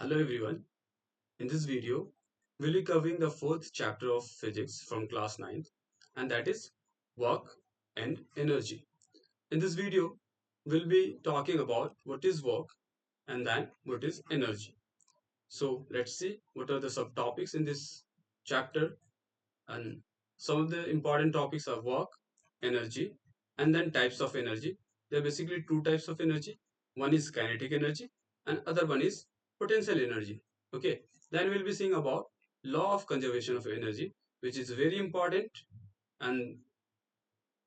Hello everyone. In this video, we'll be covering the fourth chapter of physics from class 9th, and that is work and energy. In this video, we'll be talking about what is work and then what is energy. So let's see what are the subtopics in this chapter, and some of the important topics are work, energy, and then types of energy. There are basically two types of energy. One is kinetic energy and other one is potential energy. Okay, then we'll be seeing about law of conservation of energy, which is very important, and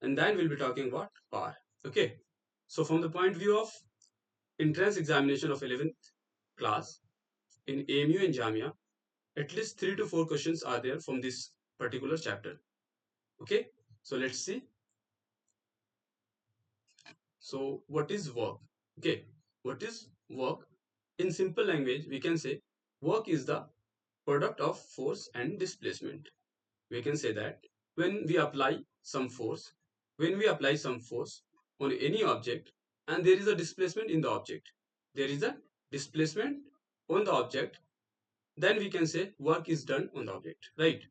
then we'll be talking about power. Okay, so from the point of view of entrance examination of 11th class in AMU and Jamia, at least 3 to 4 questions are there from this particular chapter. Okay, so let's see. So what is work? Okay, what is work? In simple language, we can say work is the product of force and displacement. We can say that when we apply some force, when we apply some force on any object and there is a displacement in the object, there is a displacement on the object, then we can say work is done on the object, right?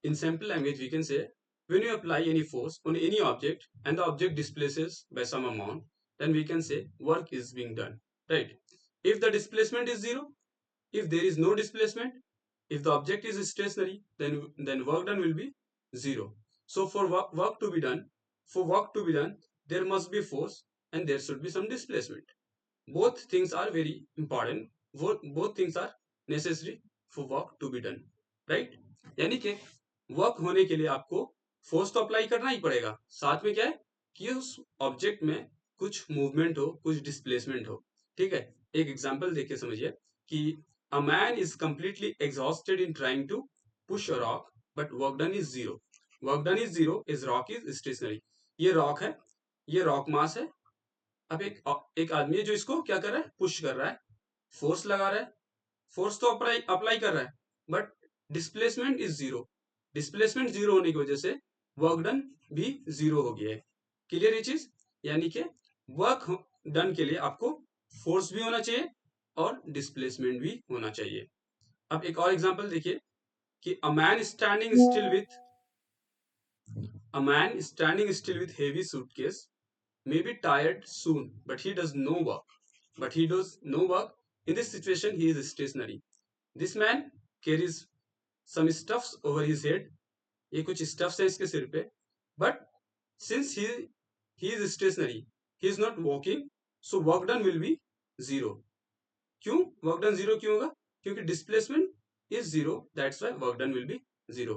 In simple language, we can say when you apply any force on any object and the object displaces by some amount, then we can say work is being done, right? If the displacement is zero, if there is no displacement, if the object is stationary, then work done will be zero. So for work to be done, there must be force and there should be some displacement. Both things are very important. Both things are necessary for work to be done, right? यानी कि work होने के लिए आपको force तो apply करना ही पड़ेगा, साथ में क्या है कि उस ऑब्जेक्ट में कुछ मूवमेंट हो, कुछ डिस्प्लेसमेंट हो. ठीक है, एक एग्जांपल देख के समझिए कि a man is completely exhausted in trying to push a rock but work done is zero. Work done is zero is rock is stationary. ये रॉक है, ये रॉक मास है. अब एक आदमी है जो इसको क्या कर रहा है, पुश कर रहा है, फोर्स लगा रहा है, फोर्स तो अप्लाई अप्लाई कर रहा है, but displacement is zero. Displacement zero होने की वजह से वर्क डन भी जीरो हो गया है. क्लियर ये चीज? यानी कि वर्क डन के लिए आपको फोर्स भी होना चाहिए और डिस्प्लेसमेंट भी होना चाहिए. अब एक और एग्जांपल देखिए कि a man standing still with heavy suitcase may be tired soon, but he does no work. But he does no work. In this situation, he is stationary. This man carries some stuffs over his head. ये कुछ stuffs है इसके सिर पे. But since he is stationary, he is not walking, so work done will be zero. क्यों work done zero क्यों होगा? क्योंकि displacement is zero. That's why work done will be zero.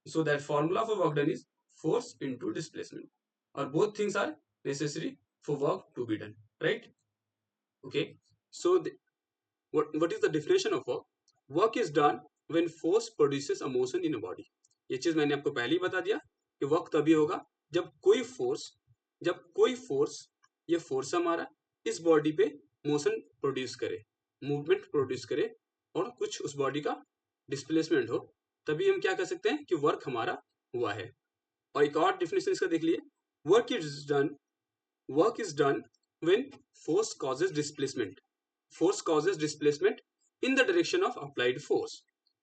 So that formula for work done is force into displacement. Or both things are necessary for work to be done, right? Okay, so what is the definition of work? Work is done when force produces a motion in a body. ये चीज मैंने आपको पहले ही बता दिया कि work तभी होगा जब कोई फोर्स ये फोर्स हमारा इस बॉडी पे मोशन प्रोड्यूस करे, मूवमेंट प्रोड्यूस करे और कुछ उस बॉडी का डिस्प्लेसमेंट हो, तभी हम क्या कर सकते हैं कि वर्क हमारा हुआ है. और एक और डेफिनेशन इसका देख लिए, work is done when force causes displacement. Force causes displacement in the direction of applied force.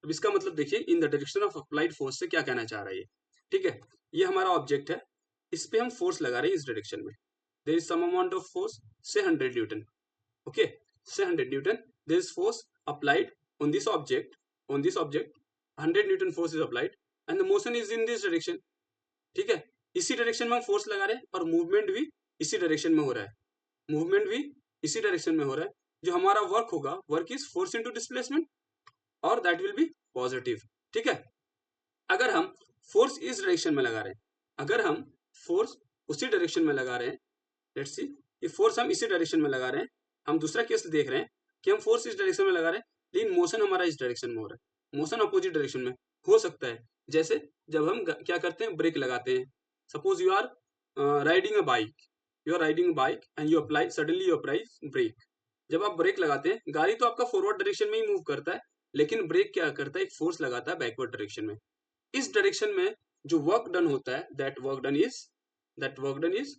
अब इसका मतलब देखिए, इन the direction of applied force से क्या कहना चाह रहा है ये. ठीक है, ये हमारा ऑब्जेक्ट है, इस पे हम फोर्स लगा रहे हैं इस डायरेक्शन में. There is some amount of force, say 100 newton. Okay, say 100 newton. There is force applied on this object 100 newton force is applied and the motion is in this direction. ठीक है, इसी direction में हम force लगा रहे हैं और movement भी इसी डायरेक्शन में हो रहा है. जो हमारा वर्क होगा, work is force into displacement और दैट विल बी पॉजिटिव. ठीक है, अगर हम फोर्स इस डायरेक्शन में लगा रहे हैं, अगर हम फोर्स उसी डायरेक्शन में लगा रहे हैं, लेट्स सी, ये फोर्स हम इसी डायरेक्शन में लगा रहे हैं, हम दूसरा केस देख रहे हैं कि हम फोर्स इस डायरेक्शन में लगा रहे हैं लेकिन मोशन हमारा इस डायरेक्शन में हो रहा है, मोशन अपोजिट डायरेक्शन में हो सकता है. जैसे जब हम क्या करते हैं, ब्रेक लगाते हैं. Suppose you are riding a bike and you apply brake. जब आप ब्रेक लगाते हैं, गाड़ी तो आपका फॉरवर्ड डायरेक्शन में ही मूव करता है, लेकिन ब्रेक क्या करता है, एक फोर्स लगाता है बैकवर्ड डायरेक्शन में. इस डायरेक्शन में जो वर्क डन होता है, that work done is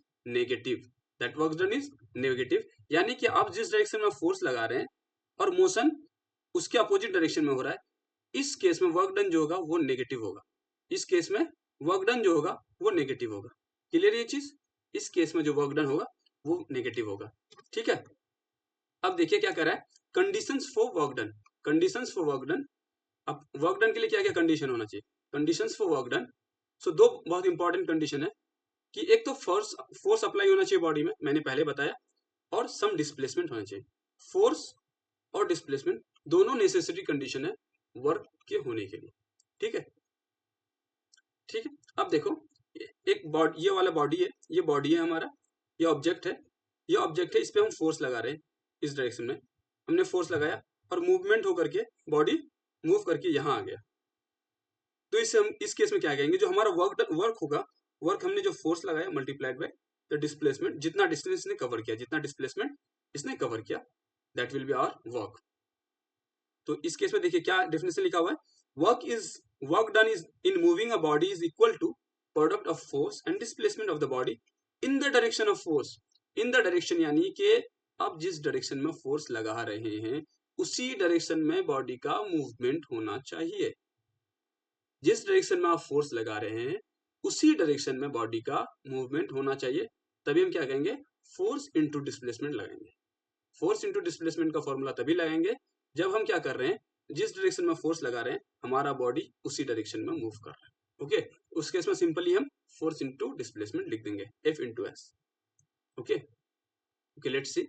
negative. यानी कि आप जिस डायरेक्शन में फोर्स लगा रहे हैं और मोशन उसके अपोजिट डायरेक्शन में हो रहा है, इस केस में वर्क डन जो होगा वो नेगेटिव होगा। इस केस में वर्क डन जो होगा वो नेगेटिव होगा। क्लियर ये चीज? इस केस में जो वर्क डन होगा वो नेगेटिव होगा। ठीक है, अब देखिए क्या कर रहा है, conditions for work done. Conditions for work done, अब वर्क डन के लिए क्या क्या कंडीशन होना चाहिए? कंडीशंस फॉर वर्क डन, सो दो बहुत इंपॉर्टेंट कंडीशन है कि एक तो फोर्स फोर्स अप्लाई होना चाहिए बॉडी में, मैंने पहले बताया, और सम डिस्प्लेसमेंट होना चाहिए। फोर्स और डिस्प्लेसमेंट दोनों नेसेसरी कंडीशन है वर्क के होने के लिए। ठीक है, ठीक है। अब देखो, एक बॉडी, ये वाला बॉडी है, ये बॉडी है हमारा, ये ऑब्जेक्ट है, ये ऑब्जेक्ट है, इस पे हम फोर्स लगा रहे हैं, इस डायरेक्शन में हमने फोर्स लगाया और मूवमेंट होकर के बॉडी मूव करके यहाँ आ गया। तो इससे हम इस केस में क्या कहेंगे, जो हमारा वर्क होगा, वर्क हमने जो फोर्स लगाया मल्टीप्लाइड बाय द डिस्प्लेसमेंट, जितना डिस्टेंस इसने कवर किया, जितना डिस्प्लेसमेंट इसने कवर किया, that will be our work. तो इस केस में देखिए क्या डेफिनेशन लिखा हुआ है, work done is in moving a body is equal to product of force and displacement of the body in the direction of force. In the direction यानी कि आप जिस डायरेक्शन में फोर्स लगा रहे हैं उसी डायरेक्शन में बॉडी का मूवमेंट होना चाहिए। जिस डायरेक्शन में आप फोर्स लगा रहे हैं उसी डायरेक्शन में बॉडी का मूवमेंट होना चाहिए, तभी हम क्या कहेंगे, फोर्स इंटू डिस्प्लेसमेंट लगाएंगे। फोर्स इंटू डिस्प्लेसमेंट का फॉर्मूला तभी लगाएंगे जब हम क्या कर रहे हैं, जिस डायरेक्शन में फोर्स लगा रहे हैं हमारा बॉडी उसी डायरेक्शन में मूव कर रहा है। ओके, उस केस में सिंपली हम फोर्स इंटू डिस्प्लेसमेंट लिख देंगे, F into S. Okay okay, let's see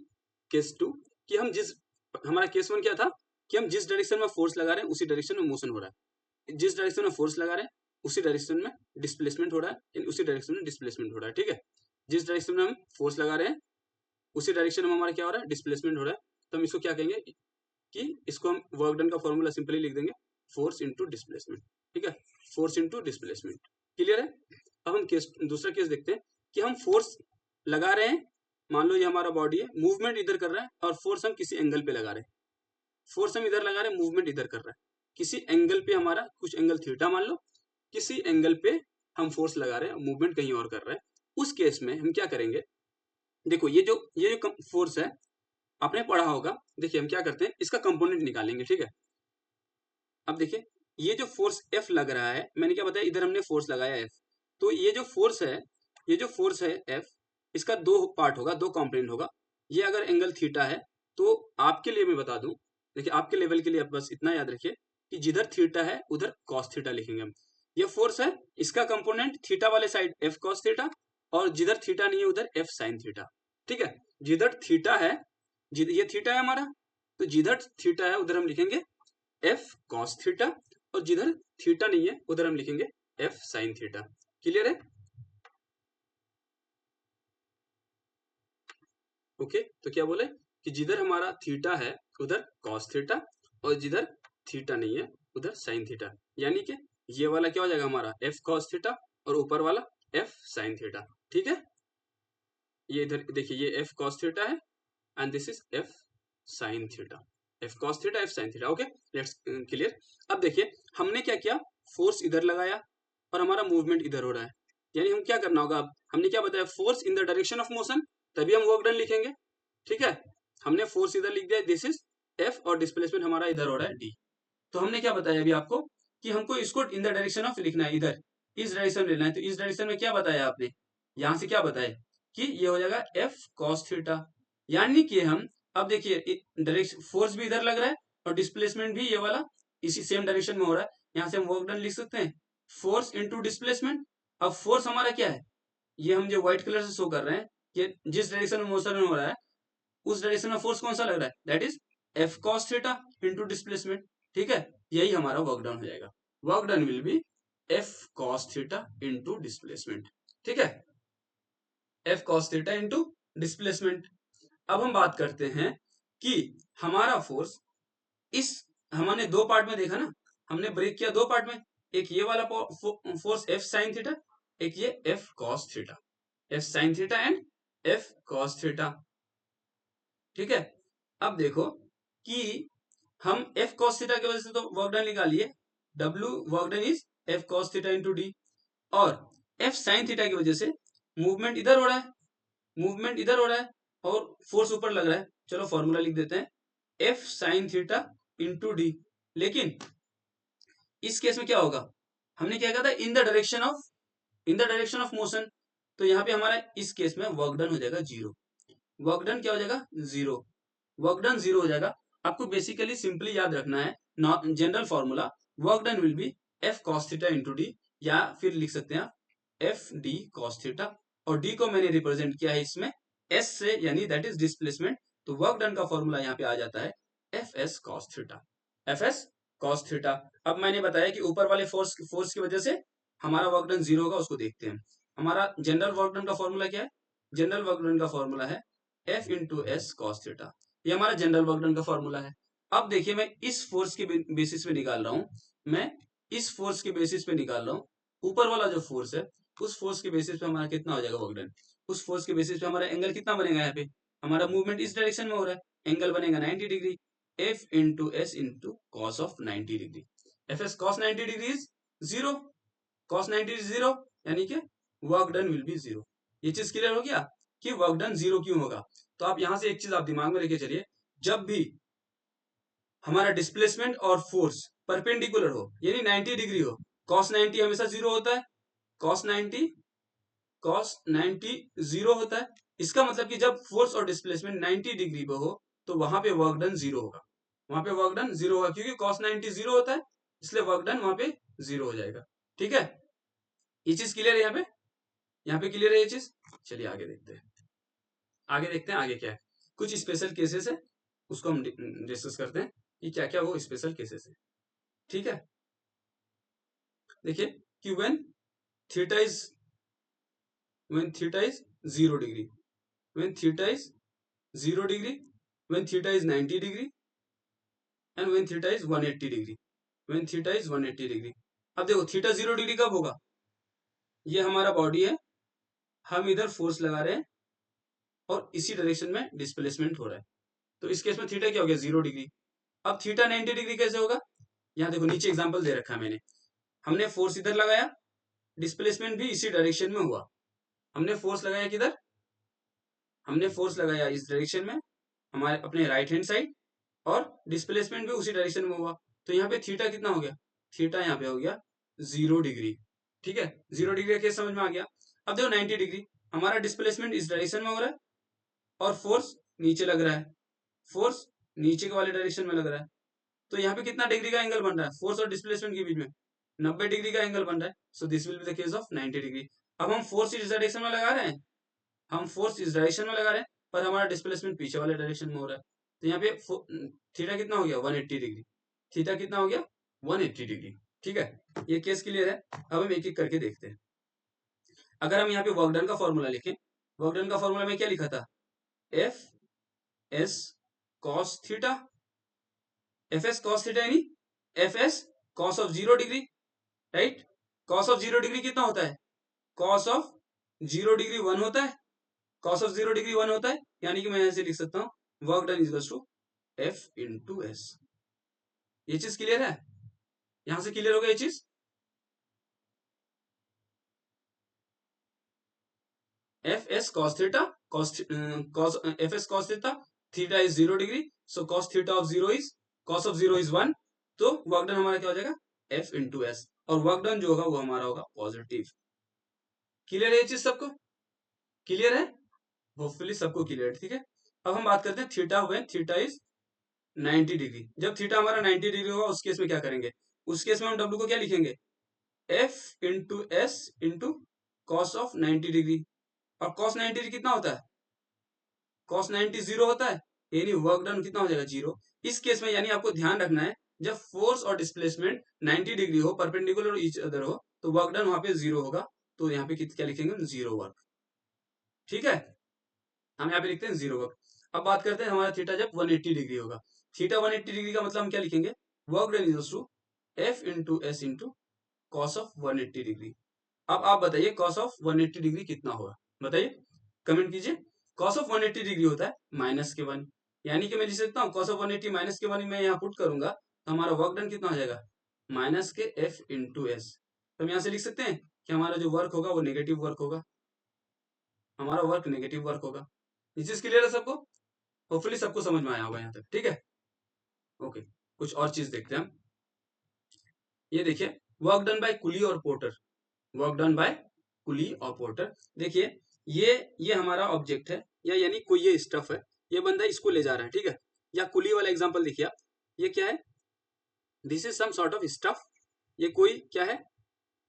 case two, कि हम जिस, हमारा केस वन क्या था कि हम जिस डायरेक्शन में फोर्स लगा रहे हैं उसी डायरेक्शन में मोशन हो रहा है, जिस डायरेक्शन में फोर्स लगा रहे हैं उसी डायरेक्शन में डिस्प्लेसमेंट हो रहा है, उसी डायरेक्शन में डिस्प्लेसमेंट हो रहा है। ठीक है, जिस डायरेक्शन में हम फोर्स लगा रहे हैं उसी डायरेक्शन में हमारा क्या हो रहा है, डिस्प्लेसमेंट हो रहा है। तो हम इसको क्या कहेंगे कि इसको हम वर्क डन का फॉर्मूला सिंपली लिख देंगे, फोर्स इंटू डिस्प्लेसमेंट। ठीक है, फोर्स इंटू डिस्प्लेसमेंट। क्लियर है? अब हम केस, दूसरा केस देखते हैं कि हम फोर्स लगा रहे हैं, मान लो ये हमारा बॉडी है, मूवमेंट इधर कर रहा है और फोर्स हम किसी एंगल पे लगा रहे हैं, फोर्स हम इधर लगा रहे हैं, मूवमेंट इधर कर रहा है, किसी एंगल पे हमारा, कुछ एंगल थीटा मान लो, किसी एंगल पे हम फोर्स लगा रहे हैं, मूवमेंट कहीं और कर रहे हैं। उस केस में हम क्या करेंगे, देखो ये जो फोर्स है आपने पढ़ा होगा, देखिए हम क्या करते हैं, इसका कंपोनेंट निकालेंगे। ठीक है, अब देखिए ये जो फोर्स F लग रहा है, मैंने क्या बताया, इधर हमने फोर्स लगाया F, तो ये जो फोर्स है, ये जो फोर्स है F, इसका दो पार्ट होगा, दो कंपोनेंट होगा। ये अगर एंगल थीटा है तो आपके लिए मैं बता दूं, देखिए आपके लेवल के लिए आप बस इतना याद रखिए कि जिधर थीटा है उधर कॉस थीटा लिखेंगे हम। ये फोर्स है, इसका कंपोनेंट थीटा वाले साइड F कॉस थीटा, और जिधर थीटा नहीं है उधर F साइन थीटा। ठीक है, जिधर थीटा है, ये थीटा है हमारा, तो जिधर थीटा है उधर हम लिखेंगे F cos थीटा, और जिधर थीटा नहीं है उधर हम लिखेंगे F sin थीटा। क्लियर है? ओके, तो क्या बोले कि जिधर हमारा थीटा है उधर cos थीटा, और जिधर थीटा नहीं है उधर sin थीटा, यानी कि ये वाला क्या हो जाएगा हमारा F cos थीटा और ऊपर वाला F sin थीटा। ठीक है, ये इधर देखिए ये F cos थीटा है and this is F sin theta, F cos theta F sin theta. Okay, let's clear. अब देखिए हमने क्या किया, फोर्स इधर लगाया और हमारा मूवमेंट इधर हो रहा है, यानी हम क्या करना होगा, अब हमने क्या बताया, force in the direction of motion, तभी हम वर्क डन लिखेंगे। ठीक है, हमने फोर्स इधर लिख दिया, दिस इज F, और डिस्प्लेसमेंट हमारा इधर हो रहा है D। तो हमने क्या बताया अभी आपको कि हमको इसको इन द डायरेक्शन ऑफ लिखना है, इधर इस डायरेक्शन में लेना है। तो इस डायरेक्शन में क्या बताया आपने, यहां से क्या बताया कि ये हो जाएगा F cos थीटा, यानी कि हम, अब देखिए डायरेक्शन फोर्स भी इधर लग रहा है और डिस्प्लेसमेंट भी ये वाला इसी सेम डायरेक्शन में हो रहा है, यहाँ से हम वर्क डन लिख सकते हैं, फोर्स इंटू डिस्प्लेसमेंट। अब फोर्स हमारा क्या है, ये हम जो व्हाइट कलर से शो कर रहे हैं, ये जिस डायरेक्शन में मोशन में हो रहा है उस डायरेक्शन में फोर्स कौन सा लग रहा है, that is F cos theta into displacement. ठीक है, यही हमारा वर्क डन हो जाएगा, work done will B F cos theta into displacement. ठीक है, F cos theta into displacement. अब हम बात करते हैं कि हमारा फोर्स, इस हमने दो पार्ट में देखा ना, हमने ब्रेक किया दो पार्ट में, एक ये वाला फोर्स F sin थीटा, एक ये F cos theta, F sin theta and F cos theta. ठीक है, अब देखो कि हम F cos थीटा की वजह से तो वर्क डन निकालिए, W work done is F cos theta into D, और F sin थीटा की वजह से मूवमेंट इधर हो रहा है, मूवमेंट इधर हो रहा है और फोर्स ऊपर लग रहा है। चलो फॉर्मूला लिख देते हैं, F sin theta into D. लेकिन इस केस में क्या होगा, हमने क्या कहा था, इन द डायरेक्शन ऑफ मोशन। तो यहाँ पे हमारा इस केस में वर्क डन हो जाएगा जीरो। वर्क डन क्या हो जाएगा, जीरो। वर्क डन जीरो हो जाएगा। आपको बेसिकली सिंपली याद रखना है general formula, work done will B F cos theta into D, या फिर लिख सकते हैं एफ डी कॉस थीटा, और डी को मैंने रिप्रेजेंट किया है इसमें एस से, यानी दैट इज डिस्प्लेसमेंट। तो वर्क डन का फॉर्मूला यहाँ पे आ जाता है F s cos theta, f s cos theta. अब मैंने बताया कि ऊपर वाले फोर्स की वजह से हमारा वर्क डन जीरो होगा, उसको देखते हैं। हमारा जनरल वर्क डन का फॉर्मूला क्या है, जनरल वर्क डन का फॉर्मूला है F into S cos theta. ये हमारा जनरल वर्क डन का फॉर्मूला है। अब देखिए मैं इस फोर्स के बेसिस पे निकाल रहा हूं, मैं इस फोर्स के बेसिस पे निकाल रहा हूं। ऊपर वाला जो फोर्स है, उस फोर्स के बेसिस पे हमारा कितना हो जाएगा वर्क डन, उस फोर्स के बेसिस पे हमारा एंगल कितना बनेगा, यहाँ पे हमारा मूवमेंट इस डायरेक्शन में हो रहा है, एंगल बनेगा 90 degree, F into S into cos of 90 degree. F s cos 90 degree is zero, cos 90 is zero, यानी कि work done will be zero. ये चीज क्लियर हो गया कि वर्क डन जीरो क्यों होगा। तो आप यहां से एक चीज आप दिमाग में लेके चलिए, जब भी हमारा डिस्प्लेसमेंट और फोर्स परपेंडिकुलर हो, यानी 90 डिग्री हो, कॉस 90 हमेशा जीरो होता है, कॉस 90 कॉस 90 जीरो होता है। इसका मतलब कि जब फोर्स और डिस्प्लेसमेंट 90 डिग्री पे हो, तो वहां पे वर्क डन जीरो होगा, वहां पे वर्क डन जीरो होगा, क्योंकि कॉस 90 जीरो होता है, इसलिए वर्क डन वहां पे जीरो हो जाएगा। ठीक है, ये चीज क्लियर है यहाँ पे क्लियर है ये चीज। चलिए आगे देखते हैं, आगे क्या है, कुछ स्पेशल केसेस है, उसको हम डिस्कस करते हैं कि क्या क्या वो स्पेशल केसेस है। ठीक है, देखिए कि theta is when theta is 0 degree, when theta is 0 degree, when theta is 90 degree, and when theta is 180 degree, when theta is 180 degree. अब देखो थीटा 0 डिग्री कब होगा, ये हमारा बॉडी है, हम इधर फोर्स लगा रहे हैं और इसी डायरेक्शन में डिस्प्लेसमेंट हो रहा है, तो इस केस में थीटा क्या हो गया, 0 डिग्री। अब थीटा 90 डिग्री कैसे होगा, यहाँ देखो नीचे एग्जांपल दे रखा है मैंने, हमने फोर्स इधर लगाया, डिस्प्लेसमेंट भी इसी डायरेक्शन में हुआ, हमने फोर्स लगाया किधर, हमने फोर्स लगाया इस डायरेक्शन में, हमारे अपने राइट हैंड साइड, और डिस्प्लेसमेंट भी उसी डायरेक्शन में हुआ, तो यहाँ पे थीटा कितना हो गया, थीटा यहाँ पे हो गया 0 डिग्री। ठीक है, 0 डिग्री का केस समझ में आ गया। अब देखो 90 डिग्री, हमारा डिस्प्लेसमेंट इस डायरेक्शन में हो रहा है और फोर्स नीचे लग रहा है, फोर्स नीचे के वाले डायरेक्शन में लग रहा है, तो यहाँ पे कितना डिग्री का एंगल बन रहा है, फोर्स और डिस्प्लेसमेंट के बीच में 90 डिग्री का एंगल बन रहा है। So this will be the case of 90 degree. अब हम फोर्स इस डायरेक्शन में लगा रहे हैं, हम फोर्स इस डायरेक्शन में लगा रहे हैं, पर हमारा डिस्प्लेसमेंट पीछे वाले डायरेक्शन में हो रहा है, तो यहाँ पे थीटा कितना हो गया, 180 डिग्री, थीटा कितना हो गया, 180 डिग्री। ठीक है, ये केस क्लियर है। अब हम एक एक करके देखते हैं। अगर हम यहाँ पे वर्क डन का फॉर्मूला लिखें, वर्क डन का फॉर्मूला में क्या लिखा था, f s cos theta, f s cos theta यानी f s cos of 0 degree, right. Cos of 0 degree कितना होता है, कॉस ऑफ 0 डिग्री 1 होता है, कॉस ऑफ 0 डिग्री 1 होता है, यानी कि मैं यहां से लिख सकता हूं work done is to F into S. ये चीज क्लियर है, यहां से क्लियर हो गया ये चीज। F s cos theta, cos F s cos theta, theta is 0 degree, so cos theta of 0 is, cos of 0 is 1, तो वर्क डन हमारा क्या हो जाएगा, एफ इंटू एस, और वर्क डन जो होगा वो हमारा होगा पॉजिटिव। क्लियर है ये चीज सबको, क्लियर है, होपफुली सबको क्लियर। ठीक है, अब हम बात करते हैं theta when theta is 90 degree. जब थीटा हमारा 90 डिग्री होगा उस केस में क्या करेंगे, उस केस में हम डब्ल्यू को क्या लिखेंगे, F into S into cos of 90 degree, और कॉस 90 डिग्री कितना होता है, कॉस 90 जीरो होता है, यानी वर्क डन कितना हो जाएगा, जीरो। इस केस में यानी आपको ध्यान रखना है, जब फोर्स और डिस्प्लेसमेंट 90 डिग्री हो, परपेंडिकुलर ईच अदर हो, तो वर्क डन वहां पे जीरो होगा, तो यहाँ पे क्या लिखेंगे, जीरो वर्क। ठीक है, हम यहाँ पे लिखते हैं जीरो वर्क। अब बात करते हैं हमारा थीटा जब 180 डिग्री होगा, थीटा 180 डिग्री का मतलब हम क्या लिखेंगे, work done is to F into S into cos of 180 degree. अब आप बताइए कॉस ऑफ 180 डिग्री कितना होगा, बताइए, कमेंट कीजिए। कॉस ऑफ 180 डिग्री होता है -1, यानी कि मैं लिख सकता हूँ कॉस ऑफ 180 -1 मैं यहाँ पुट करूंगा, तो हमारा वर्क डन कितना हो जाएगा, -f इंटू एस। तो हम यहाँ से लिख सकते हैं कि हमारा जो वर्क होगा वो नेगेटिव वर्क होगा, हमारा वर्क नेगेटिव वर्क होगा। ये चीज क्लियर है सबको, होपफुली सबको समझ में आया होगा यहाँ तक। ठीक है, ओके। कुछ और चीज देखते हैं हम। ये देखिए, वर्क डन बाय कुली और पोर्टर, वर्क डन बाय कुली और पोर्टर। देखिए ये हमारा ऑब्जेक्ट है, या यानी कोई ये स्टफ है, ये बंदा इसको ले जा रहा है, ठीक है। या कुली वाला एग्जांपल देखिए आप, ये क्या है, this is some sort of stuff, ये कोई क्या है,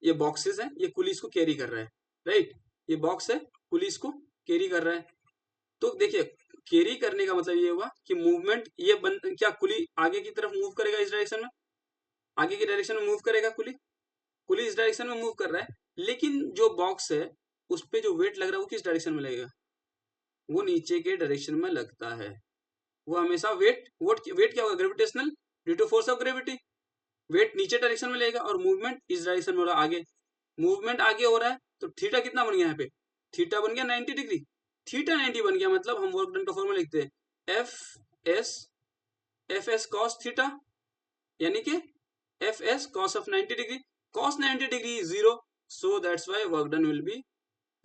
ये बॉक्सेस है, ये कुली इसको कैरी कर रहा है, राइट। ये बॉक्स है, कुली इसको कैरी कर रहा है। तो देखिए, कैरी करने का मतलब ये हुआ कि मूवमेंट, ये क्या कुली आगे की तरफ मूव करेगा इस डायरेक्शन में, आगे की डायरेक्शन में मूव करेगा कुली, कुली इस डायरेक्शन में मूव कर रहा है, लेकिन जो बॉक्स है उस पे जो वेट लग रहा है वो किस डायरेक्शन में लगेगा, वो नीचे के डायरेक्शन में लगता है। वो हमेशा वेट क्या होगा, gravitational due to force of gravity, weight नीचे डायरेक्शन में लगेगा और मूवमेंट इस डायरेक्शन में हो रहा है आगे, मूवमेंट आगे हो रहा है, तो थीटा कितना बन गया यहाँ पे, थीटा बन गया 90 डिग्री, थीटा 90 बन गया, मतलब हम वर्क डन का फॉर्मूला लिखते हैं एफ एस कॉस थीटा, यानी कि F s cos of 90 degree, cos 90 degree is zero, so that's why work done will be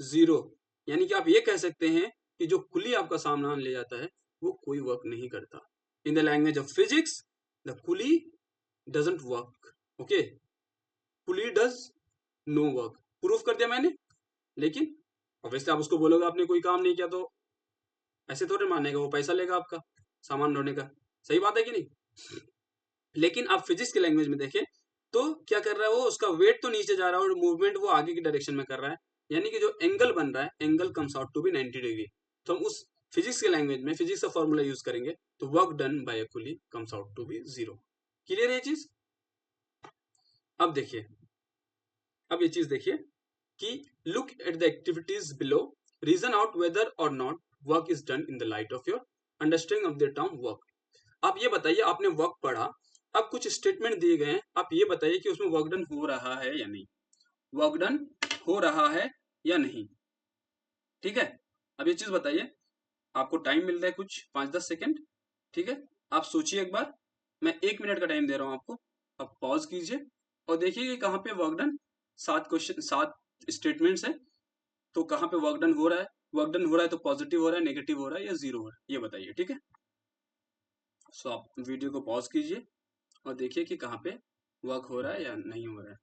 zero. यानी कि आप ये कह सकते हैं कि जो कुली आपका सामान ले जाता है वो कोई वर्क नहीं करता। In the language of physics, the coolie doesn't work, okay, coolie does no work. Proof कर दिया मैंने, लेकिन ऑब्वियसली आप उसको बोलोगे आपने कोई काम नहीं किया, तो ऐसे थोड़े मानेगा, वो पैसा लेगा आपका सामान ढोने का, सही बात है कि नहीं। लेकिन आप फिजिक्स के लैंग्वेज में देखें तो क्या कर रहा है वो, उसका वेट तो नीचे जा रहा है और मूवमेंट वो आगे की डायरेक्शन में कर रहा है, यानी कि जो एंगल बन रहा है, angle comes out to be 90 degree. तो हम उस फिजिक्स के लैंग्वेज में फिजिक्स का फॉर्मूला यूज करेंगे, तो work done by a coolie comes out to be zero. Clear है ये चीज। अब देखिए, अब ये चीज देखिए कि look at the activities below, reason out whether और not work is done in the light of your understanding of the term work. आप ये बताइए, आपने वर्क पढ़ा, अब कुछ स्टेटमेंट दिए गए हैं, आप ये बताइए कि उसमें वर्क डन हो रहा है या नहीं, वर्क डन हो रहा है या नहीं, ठीक है। अब ये चीज बताइए, आपको टाइम मिल रहा है कुछ 5-10 सेकंड, ठीक है। आप सोचिए एक बार, मैं 1 मिनट का टाइम दे रहा हूं आपको, आप पॉज कीजिए और देखिए कि कहाँ पे वर्क डन, 7 क्वेश्चन 7 स्टेटमेंट्स है, तो कहाँ पे वर्क डन हो रहा है, वर्क डन हो रहा है तो पॉजिटिव हो रहा है, नेगेटिव हो रहा है या जीरो हो रहा है, ये बताइए, ठीक है। सो आप वीडियो को पॉज कीजिए और देखिए कि कहाँ पे वर्क हो रहा है या नहीं हो रहा है।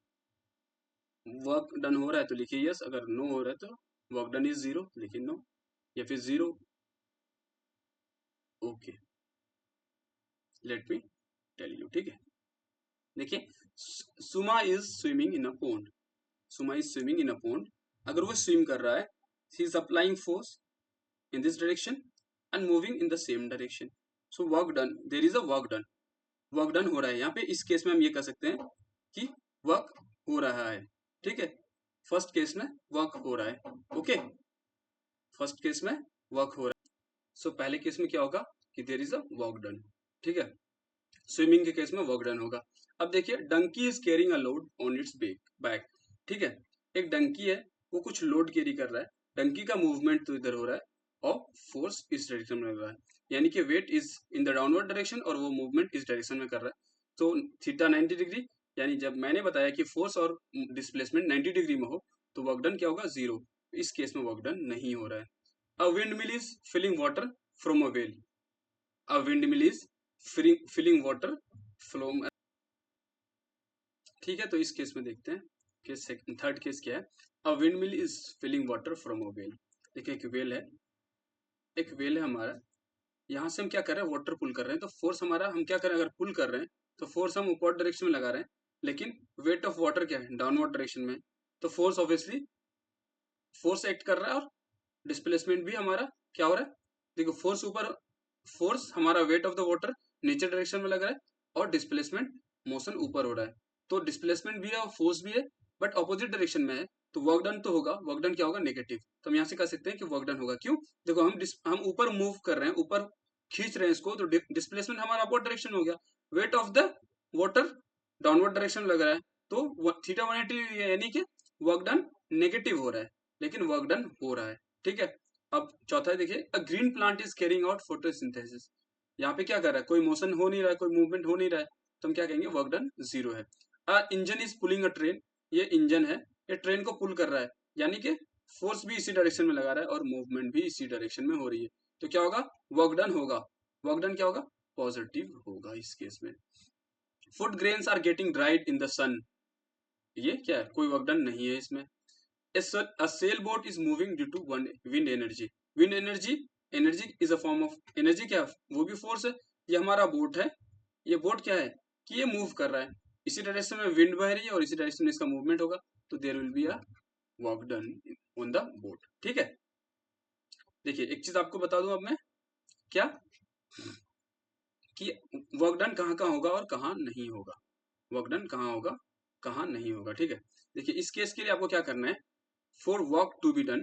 वर्क डन हो रहा है तो लिखिए यस, अगर नो हो रहा है तो वर्क डन इज जीरो, लिखिए नो, या फिर zero, okay, let me tell you, ठीक है। देखिए, Suma is swimming in a pond, Suma is swimming in a pond, अगर वो स्विम कर रहा है, she is applying force in this direction and moving in the same direction, so work done, there is a work done, work done हो रहा है। यहाँ पे इस केस में हम ये कह सकते हैं कि वर्क हो रहा है, ठीक है। फर्स्ट केस में वर्क हो रहा है, ओके, फर्स्ट केस में वर्क हो रहा है। सो पहले केस में क्या होगा कि there is a work done, ठीक है। स्विमिंग के केस में वर्क डन होगा। अब देखिए, donkey is carrying a load on its back, ठीक है। एक डंकी है, वो कुछ लोड कैरी कर रहा है, डंकी का मूवमेंट तो इधर हो रहा है और फोर्स इस डायरेक्शन में लग रहा है, यानी कि weight is in the downward direction और वो मूवमेंट इस डायरेक्शन में कर रहा है। तो थीटा 90 डिग्री, यानी जब मैंने बताया कि फोर्स और डिस्प्लेसमेंट 90 डिग्री में हो तो वर्क डन क्या होगा, जीरो। इस केस में वर्क डन नहीं हो रहा है। A windmill is filling water from a well, a windmill is filling water from, ठीक है। तो इस केस में देखते हैं केस थर्ड केस क्या है, a windmill is filling water from a well. देखिए एक वेल है, एक वेल है हमारा, यहाँ से हम क्या कर रहे हैं, वाटर पुल कर रहे हैं, तो फोर्स हमारा, हम क्या करें, अगर पुल कर रहे हैं तो फोर्स हम ऊपर डायरेक्शन में लगा रहे हैं, लेकिन वेट ऑफ वाटर क्या है, डाउनवर्ड डायरेक्शन में, तो फोर्स ऑब्वियसली फोर्स एक्ट कर रहा है और डिस्प्लेसमेंट भी हमारा क्या हो रहा है, देखो फोर्स ऊपर, फोर्स हमारा वेट ऑफ द वाटर नीचे डायरेक्शन में लग रहा है और डिस्प्लेसमेंट मोशन ऊपर हो रहा है, तो डिस्प्लेसमेंट भी है और फोर्स भी है, बट ऑपोजिट डायरेक्शन में है, तो वर्क डन तो होगा, वर्क डन क्या होगा, नेगेटिव। तो हम यहाँ से कह सकते हैं कि वर्क डन होगा, क्यों, देखो हम ऊपर मूव कर रहे हैं, ऊपर खींच रहे हैं इसको, तो डिस्प्लेसमेंट हमारा अपवर्ड डायरेक्शन हो गया, wait of the water downward direction लग रहा है, तो थीटा 180, यानी कि वर्क डन नेगेटिव हो रहा है, लेकिन वर्क डन हो रहा है, ठीक है। अब चौथा है, देखिए, a green plant is carrying out photosynthesis, यहाँ पे क्या कर रहा है, कोई मोशन हो नहीं रहा है, कोई मूवमेंट हो नहीं रहा है, तो हम क्या कहेंगे, वर्क डन जीरो है। A engine is pulling a train, ये इंजन है, ये ट्रेन को पुल कर रहा है, यानी कि फोर्स भी इसी डायरेक्शन में लगा रहा है और मूवमेंट भी इसी डायरेक्शन में हो रही है, तो क्या होगा, वर्क डन होगा, वर्क डन क्या होगा, पॉजिटिव होगा इस केस में। Food grains are getting dried in the sun, ये क्या है, कोई वर्क डन नहीं है इसमें। A sailboat is moving due to wind energy. Wind energy, energy is a form of energy, क्या वो भी फोर्स है। ये हमारा बोट है, ये बोट क्या है कि ये मूव कर रहा है, इसी डायरेक्शन में विंड बह रही है और इसी डायरेक्शन में इसका मूवमेंट होगा, तो there will be a work done on the boat. ठीक है, देखिए एक चीज आपको बता दूं अब मैं, क्या कि वर्क डन कहाँ कहाँ होगा और कहाँ नहीं होगा, वर्क डन कहाँ होगा कहाँ नहीं होगा। ठीक है, देखिए इस केस के लिए आपको क्या करना है, for work to be done,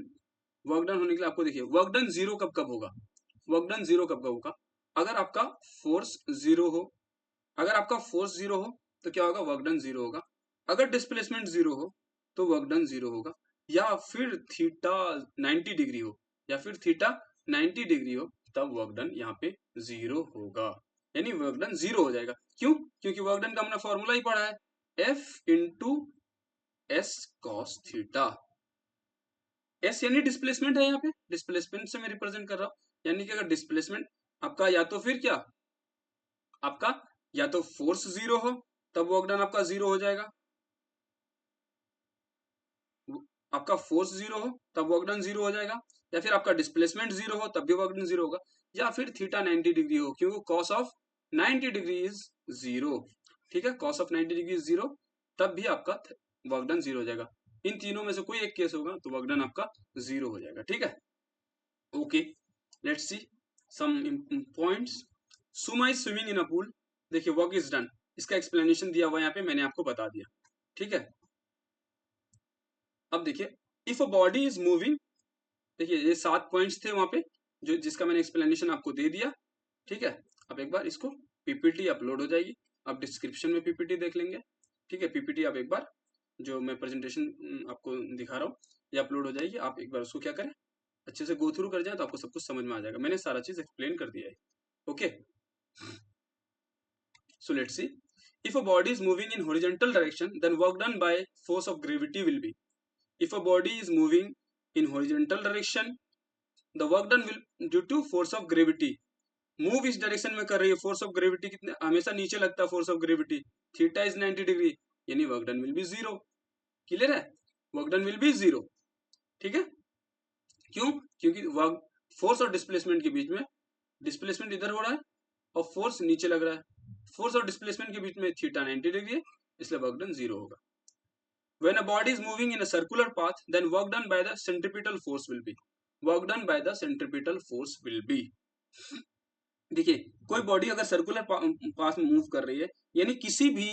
work done होने के लिए आपको देखिए वर्क डन जीरो कब कब होगा, वर्क डन जीरो कब कब होगा, अगर आपका फोर्स जीरो हो, अगर आपका फोर्स जीरो हो तो क्या होगा, वर्क डन जीरो होगा। अगर डिस्प्लेसमेंट जीरो हो तो वर्क डन जीरो होगा, या फिर थीटा 90 डिग्री हो, या फिर थीटा 90 डिग्री हो, तब वर्क डन यहाँ पे जीरो होगा, यानी वर्क डन जीरो हो जाएगा। क्यों, क्योंकि वर्क डन का हमने फॉर्मूला ही पढ़ा है, F into S cos theta. S यानी डिस्प्लेसमेंट है, यहाँ पे डिस्प्लेसमेंट से मैं रिप्रेजेंट कर रहा हूं, यानी कि अगर डिस्प्लेसमेंट आपका या तो फिर क्या, आपका या तो फोर्स जीरो हो तब वर्क डन आपका जीरो हो जाएगा, आपका फोर्स जीरो हो तब वर्क डन जीरो हो जाएगा, या फिर आपका डिस्प्लेसमेंट जीरो हो तब भी वर्क डन जीरो होगा, या फिर थीटा 90 डिग्री हो, क्योंकि cos of 90 degree is zero. ठीक है, cos of 90 degree is zero, तब भी आपका वर्क डन जीरो हो जाएगा। इन तीनों में से कोई एक केस होगा तो वर्क डन आपका जीरो हो जाएगा। ठीक है, okay, let's see some points. Suma is swimming in a pool, देखिए वर्क इज डन, इसका एक्सप्लेनेशन दिया हुआ है यहाँ पे, मैंने आपको बता दिया। ठीक है, अब देखिए if a body is moving, देखिए ये 7 पॉइंट्स थे वहां पे, जो जिसका मैंने एक्सप्लेनेशन आपको दे दिया। ठीक है, अब एक बार इसको पीपीटी अपलोड हो जाएगी, आप डिस्क्रिप्शन में पीपीटी देख लेंगे। ठीक है, पीपीटी आप एक बार जो मैं प्रेजेंटेशन आपको दिखा रहा हूँ ये अपलोड हो जाएगी, आप एक बार उसको क्या करें, अच्छे से गो थ्रू कर जाए तो आपको सब कुछ समझ में आ जाएगा, मैंने सारा चीज एक्सप्लेन कर दिया है। Okay, so let's see, if a body is moving in horizontal direction then work done by force of gravity will be, if a body is moving in horizontal direction the work done will due to force of gravity, move इस direction में कर रही है, force of gravity कितने हमेशा नीचे लगता है, force of gravity theta is 90 degree, यानी work done will be zero. Clear है, work done will be zero. ठीक है, क्यों, क्योंकि वर्क फोर्स और डिस्प्लेसमेंट के बीच में, डिस्प्लेसमेंट इधर हो रहा है और फोर्स नीचे लग रहा है, फोर्स और डिस्प्लेसमेंट के बीच में थीटा 90 डिग्री है, इसलिए वर्क डन जीरो होगा। When a body is moving in a circular path, then work done by the centripetal force will be. Work done by the centripetal force will be. देखिए कोई body अगर circular path में move कर रही है, यानी किसी भी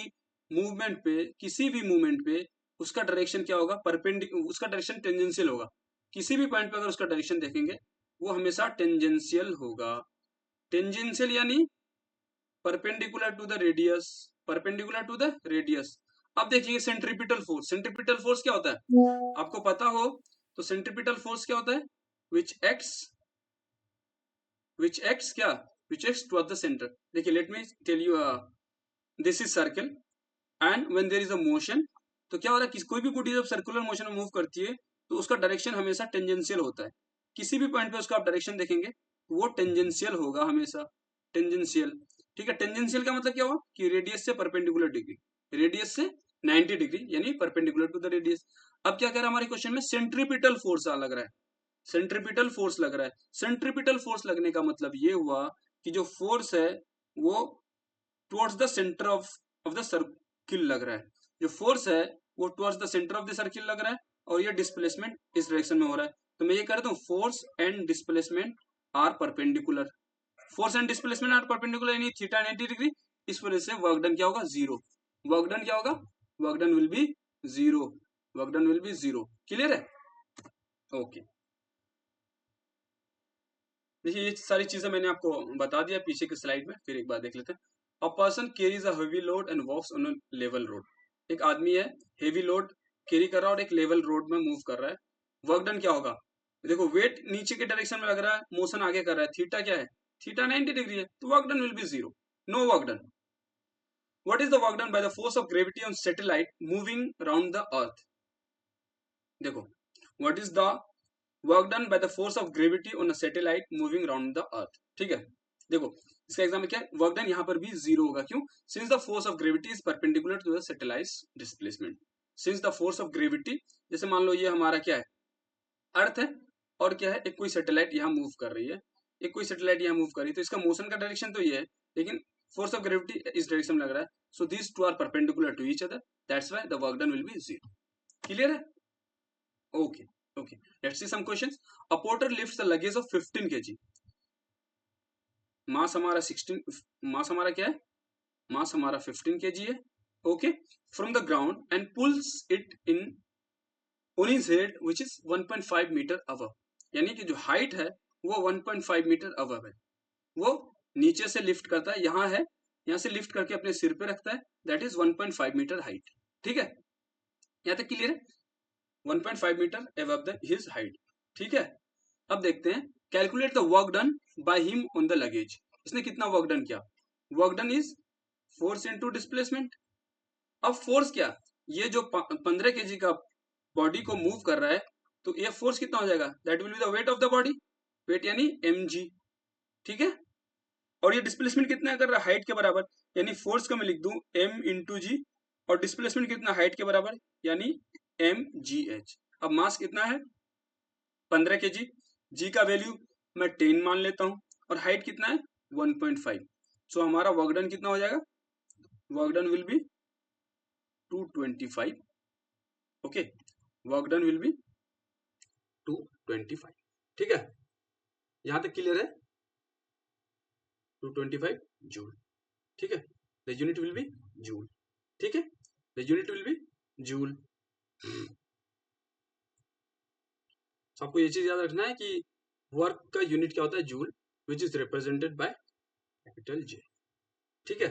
मूवमेंट पे, किसी भी मूवमेंट पे उसका डायरेक्शन क्या होगा, उसका डायरेक्शन टेंजेंशियल होगा। किसी भी पॉइंट पे अगर उसका डायरेक्शन देखेंगे वो हमेशा टेंजेंशियल होगा। टेंजेंशियल यानी perpendicular to the radius, perpendicular to the radius. अब देखिए सेंट्रीपिटल फोर्स, सेंट्रीपिटल फोर्स क्या होता है आपको पता हो तो, सेंट्रीपिटल फोर्स क्या होता है, विच एक्ट्स क्या, which acts toward the centre. देखिए let me tell you, this is circle and when there is a motion, तो क्या हो रहा है, कोई भी बॉडी जब सर्कुलर मोशन में मूव करती है तो उसका डायरेक्शन हमेशा टेंजेंशियल होता है। किसी भी पॉइंट पे उसका आप डायरेक्शन देखेंगे वो टेंजेंशियल होगा हमेशा, टेंजेंशियल। ठीक है, टेंजेंशियल का मतलब क्या हुआ कि रेडियस से परपेंडिकुलर डिग्री, रेडियस से 90 डिग्री यानी परपेंडिकुलर टू द रेडियस। अब क्या कह रहा है हमारे क्वेश्चन में, सेंट्रीपिटल फोर्स लग रहा है, सेंट्रीपिटल फोर्स लग रहा है। सेंट्रीपिटल फोर्स लगने का मतलब ये हुआ कि जो फोर्स है वो towards the centre of the circle लग रहा है, जो फोर्स है वो towards the centre of the circle लग रहा है, और ये डिस्प्लेसमेंट इस डायरेक्शन में हो रहा है। तो मैं ये कह रहा हूँ force and displacement are perpendicular, force and displacement are perpendicular यानी थीटा 90 डिग्री, इस वजह से वर्क डन क्या होगा, जीरो। वर्क डन क्या होगा, work done will be zero, work done will be zero. Clear है, ओके। देखिए ये सारी चीजें मैंने आपको बता दिया पीछे की स्लाइड में, फिर एक बार देख लेते हैं। A person carries a heavy load and walks on a level road, एक आदमी है हेवी लोड कैरी कर रहा है और एक लेवल रोड में मूव कर रहा है, वर्क डन क्या होगा, देखो वेट नीचे के डायरेक्शन में लग रहा है, मोशन आगे कर रहा है, थीटा क्या है, थीटा 90 डिग्री है, तो work done will be zero, no work done. What is the work done by the force of gravity on satellite moving around the earth, देखो what is the work done by the force of gravity on a satellite moving around the earth. ठीक है, देखो इसका exam में क्या है, work done यहाँ पर भी जीरो होगा। क्यों? Since the force of gravity is perpendicular to the satellite displacement. Since the force of gravity, जैसे मान लो ये हमारा क्या है, अर्थ है, और क्या है, एक कोई सैटेलाइट यहाँ मूव कर रही है, एक कोई सैटेलाइट यहाँ मूव कर रही है, तो इसका मोशन का डायरेक्शन तो ये है, लेकिन फोर्स ऑफ ग्रेविटी इस डायरेक्शन में लग रहा है। So these two are perpendicular to each other, that's why the work done will be zero. Clear है? Okay okay, let's see some questions. A porter lifts the luggage of 15 kg। Mass हमारा 16, मास हमारा क्या है, मास हमारा 15 kg है। Okay, from the ground and pulls it in on his head which is 1.5 metre above. यानी कि जो हाइट है वो 1.5 मीटर अबव है। वो नीचे से लिफ्ट करता है, यहाँ है, यहाँ से लिफ्ट करके अपने सिर पे रखता है, दैट इज 1.5 मीटर हाइट। ठीक है, यहाँ तक क्लियर है? 1.5 metre above the his height. ठीक है, अब देखते हैं, calculate the work done by him on the luggage. इसने कितना वर्क डन किया? Work done is force into displacement. अब फोर्स क्या, ये जो 15 kg का बॉडी को मूव कर रहा है, तो ये फोर्स कितना हो जाएगा, that will be the weight of the body, weight यानी mg। ठीक है, और ये डिस्प्लेसमेंट कितना कर रहा है, हाइट के बराबर, यानी फोर्स का मैं लिख दूं m इंटू जी, और डिस्प्लेसमेंट कितना, हाइट के बराबर, यानी mgh। अब मास कितना है 15 kg, जी का वैल्यू मैं 10 मान लेता हूं, और हाइट कितना है 1.5। सो हमारा वर्क डन कितना हो जाएगा, work done will B 225। Okay, work done will B 225। ठीक है, यहां तक क्लियर है? 225 जूल। ठीक है, the unit will be joule. ठीक है, the unit will be joule. तो आपको ये चीज याद रखना है कि वर्क का यूनिट क्या होता है, joule, which is represented by capital J. ठीक है,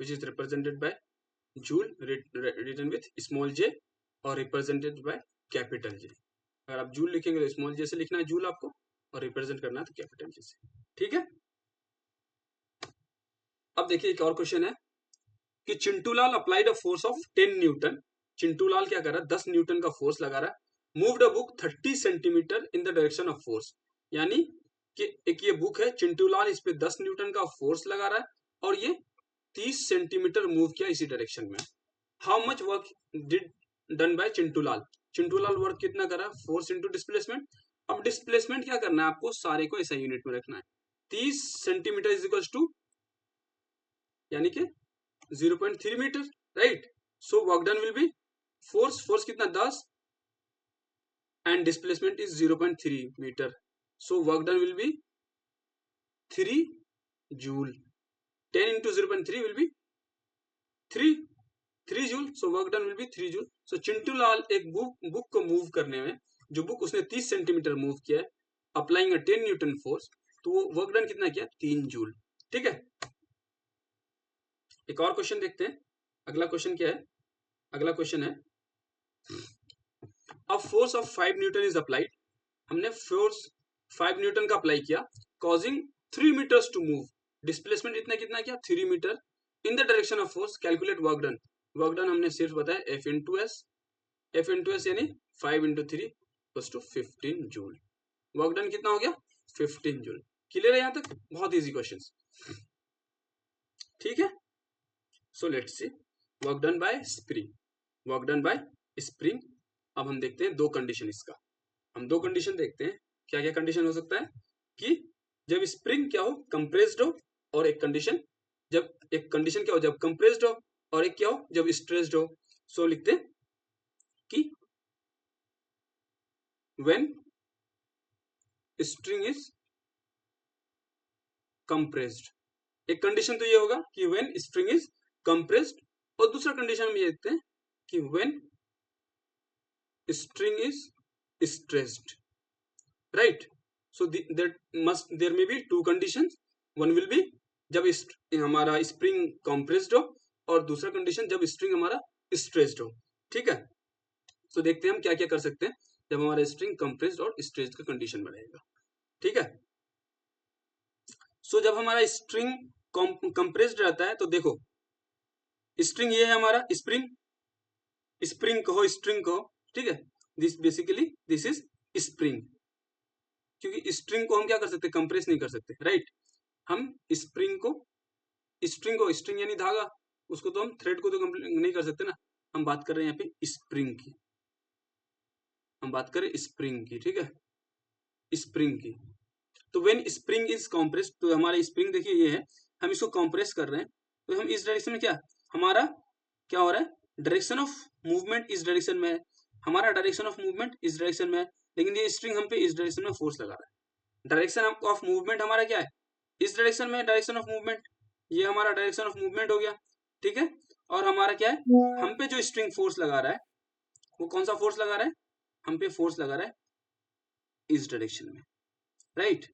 which is represented by joule written with small J और रिप्रेजेंटेड बाय कैपिटल जे। अगर आप जूल लिखेंगे तो स्मॉल जे से लिखना है जूल आपको, और रिप्रेजेंट करना है तो कैपिटल जे से। ठीक है, अब देखिए एक और क्वेश्चन है कि Chintulal applied a force of 10 newton. Chintulal क्या कर रहा है, 10 न्यूटन का फोर्स लगा रहा है। Moved a book 30 centimetre in the direction of force. यानी कि एक ये बुक है, चिंटूलाल इस पे 10 न्यूटन का फोर्स लगा रहा है, और ये 30 सेंटीमीटर मूव किया इसी डायरेक्शन में। How much work did done by Chintulal. Chintulal work कितना करा, फोर्स इंटू डिस्प्लेसमेंट। अब डिस्प्लेसमेंट क्या करना है आपको, सारे को ऐसा यूनिट में रखना है। 30 सेंटीमीटर इज इक्वल टू, यानी कि 0.3 metre, right. So work done will be, force कितना 10, and displacement is 0.3 metre, so work done will be 3 joule. 10 into 0.3 will be 3 joule, so work done will be 3 joule. So Chintulal एक book को move करने में, जो book उसने 30 centimetre move किया है, applying a 10 Newton force, तो वो वर्क डन कितना किया, 3 जूल। ठीक है, एक और क्वेश्चन देखते हैं। अगला क्वेश्चन क्या है, अगला क्वेश्चन है, अब force of 5 newton is applied. हमने फोर्स 5 न्यूटन का अप्लाई किया, causing 3 metres to move. Displacement इतना कितना किया, 3 metre in the direction of force. Calculate work done. Work done हमने सिर्फ बताया F into S, F into S यानी 5 into 3 to 15 joule. Work done कितना हो गया, 15 जूल। क्लियर है यहाँ तक? बहुत इजी क्वेश्चन। ठीक है, so let's see work done bye spring. Work done bye spring. अब हम देखते हैं दो कंडीशन इसका, हम दो कंडीशन देखते हैं। क्या क्या कंडीशन हो सकता है कि जब स्प्रिंग क्या हो, कंप्रेस्ड हो, और एक कंडीशन क्या हो जब कंप्रेस्ड हो, और एक क्या हो जब स्ट्रेस्ड हो। सो लिखते हैं कि व्हेन स्ट्रिंग इज कंप्रेस्ड। एक कंडीशन तो ये होगा कि व्हेन स्ट्रिंग इज कंप्रेस्ड, और दूसरा कंडीशन हम ये देखते हैं कि when string is stressed, right. So there may be two conditions. One will be जब हमारा स्प्रिंग कंप्रेस्ड हो, और दूसरा कंडीशन जब स्ट्रिंग हमारा स्ट्रेस्ड हो। ठीक है, तो देखते हैं हम क्या क्या कर सकते हैं जब हमारा स्ट्रिंग कंप्रेस्ड और स्ट्रेस्ड का कंडीशन में रहेगा। ठीक है, सो जब हमारा स्ट्रिंग कंप्रेस्ड रहता है, तो देखो स्ट्रिंग ये है हमारा, स्प्रिंग, स्प्रिंग कहो स्ट्रिंग कहो, ठीक है, this basically this is spring. क्योंकि स्ट्रिंग को हम क्या कर सकते, कंप्रेस नहीं कर सकते, राइट। हम स्ट्रिंग यानी धागा, उसको तो हम थ्रेड को तो कंप्लीट नहीं कर सकते ना, हम बात कर रहे हैं यहाँ पे स्प्रिंग की, हम बात करें स्प्रिंग की, ठीक है, स्प्रिंग की। तो व्हेन स्प्रिंग इज कॉम्प्रेस, तो हमारा स्प्रिंग देखिए ये है, हम इसको कॉम्प्रेस कर रहे हैं, तो हम इस डायरेक्शन में क्या, हमारा क्या हो रहा है, डायरेक्शन ऑफ मूवमेंट इस डायरेक्शन में है, हमारा डायरेक्शन ऑफ मूवमेंट इस डायरेक्शन में है, लेकिन ये स्ट्रिंग हम पे इस डायरेक्शन में फोर्स लगा रहा है। डायरेक्शन ऑफ मूवमेंट हमारा क्या है, इस डायरेक्शन में डायरेक्शन ऑफ मूवमेंट, ये हमारा डायरेक्शन ऑफ मूवमेंट हो गया, ठीक है। और हमारा क्या है, हम पे जो स्ट्रिंग फोर्स लगा रहा है वो कौन सा फोर्स लगा रहा है, हम पे फोर्स लगा रहा है इस डायरेक्शन में, राइट।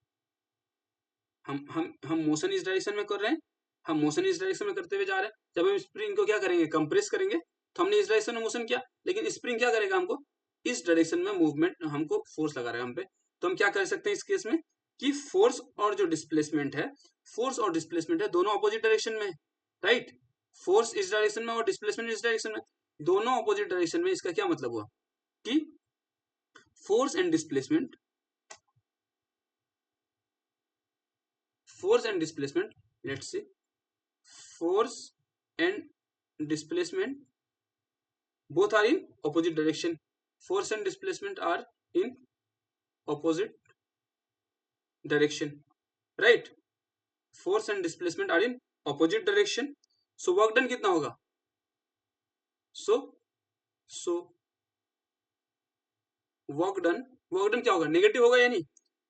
हम मोशन इस डायरेक्शन में कर रहे हैं, हम मोशन इस डायरेक्शन में करते हुए जा रहे हैं। जब हम स्प्रिंग को क्या करेंगे, कंप्रेस करेंगे, तो हमने इस डायरेक्शन में मोशन किया, लेकिन स्प्रिंग क्या करेगा, हमको इस डायरेक्शन में मूवमेंट, हमको फोर्स लगा रहा है हम पे। तो हम क्या कर सकते हैं इस केस में कि फोर्स और जो डिस्प्लेसमेंट है, फोर्स और डिस्प्लेसमेंट है दोनों अपोजिट डायरेक्शन में, राइट। फोर्स इस डायरेक्शन में और डिस्प्लेसमेंट इस डायरेक्शन में, दोनों अपोजिट डायरेक्शन में। इसका क्या मतलब हुआ कि force and displacement, force and displacement, let's see, force and displacement both are in opposite direction, force and displacement are in opposite direction, right, force and displacement are in opposite direction, so work done कितना होगा, so work done क्या होगा, negative होगा, यानी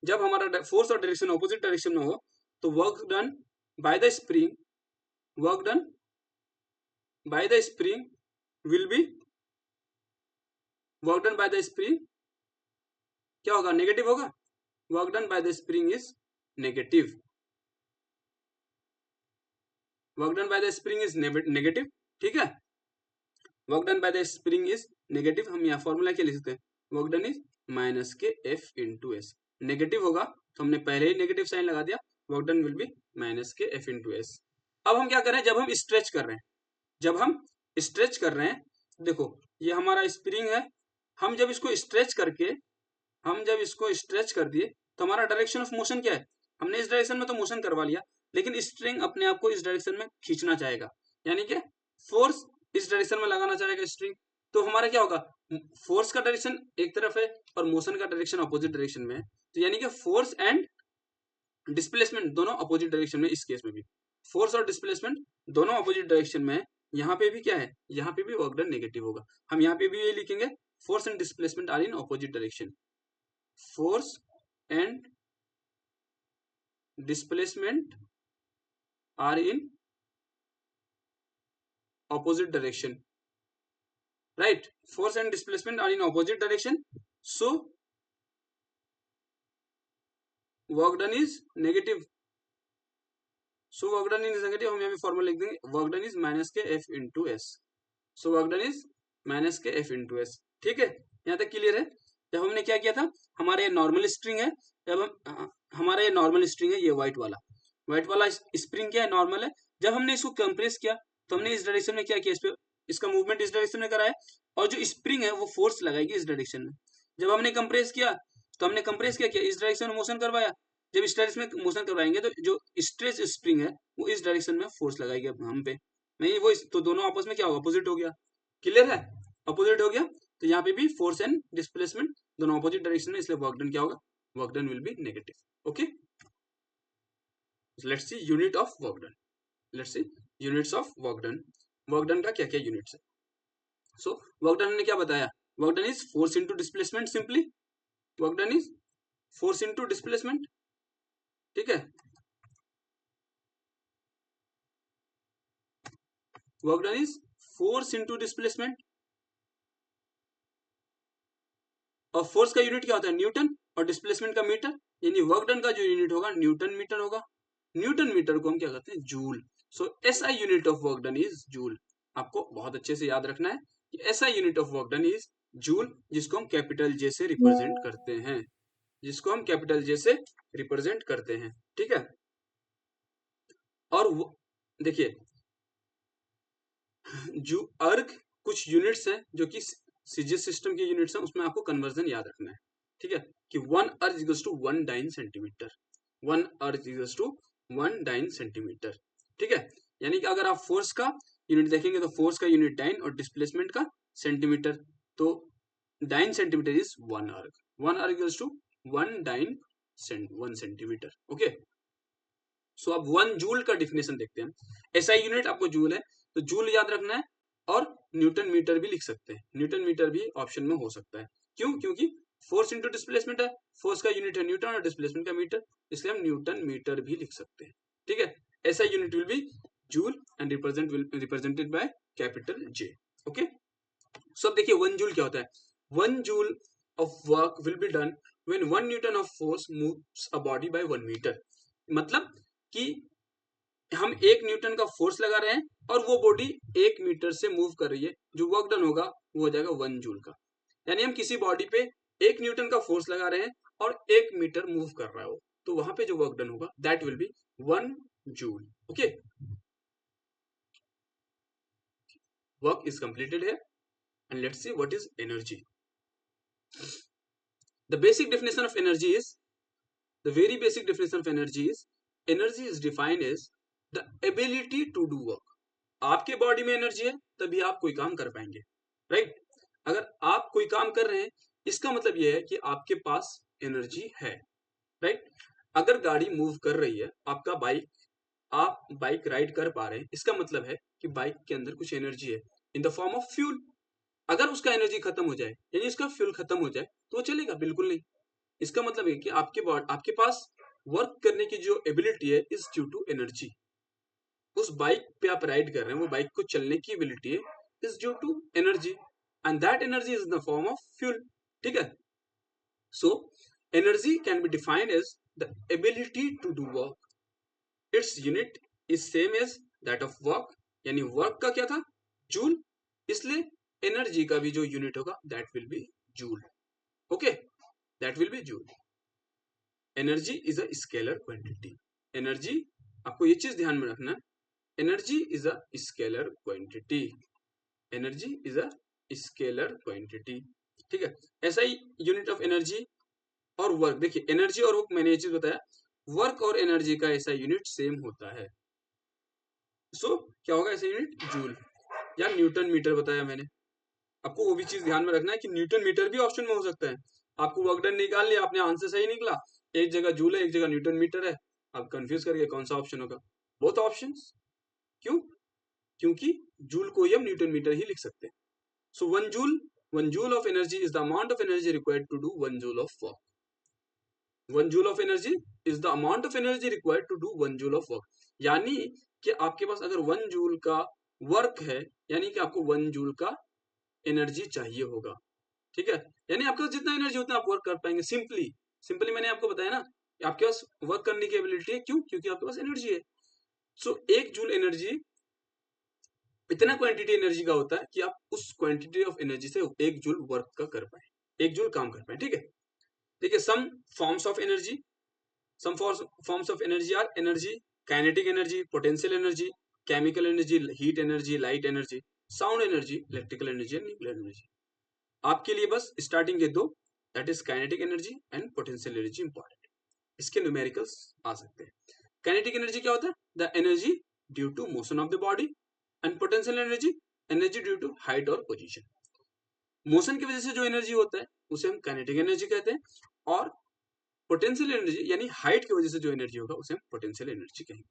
जब हमारा force और direction opposite direction में हो, तो work done by the spring, work done by the spring will be, work done by the spring क्या होगा, नेगेटिव होगा, work done by the spring is negative, work done by the spring is negative, ठीक है, work done by the spring is negative. हम यहाँ formula क्या लिख सकते हैं, वर्क डन इज माइनस के एफ इंटू एस, नेगेटिव होगा तो हमने पहले ही नेगेटिव साइन लगा दिया, work done will be minus के एफ इंटू एस। अब हम क्या कर रहे हैं, जब हम स्ट्रेच कर रहे हैं, जब हम स्ट्रेच कर रहे हैं, देखो ये हमारा स्प्रिंग है, हम जब इसको स्ट्रेच करके, हम जब इसको स्ट्रेच कर दिए, तो हमारा डायरेक्शन ऑफ मोशन क्या है, हमने इस डायरेक्शन में तो मोशन करवा लिया, लेकिन स्ट्रिंग अपने आप को इस डायरेक्शन में खींचना चाहेगा, यानी कि फोर्स इस डायरेक्शन में लगाना चाहेगा स्ट्रिंग, तो हमारा क्या होगा, फोर्स का डायरेक्शन एक तरफ है और मोशन का डायरेक्शन अपोजिट डायरेक्शन में है, तो यानी कि फोर्स एंड डिस्प्लेसमेंट दोनों अपोजिट डायरेक्शन में, इस केस में भी फोर्स और डिस्प्लेसमेंट दोनों अपोजिट डायरेक्शन में है। यहाँ पे भी क्या है, यहाँ पे भी वर्क डन नेगेटिव होगा, हम यहाँ पे भी ये लिखेंगे, force and displacement are in opposite direction, force and displacement are in opposite direction, right, force and displacement are in opposite direction, so work done is negative, so work done is negative, हम यहाँ पे formula लिख देंगे, work done is minus के F into S, so work done is minus के F into S, ठीक है, यहाँ तक क्लियर है। जब हमने क्या किया था, हमारे ये नॉर्मल स्ट्रिंग है, जब हम हमारा ये नॉर्मल स्ट्रिंग है, ये व्हाइट वाला स्प्रिंग क्या है, नॉर्मल है, जब हमने इसको कंप्रेस किया, तो हमने इस डायरेक्शन में क्या किया, इस पे इसका मूवमेंट इस डायरेक्शन में कराया, और जो स्प्रिंग है वो फोर्स लगाएगी इस डायरेक्शन में। जब हमने कंप्रेस किया, तो हमने कंप्रेस क्या किया, इस डायरेक्शन में मोशन करवाया, जब इस डायरेक्शन में मोशन करवाएंगे, तो जो स्ट्रेच स्प्रिंग है वो इस डायरेक्शन में फोर्स लगाएगी हम पे, नहीं वो तो दोनों आपस में क्या होगा, अपोजिट हो गया, क्लियर है, अपोजिट हो गया, तो यहाँ पे भी फोर्स एंड डिस्प्लेसमेंट दोनों अपोजिट डायरेक्शन में, इसलिए वर्क डन क्या होगा, work done will be negative, okay. Let's C unit of work done, let's see units of work done, work done का क्या क्या यूनिट्स है। सो वर्क डन ने क्या बताया, work done is force into displacement, simply work done is force into displacement, ठीक है, work done is force into displacement, और फोर्स का यूनिट क्या होता है, न्यूटन, और डिस्प्लेसमेंट का मीटर, यानी वर्क डन का जो यूनिट होगा न्यूटन मीटर होगा, न्यूटन मीटर को हम क्या कहते हैं, joule, so SI unit of work done is joule, आपको बहुत अच्छे से याद रखना है कि SI unit of work done is joule, जिसको हम कैपिटल जे से रिप्रेजेंट करते हैं, जिसको हम कैपिटल जे से रिप्रेजेंट करते हैं, ठीक है। और देखिए जो अर्ग कुछ यूनिट्स हैं जो कि सीजीएस सिस्टम के यूनिट्स हैं, उसमें आपको कन्वर्जन याद रखना है, ठीक है, कि 1 erg equals to 1 dyne centimetre, 1 erg equals to 1 dyne centimetre. ठीक है, यानी कि अगर आप फोर्स का यूनिट देखेंगे तो फोर्स का यूनिट डाइन और डिस्प्लेसमेंट का सेंटीमीटर, तो dyne centimetre is 1 erg, 1 erg equals to 1 dyne 1 centimetre. Okay, so अब 1 जूल का डिफिनेशन देखते हैं। ऐसा यूनिट आपको जूल है, तो जूल याद रखना है, और न्यूटन मीटर भी लिख सकते हैं, न्यूटन मीटर भी ऑप्शन में हो सकता है। क्यों? क्योंकि फोर्स इंटू डिस्प्लेसमेंट है, फोर्स का यूनिट है न्यूटन और डिस्प्लेसमेंट का मीटर, इसलिए हम न्यूटन मीटर भी लिख सकते हैं। ठीक है, ऐसा unit will be joule and represented by capital J. Okay, so अब देखिए 1 जूल क्या होता है। 1 joule of work will be done when 1 newton of force moves a body by 1 metre. मतलब कि हम 1 न्यूटन का फोर्स लगा रहे हैं और वो बॉडी 1 मीटर से मूव कर रही है, जो वर्क डन होगा वो हो जाएगा 1 जूल का। यानी हम किसी बॉडी पे 1 न्यूटन का फोर्स लगा रहे हैं और 1 मीटर मूव कर रहा है वो, तो वहां पे जो वर्क डन होगा that will be 1 joule. Okay, work is completed है and let's see what is energy. The basic definition of energy is, the very basic definition of energy is defined as the ability to do work. आपके body में energy है तभी आप कोई काम कर पाएंगे, राइट? अगर आप कोई काम कर रहे हैं इसका मतलब यह है कि आपके पास एनर्जी है, राइट? अगर गाड़ी मूव कर रही है, आपका बाइक, आप बाइक राइड कर पा रहे हैं, इसका मतलब है कि बाइक के अंदर कुछ एनर्जी है इन द फॉर्म ऑफ फ्यूल। अगर उसका एनर्जी खत्म हो जाए, यानी उसका फ्यूल खत्म हो जाए, तो वो चलेगा बिल्कुल नहीं। इसका मतलब है कि आपके पास वर्क करने की जो एबिलिटी है इज ड्यू टू एनर्जी। उस बाइक पे आप राइड कर रहे हैं, वो बाइक को चलने की एबिलिटी है is due to energy, and that energy is in the form of fuel. ठीक है, so energy can be defined as the ability to do work. Its unit is same as that of work, यानी work का क्या था? Joule, इसलिए energy का भी जो यूनिट होगा that will be joule. Okay, that will be joule. Energy is a scalar quantity. Energy, आपको ये चीज ध्यान में रखना, energy is a scalar quantity. Energy is a scalar quantity. ठीक है, ऐसा ही यूनिट ऑफ एनर्जी और वर्क, देखिए एनर्जी और वर्क मैंने ये चीज बताया, वर्क और एनर्जी का ऐसा यूनिट सेम होता है। सो क्या होगा ऐसा यूनिट? जूल या न्यूटन मीटर बताया मैंने। आपको वो भी चीज ध्यान में रखना है कि न्यूटन मीटर भी ऑप्शन में हो सकता है। आपको वर्क डन निकाल लिया, आपने आंसर सही निकला, एक जगह जूल है एक जगह न्यूटन मीटर है, आप कंफ्यूज करके कौन सा ऑप्शन होगा? Both options. क्यों? क्योंकि जूल को ही हम न्यूटन मीटर ही लिख सकते हैं। So 1 joule of energy is the amount of energy required to do 1 joule of work. 1 joule of energy is the amount of energy required to do 1 joule of work. यानी कि आपके पास अगर 1 joule का work है, यानी कि आपको 1 joule का एनर्जी चाहिए होगा। ठीक है, यानी आपके पास जितना एनर्जी उतना आप वर्क कर पाएंगे। सिंपली मैंने आपको बताया ना, आपके पास वर्क करने की एबिलिटी है। क्यों? क्योंकि आपके पास एनर्जी है। सो 1 जूल एनर्जी, इतना क्वांटिटी एनर्जी का होता है कि आप उस क्वांटिटी ऑफ एनर्जी से 1 जूल वर्क का कर पाए, 1 जूल काम कर पाए। ठीक है, देखिए some forms of energy, some forms of energy are energy, kinetic energy, potential energy, chemical energy, heat energy, light energy, sound energy, electrical energy and nuclear energy. आपके लिए बस स्टार्टिंग के दो, that is kinetic energy and potential energy important. इसके numericals आ सकते हैं। Kinetic energy क्या होता है? The energy due to motion of the body, and potential energy, energy due to height और पोजीशन। मोशन की वजह से जो एनर्जी होता है उसे हम काइनेटिक एनर्जी कहते हैं, और पोटेंशियल एनर्जी यानी हाइट की वजह से जो एनर्जी होगा उसे हम पोटेंशियल एनर्जी कहेंगे।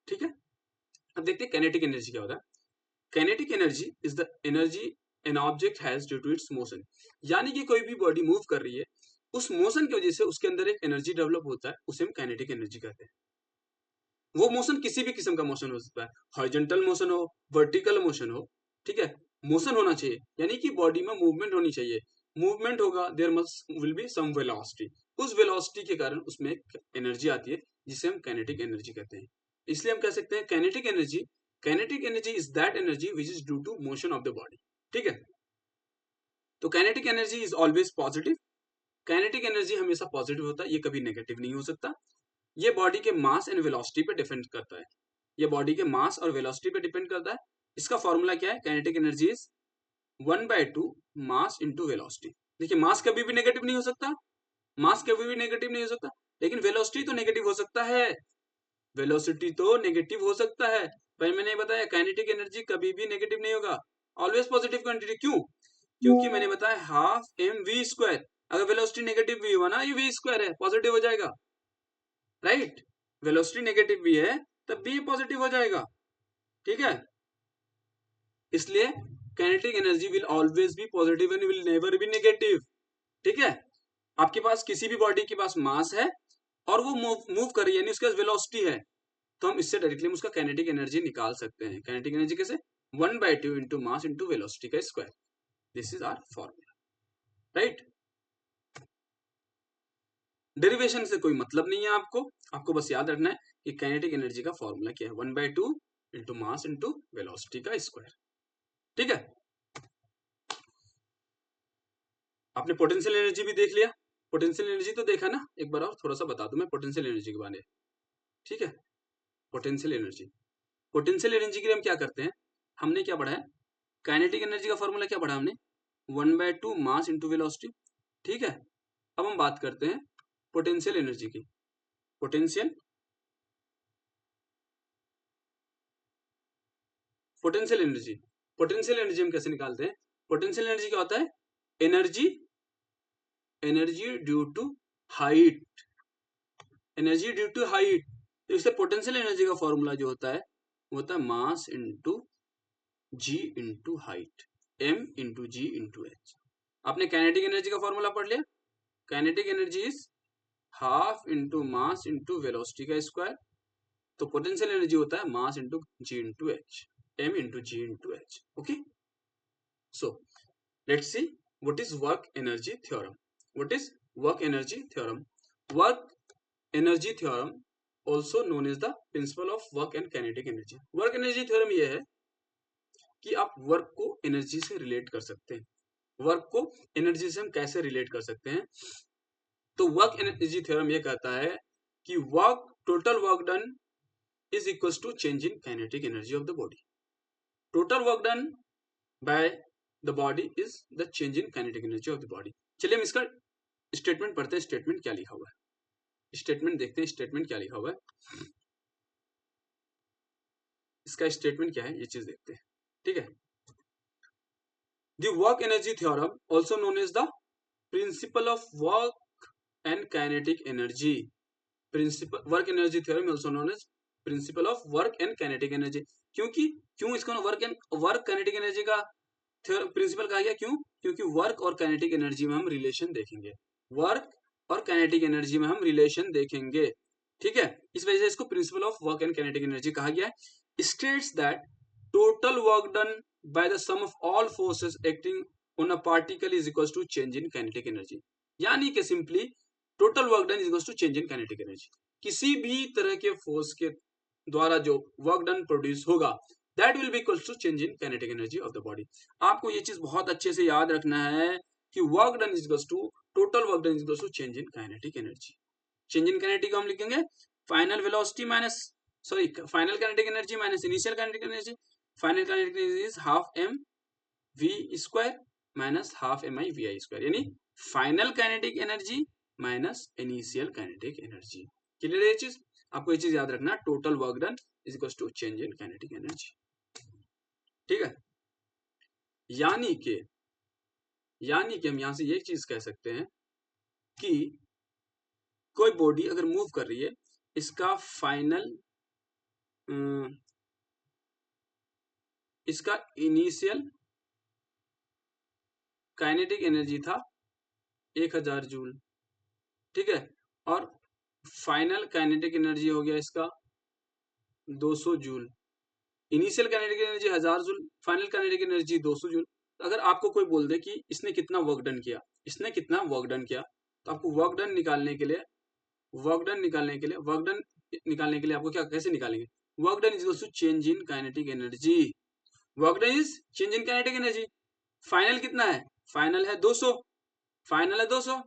ठीक है, अब देखते हैं काइनेटिक एनर्जी क्या होता है। Kinetic energy is the energy an object has due to its motion. यानी कि कोई भी बॉडी मूव कर रही है, उस मोशन की वजह से उसके अंदर एक एनर्जी डेवलप होता है, उसे हम काइनेटिक एनर्जी कहते हैं। वो मोशन किसी भी किस्म का मोशन हो सकता है, हॉरिजॉन्टल मोशन हो, वर्टिकल मोशन हो। ठीक है, मोशन होना चाहिए, यानी कि बॉडी में मूवमेंट होनी चाहिए। मूवमेंट होगा, there must will be some velocity, उस वेलोसिटी के कारण उसमें एनर्जी आती है जिसे हम काइनेटिक एनर्जी कहते हैं। इसलिए हम कह सकते हैं kinetic energy is that energy which is due to motion of the body. ठीक है, तो kinetic energy is always positive. Kinetic energy हमेशा पॉजिटिव होता है, ये कभी नेगेटिव नहीं हो सकता। ये बॉडी के मास एंड वेलोसिटी पे डिपेंड करता है। ये बॉडी के मास और वेलोसिटी पे डिपेंड करता है। इसका फॉर्मूला क्या है? Kinetic energy is 1/2 mass into velocity. देखिए मास कभी भी नेगेटिव नहीं हो सकता, मास कभी भी नेगेटिव नहीं हो सकता, लेकिन वेलोसिटी तो नेगेटिव हो सकता है। वेलोसिटी तो नेगेटिव हो सकता है, पर मैंने बताया काइनेटिक एनर्जी कभी भी नेगेटिव नहीं होगा, ऑलवेज पॉजिटिव क्वांटिटी। क्यों? क्योंकि मैंने बताया हाफ एम वी स्क्वायर, अगर वेलोसिटी नेगेटिव भी हुआ ना, ये वी स्क्वायर है, पॉजिटिव हो जाएगा, राइट? वेलोसिटी नेगेटिव भी है तब भी ये पॉजिटिव हो जाएगा, ठीक है? इसलिए kinetic energy will always B positive and will never be negative, ठीक है? आपके पास किसी भी बॉडी के पास मास है और वो मूव कर रही है, यानी उसके पास वेलोसिटी है, तो हम इससे डायरेक्टली उसका काइनेटिक एनर्जी निकाल सकते हैं। काइनेटिक एनर्जी कैसे? 1/2 इंटू मास इंटू वेलोसिटी का square. This is our formula, right? Derivation से कोई मतलब नहीं है आपको, आपको बस याद रखना है कि काइनेटिक एनर्जी का फॉर्मूला क्या है, 1/2 इंटू मास इंटू वेलोसिटी का स्क्वायर, ठीक है? आपने पोटेंशियल एनर्जी भी देख लिया, पोटेंशियल एनर्जी तो देखा ना, एक बार और थोड़ा सा बता दूं मैं पोटेंशियल एनर्जी के बारे में, ठीक है? पोटेंशियल एनर्जी, पोटेंशियल एनर्जी के लिए हम क्या करते हैं, हमने क्या पढ़ा है, काइनेटिक एनर्जी का फॉर्मूला क्या पढ़ा हमने, 1/2 मास इंटू वेलोसिटी, ठीक है? अब हम बात करते हैं पोटेंशियल एनर्जी की। Potential potential energy, potential energy हम कैसे निकालते हैं? पोटेंशियल एनर्जी क्या होता है? Energy, energy due to height, energy due to height. तो इससे पोटेंशियल एनर्जी का फॉर्मूला जो होता है वो होता है मास इंटू जी इंटू हाइट, एम इंटू जी इंटू एच। आपने काइनेटिक एनर्जी का फॉर्मूला पढ़ लिया, kinetic energy is half into mass into velocity का स्क्वायर, तो पोटेंशियल एनर्जी होता है mass into ji into H, M into ji into H, okay? So let's see what is work energy theorem. What is work energy theorem? Work energy theorem also known as the principle of work and kinetic energy. Work energy theorem ये है कि आप work को energy से relate कर सकते हैं, work को एनर्जी से हम कैसे रिलेट कर सकते हैं? तो वर्क एनर्जी थ्योरम ये कहता है कि work, total work done is equal to change in kinetic energy of the body. Total work done by the body is the change in kinetic energy of the body. चलिए हम इसका statement पढ़ते हैं, statement क्या लिखा हुआ है, statement देखते हैं, स्टेटमेंट क्या लिखा हुआ है, इसका स्टेटमेंट क्या है ये चीज देखते हैं, ठीक है? The work energy theorem also known as the principle of work and kinetic energy. Principle work energy theorem also known as principle of work and kinetic energy. क्योंकि क्यों इसको वर्क काइनेटिक एनर्जी का प्रिंसिपल कहा गया? क्यों? क्योंकि work और kinetic energy में हम रिलेशन देखेंगे, वर्क और काइनेटिक एनर्जी में हम रिलेशन देखेंगे, ठीक है? इस वजह से इसको principle of work and kinetic energy कहा गया है। States that total work done by the sum of all forces acting on a particle is equal to change in kinetic energy. यानी कि simply total work done is equal to change in kinetic energy. किसी भी तरह के force के द्वारा जो work done produce होगा that will be equal to change in kinetic energy of the body. आपको ये चीज बहुत अच्छे से याद रखना है कि work done is equal to total work done is equal to change in kinetic energy. Change in kinetic को हम लिखेंगे final velocity minus, sorry, final kinetic energy minus initial kinetic energy. Final kinetic energy is half M we square minus half M I V I square, यानी final kinetic energy minus initial kinetic energy. Clear है ये चीज? आपको ये चीज याद रखना, total work done is equal to change in kinetic energy, ठीक है? यानी कि हम यहां से ये चीज कह सकते हैं कि कोई बॉडी अगर मूव कर रही है, इसका फाइनल, इसका इनिशियल काइनेटिक एनर्जी था 1000 जूल, ठीक है? और फाइनल काइनेटिक एनर्जी हो गया इसका 200 joule. Initial kinetic energy 1000 joule, final kinetic energy 200 joule. अगर आपको कोई बोल दे कि इसने कितना वर्क डन किया, इसने कितना वर्क डन किया, तो आपको वर्क डन निकालने के लिए आपको क्या, कैसे निकालेंगे? Work done is equal to change in kinetic energy. Work done is change in kinetic energy. Final कितना है? फाइनल है 200, फाइनल है 200।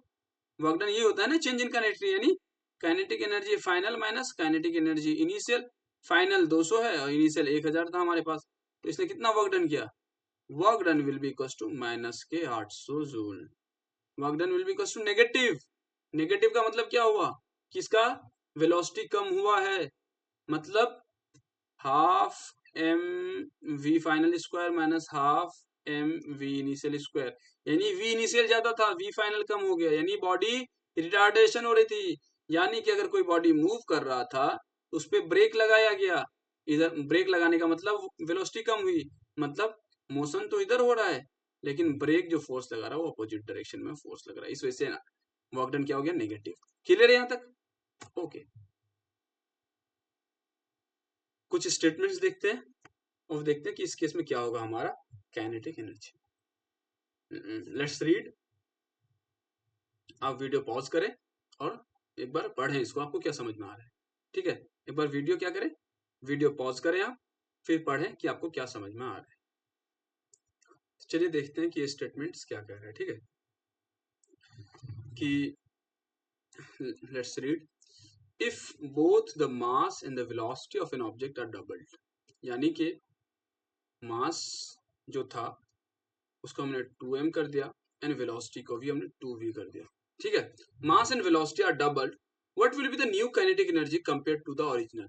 वर्क डन ये होता है ना चेंज इन काइनेटिक, यानी kinetic energy final minus kinetic energy initial. Final 200 है और इनिशियल 1000 था हमारे पास, तो इसने कितना वर्क डन किया? Work done will be equal to minus के 800 joule. Work done will be equal to negative. Negative का मतलब क्या हुआ कि इसका वेलोसिटी कम हुआ है, मतलब half M V final square minus half M V initial square, यानी वी इनिशियल ज्यादा था, वी फाइनल कम हो गया, यानी बॉडी रिटार्डेशन हो रही थी। यानी कि अगर कोई बॉडी मूव कर रहा था उस पर ब्रेक लगाया गया, इधर ब्रेक लगाने का मतलब वेलोसिटी कम हुई, मतलब मोशन तो इधर हो रहा है लेकिन ब्रेक जो फोर्स लगा रहा है वो अपोजिट डायरेक्शन में फोर्स लग रहा है, इस वजह से ना वर्क डन क्या हो गया, नेगेटिव। क्लियर है यहाँ तक? ओके, कुछ स्टेटमेंट्स देखते हैं और देखते हैं कि इस केस में क्या होगा हमारा काइनेटिक एनर्जी। Let's read. आप वीडियो पॉज करें और एक बार पढ़ें इसको, आपको क्या समझ में आ रहा है। ठीक है, एक बार वीडियो क्या करें, वीडियो पॉज करें आप, फिर पढ़ें कि आपको क्या समझ में आ रहा है। चलिए देखते हैं कि ये स्टेटमेंट्स क्या कह रहे हैं। ठीक है, कि let's read, if both the mass and the velocity of an object are doubled, यानी कि मास जो था उसको हमने 2m कर दिया एंड वेलोसिटी को भी हमने 2v कर दिया। ठीक है, mass and velocity are doubled, what will be the new kinetic energy compared to the original.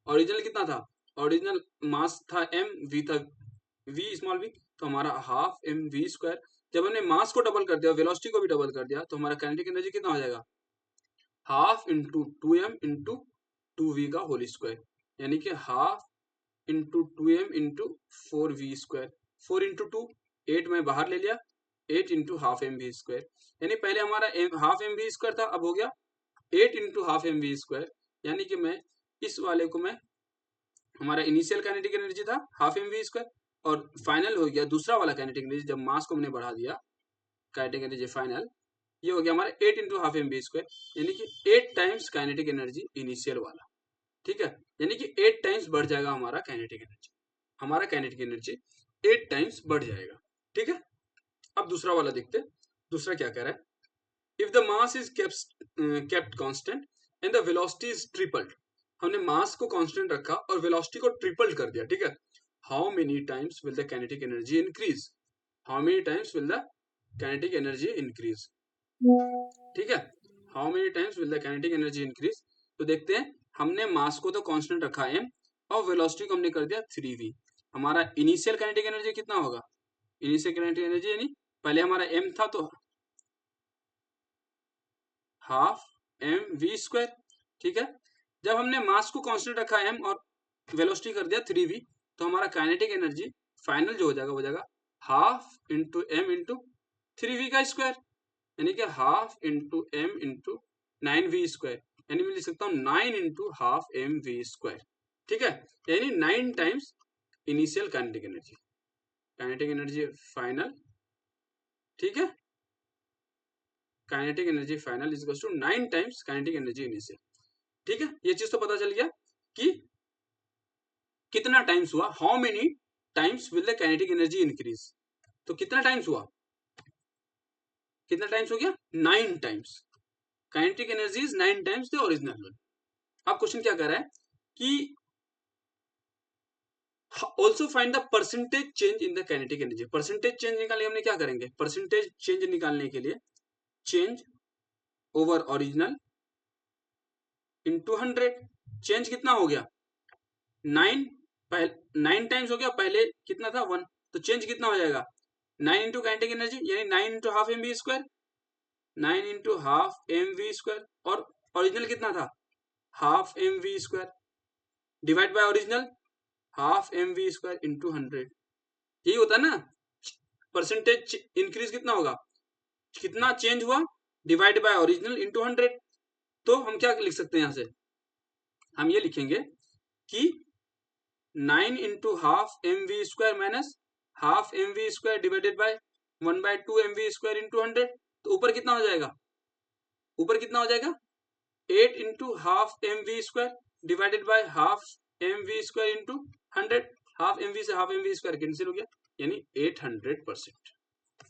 Original कितना था, ओरिजिनल मास था m, v था v स्मॉल v, तो हमारा हाफ एम वी स्क्वायर। जब हमने मास को डबल कर दिया, वेलोसिटी को भी डबल कर दिया, तो हमारा काइनेटिक एनर्जी कितना हो जाएगा, half into 2m into 2v का होल स्क्वायर, यानी कि half into 2m into 4v square. 4 into 2 8 में बाहर ले लिया, 8 into half M we square, यानी पहले हमारा हाफ एम वी स्क्वायर था, अब हो गया 8 into half M we square, यानी कि मैं इस वाले को मैं, हमारा इनिशियल काइनेटिक एनर्जी था हाफ एम वी स्क्वायर और फाइनल हो गया दूसरा वाला काइनेटिक एनर्जी, जब मास को हमने बढ़ा दिया काइनेटिक एनर्जी फाइनल, ये हो गया हमारा 8 into half M we square, यानी कि 8 टाइम्स काइनेटिक एनर्जी इनिशियल वाला। ठीक है, यानी कि 8 टाइम्स बढ़ जाएगा हमारा काइनेटिक एनर्जी, हमारा काइनेटिक एनर्जी 8 टाइम्स बढ़ जाएगा। ठीक है, अब दूसरा वाला देखते हैं, दूसरा क्या कह रहा है, if the mass is kept constant and the velocity is tripled, हमने मास को कांस्टेंट रखा और वेलोसिटी को ट्रिपल्ड कर दिया। ठीक है, how many times will the kinetic energy increase, how many times will the kinetic energy increase. ठीक है, how many times will the kinetic energy increase, तो देखते हैं, हमने मास को तो कांस्टेंट रखा m और वेलोसिटी को हमने कर दिया 3v, हमारा इनिशियल काइनेटिक एनर्जी कितना होगा, इनिशियल काइनेटिक एनर्जी यानी पहले हमारा m था तो हाफ एम वी स्क्वायर। ठीक है, जब हमने मास को कांस्टेंट रखा m और वेलोसिटी कर दिया 3v, तो हमारा काइनेटिक एनर्जी फाइनल जो हो जाएगा half into M into 3v का स्क्वायर, यानी कि half into M into 9v square, यानी मैं लिख सकता हूँ 9 into half M we square. ठीक है, यानी 9 times initial kinetic energy, kinetic energy final. ठीक है, kinetic energy final is equal to 9 times kinetic energy initial. ठीक है, ये चीज तो पता चल गया कि कितना टाइम्स हुआ, how many times will the kinetic energy increase, तो कितना टाइम्स हुआ, कितना टाइम्स हो गया, 9 times, kinetic energy is 9 times the original one. अब क्वेश्चन क्या कर रहा है कि also find the percentage change in the kinetic energy. Percentage change निकालने हमने क्या करेंगे, परसेंटेज चेंज निकालने के लिए change over original into 100, change कितना हो गया 9, 9 टाइम्स हो गया, पहले कितना था 1, तो चेंज कितना हो जाएगा 9 इंटू काइनेटिक एनर्जी, यानी 9 into half M we square, 9 into half M we square, और ओरिजिनल कितना था half M we square, divide by original half M we square into 100, यही होता है ना। परसेंटेज इंक्रीज कितना होगा, कितना चेंज हुआ, डिवाइड बाय ओरिजिनल इंटू 100, तो हम क्या लिख सकते हैं यहां से, हम ये लिखेंगे कि 9 into half M we square minus half M we square divided by 1/2 M we square into 100, तो ऊपर कितना हो जाएगा, ऊपर कितना हो जाएगा 8 into half M we square divided by half M we square into 100, half M V से half M we square cancel हो गया, यानी 800%,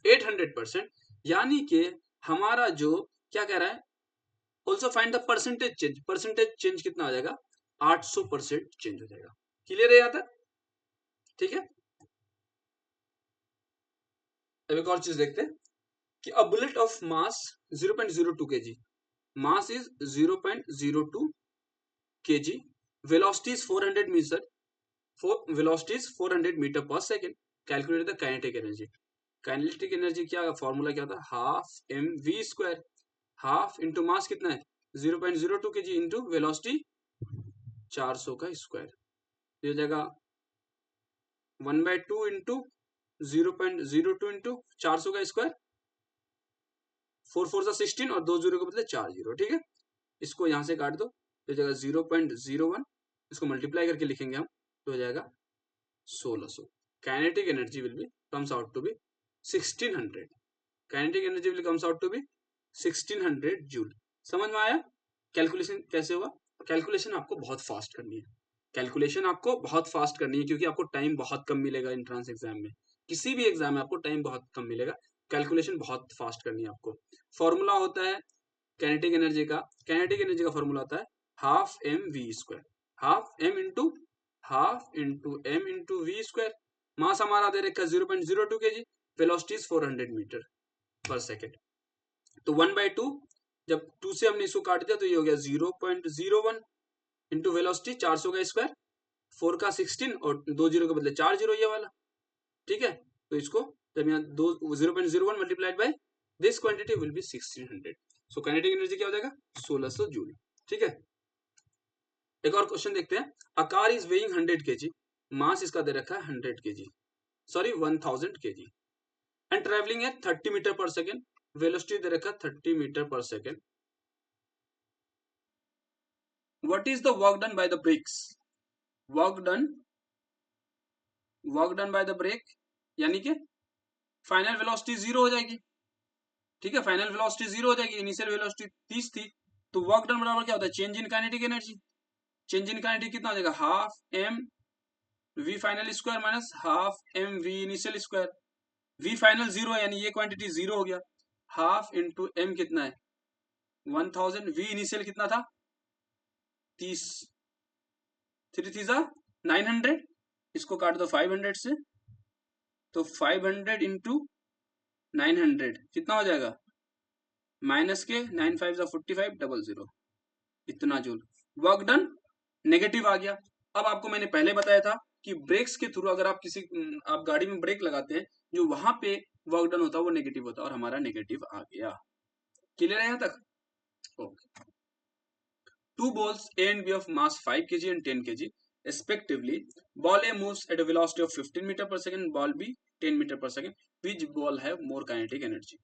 800%, यानी कि हमारा जो क्या कह रहा है, also find the percentage change, percentage change कितना हो जाएगा 800% चेंज हो जाएगा। क्लियर है यहाँ तक? ठीक है, अब एक और चीज देखते हैं कि a bullet of mass 0.02 kg, mass is 0.02 kg velocity is 400 meter, velocity is 400 meter per second. Calculate the kinetic energy. Kinetic energy क्या फॉर्मूला क्या था, half M we square, half into mass कितना है 0.02 kg इंटू वेलोसिटी 400 का square, ये जगह 1/2 into 0.02 into 400 का square, 4 4 सा 16 और 2 जीरो के बदले 4 जीरो, ठीक है। इसको यहां से काट दो, तो जगह 0.01, इसको मल्टीप्लाई करके लिखेंगे हम, तो हो जाएगा 1600। Kinetic energy will be comes out to be 1600। Kinetic energy will comes out to be 1600 joule. समझ में आया कैलकुलेशन कैसे होगा? कैलकुलेशन आपको बहुत फास्ट करनी है, कैलकुलेशन आपको बहुत फास्ट करनी है, क्योंकि आपको टाइम बहुत कम मिलेगा एंट्रेंस एग्जाम में, किसी भी एग्जाम में आपको टाइम बहुत कम मिलेगा, कैलकुलेशन बहुत फास्ट करनी है आपको। फॉर्मूला होता है काइनेटिक एनर्जी का, काइनेटिक एनर्जी का फॉर्मूला होता है half M we square, half M into M into we square. Mass हमारा दे रखा है 0.02 kg, वेलोसिटी इज 400 मीटर पर सेकेंड, तो 1/2, जब 2 से हमने इसको काट दिया तो ये हो गया 0.01 इंटू वेलोसिटी 400 का स्क्वायर, 4 का 16 और 2 जीरो के बदले 4 जीरो ये वाला, ठीक है। तो इसको जब यहाँ 0.01 multiplied by this quantity will be 1600। So kinetic energy क्या हो जाएगा 1600 जूल, ठीक है। एक और क्वेश्चन देखते हैं। A car is weighing 100 kg, मास इसका दे रखा है 100 kg, sorry 1000 kg, and travelling है 30 मीटर पर सेकेंड, वेलोसिटी दे रखा है 30 मीटर पर second. What is the work done by the brakes? Work done by the brake यानी कि फाइनल वेलोसिटी 0 हो जाएगी, ठीक है। फाइनल वेलोसिटी 0 हो जाएगी, इनिशियल वेलोसिटी 30 थी, तो वर्क डन बराबर क्या होता है change in kinetic energy. Change in kinetic कितना हो जाएगा half M V final square minus half M V initial square. V final 0 है यानी ये क्वांटिटी 0 हो गया, हाफ इंटू एम कितना है 1000, वी इनिशियल कितना था 30, 3 3 900, इसको काट दो 500 से, तो 500 इंटू 900 कितना हो जाएगा माइनस के 9 5 45 00, इतना जूल। वर्क डन नेगेटिव आ गया। अब आपको मैंने पहले बताया था कि ब्रेक्स के थ्रू अगर आप आप गाड़ी में ब्रेक लगाते हैं, जो वहां पे वर्क डन होता है वो नेगेटिव होता है, और हमारा नेगेटिव आ गया। क्लियर है यहां तक? Okay. Two balls A and B of mass 5 kg and 10 kg respectively. Ball A moves at a velocity of 15 meter per second, ball B 10 meter per second. Which ball have more kinetic energy?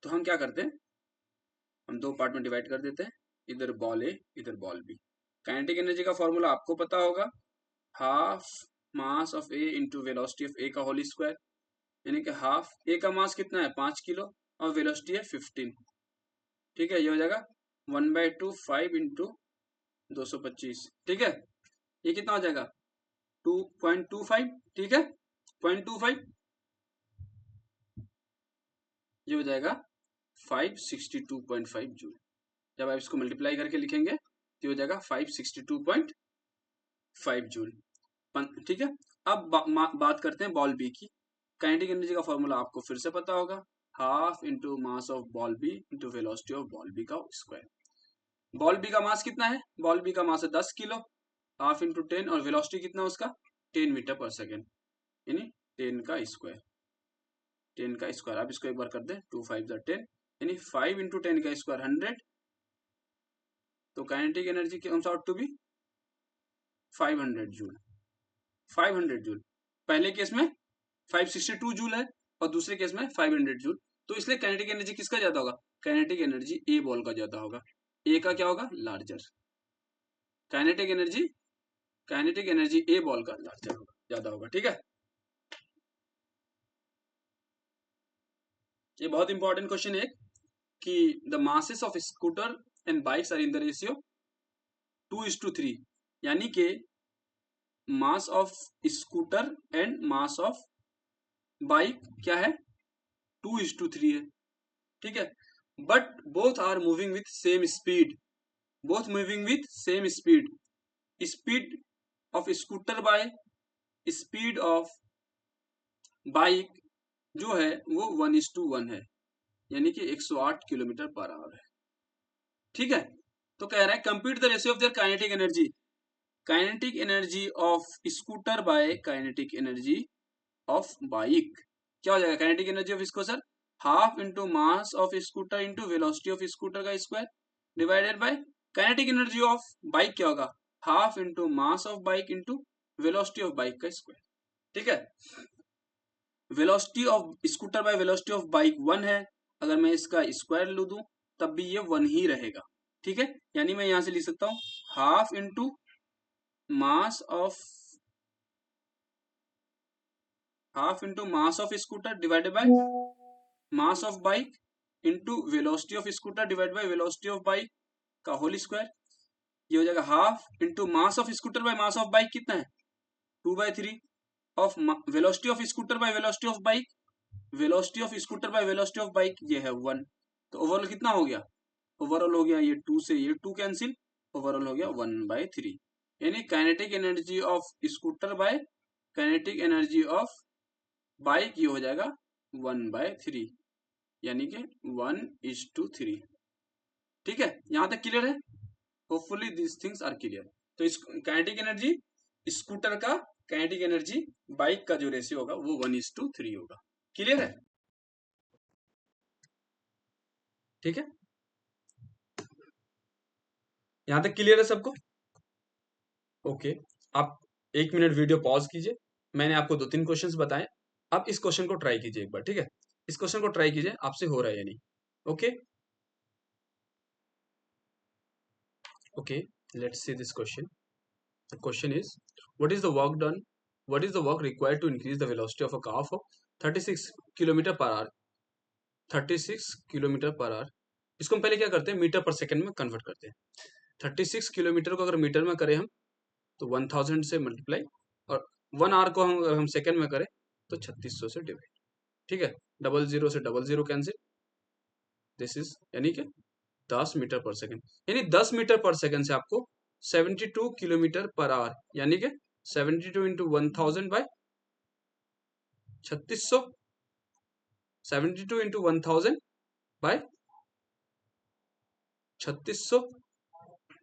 तो हम क्या करते हैं, हम दो part में divide कर देते हैं, इधर बॉल ए इधर बॉल बी। काइनेटिक एनर्जी का फॉर्मूला आपको पता होगा, half mass of A into velocity of A का होल स्क्वायर, यानी कि हाफ ए का मास कितना है 5 किलो और वेलोसिटी है 15, ठीक है। ये हो जाएगा 1/2 5 इंटू 225, ठीक है। ये कितना हो जाएगा 2.25, ठीक है 0.25, ये हो जाएगा 562.5 जूल। जब आप इसको मल्टीप्लाई करके लिखेंगे तो हो जाएगा 562.5 जूल, ठीक है। अब बात करते हैं बॉल बी की। काइनेटिक एनर्जी का फॉर्मूला आपको फिर से पता होगा, half into mass of ball B into velocity of ball B का स्क्वायर। बॉल बी का मास कितना है, बॉल बी का मास है 10 किलो, हाफ इंटू 10 और वेलोसिटी कितना उसका 10 मीटर पर सेकेंड, यानी 10 का स्क्वायर, 10 का स्क्वायर। आप इसको एक बार कर दें 2 5 10, यानी 5 इंटू 10 का स्क्वायर 100, तो kinetic energy comes out to be 500 joule. 500 joule, पहले केस में 562 जूल है और दूसरे केस में 500 जूल, तो इसलिए काइनेटिक एनर्जी किसका ज्यादा होगा, काइनेटिक एनर्जी ए बॉल का ज्यादा होगा, ए का क्या होगा लार्जर। काइनेटिक एनर्जी ए बॉल का लार्जर होगा, ज्यादा होगा, ठीक है। ये बहुत इंपॉर्टेंट क्वेश्चन है कि the masses of scooter and bikes are in the ratio 2:3, यानी कि mass of scooter and mass of bike क्या है 2:3 है, ठीक है। But both are moving with same speed, both moving with same speed. Speed of scooter by speed of bike जो है वो 1:1 है, यानी कि 108 किलोमीटर पर आवर है, ठीक है। तो कह रहा है compute the ratio of their kinetic energy, kinetic energy of scooter by kinetic energy of bike. क्या हो जाएगा kinetic energy of scooter? Half into mass of scooter into velocity of scooter का square divided by kinetic energy of bike क्या होगा? Half into mass of bike into velocity of bike का square. ठीक है, velocity of scooter by velocity of bike 1 है, अगर मैं इसका स्क्वायर लू दूं तब भी ये 1 ही रहेगा। ठीक है, यानी मैं यहां से लिख सकता हूं half into mass of scooter divided by mass of bike into velocity of scooter divide by velocity of bike का होल स्क्वायर। ये हो जाएगा half into mass of scooter bye mass of bike कितना है? 2/3 of velocity of scooter by velocity of bike, velocity of scooter by velocity of bike ये है 1। तो overall कितना हो गया? ओवरऑल हो गया ये 2 से ये 2 कैंसिल, ओवरऑल हो गया 1/3। यानी kinetic energy of scooter by kinetic energy of bike ये हो जाएगा 1/3, यानी कि 1:3। ठीक है, यहां तक क्लियर है? Hopefully this things are clear. तो इस काइनेटिक एनर्जी स्कूटर का काइनेटिक एनर्जी बाइक का जो रेशियो होगा वो 1:3 होगा। क्लियर है? ठीक है, यहां तक क्लियर है सबको? ओके, आप 1 मिनट वीडियो पॉज कीजिए। मैंने आपको 2-3 क्वेश्चंस बताए, आप इस क्वेश्चन को ट्राई कीजिए एक बार। ठीक है, इस क्वेश्चन को ट्राई कीजिए, आपसे हो रहा है या नहीं। Okay okay, let's see this question. The question is, what is the work done? What is the work required to increase the velocity of a car for 36 kilometre per hour? 36 kilometre per hour. इसको हम पहले क्या करते हैं, metre पर second में convert करते हैं। 36 किलोमीटर को अगर मीटर में करें हम तो 1000 से मल्टीप्लाई, और 1 आवर को हम अगर हम सेकंड में करें तो 3600 से डिवाइड। ठीक है, 00 से 00 कैंसिल, दिस इज यानी कि 10 मीटर पर सेकंड। यानी 10 मीटर पर सेकंड से आपको 72 किलोमीटर पर आवर, यानी कि 72 इंटू 1000 बाय 3600, 72 इंटू 1000 बाय 3600,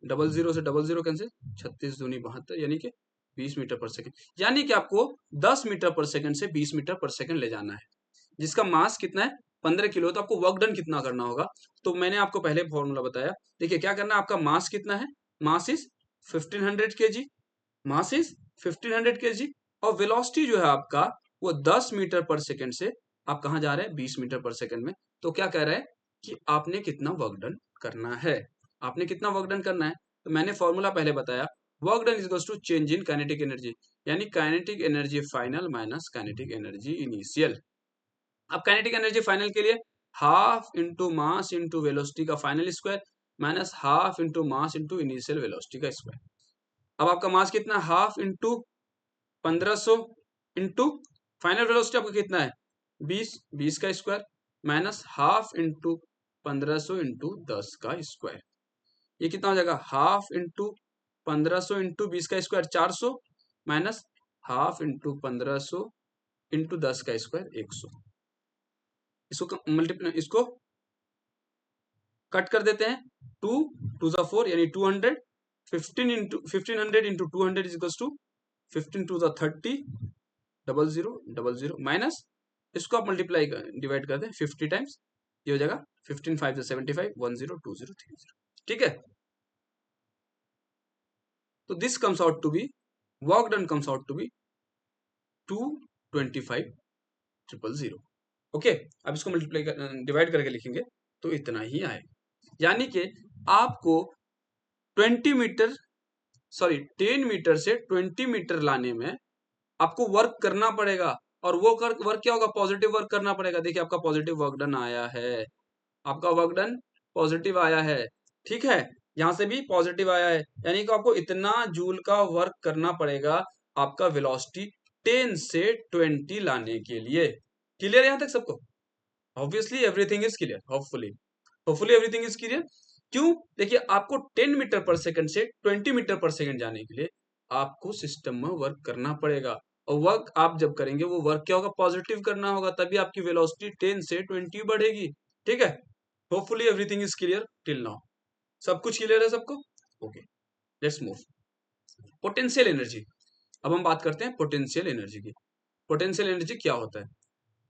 00 से 00 कैंसिल, 36 दूनी 72, यानी कि 20 मीटर पर सेकंड। यानी कि आपको 10 मीटर पर सेकंड से 20 मीटर पर सेकंड ले जाना है, जिसका मास कितना है 15 किलो। तो आपको वर्क डन कितना करना होगा? तो मैंने आपको पहले फॉर्मूला बताया। देखिए क्या करना है, आपका मास कितना है? Mass is 1500 KG, mass is 1500 KG, और वेलोसिटी जो है आपका वो 10 मीटर पर सेकंड से आप कहां जा रहे हैं? 20 मीटर पर सेकंड में। तो क्या कह रहा है कि आपने कितना वर्क डन करना है, आपने कितना वर्क डन करना है। तो मैंने फॉर्मूला पहले बताया, work done is to change in kinetic energy, यानी kinetic energy final minus kinetic energy initial. अब काइनेटिक एनर्जी फाइनल के लिए half into mass into velocity का final square minus half into mass into initial velocity का square. अब आपका mass कितना? Half into 1500 into final velocity आपका कितना है? 20, 20 का square minus half into 1500 into 10 का स्क्वायर। ये कितना हो जाएगा? हाफ इंटू 1500 इंटू 20 का square 400 minus half into 1500 into 10 का स्क्वायर 100। इसको मल्टीप्लाई, इसको कट कर देते हैं। 2 2 ज़ा 4 यानी 200, 1500 इंटू 200 इज इक्वल्स टू 15 2 ज़ा 30, 00 00 माइनस इसको आप मल्टीप्लाई डिवाइड कर दें 50 टाइम्स, ये हो जाएगा 15 5 ज़ा 75, 10 20 30। ठीक है, तो this comes out to be, work done comes out to be 225,000। Okay, अब इसको मल्टीप्लाई डिवाइड करके लिखेंगे तो इतना ही आएगा। यानी कि आपको 10 मीटर से 20 मीटर लाने में आपको वर्क करना पड़ेगा, और वो वर्क क्या होगा? पॉजिटिव वर्क करना पड़ेगा। देखिए आपका पॉजिटिव वर्क डन आया है, आपका वर्क डन पॉजिटिव आया है। ठीक है, यहां से भी पॉजिटिव आया है, यानी कि आपको इतना जूल का वर्क करना पड़ेगा आपका वेलोसिटी 10 से 20 लाने के लिए। क्लियर है यहां तक सबको? Obviously everything is clear, hopefully everything is clear. क्यों? देखिए आपको 10 मीटर पर सेकंड से 20 मीटर पर सेकंड जाने के लिए आपको सिस्टम में वर्क करना पड़ेगा, और वर्क आप जब करेंगे वो वर्क क्या होगा? पॉजिटिव करना होगा, तभी आपकी वेलोसिटी 10 से 20 बढ़ेगी। ठीक है, hopefully everything is clear till now. सब कुछ क्लियर है सबको? Okay, let's move. Potential energy, अब हम बात करते हैं पोटेंशियल एनर्जी की। पोटेंशियल एनर्जी क्या होता है,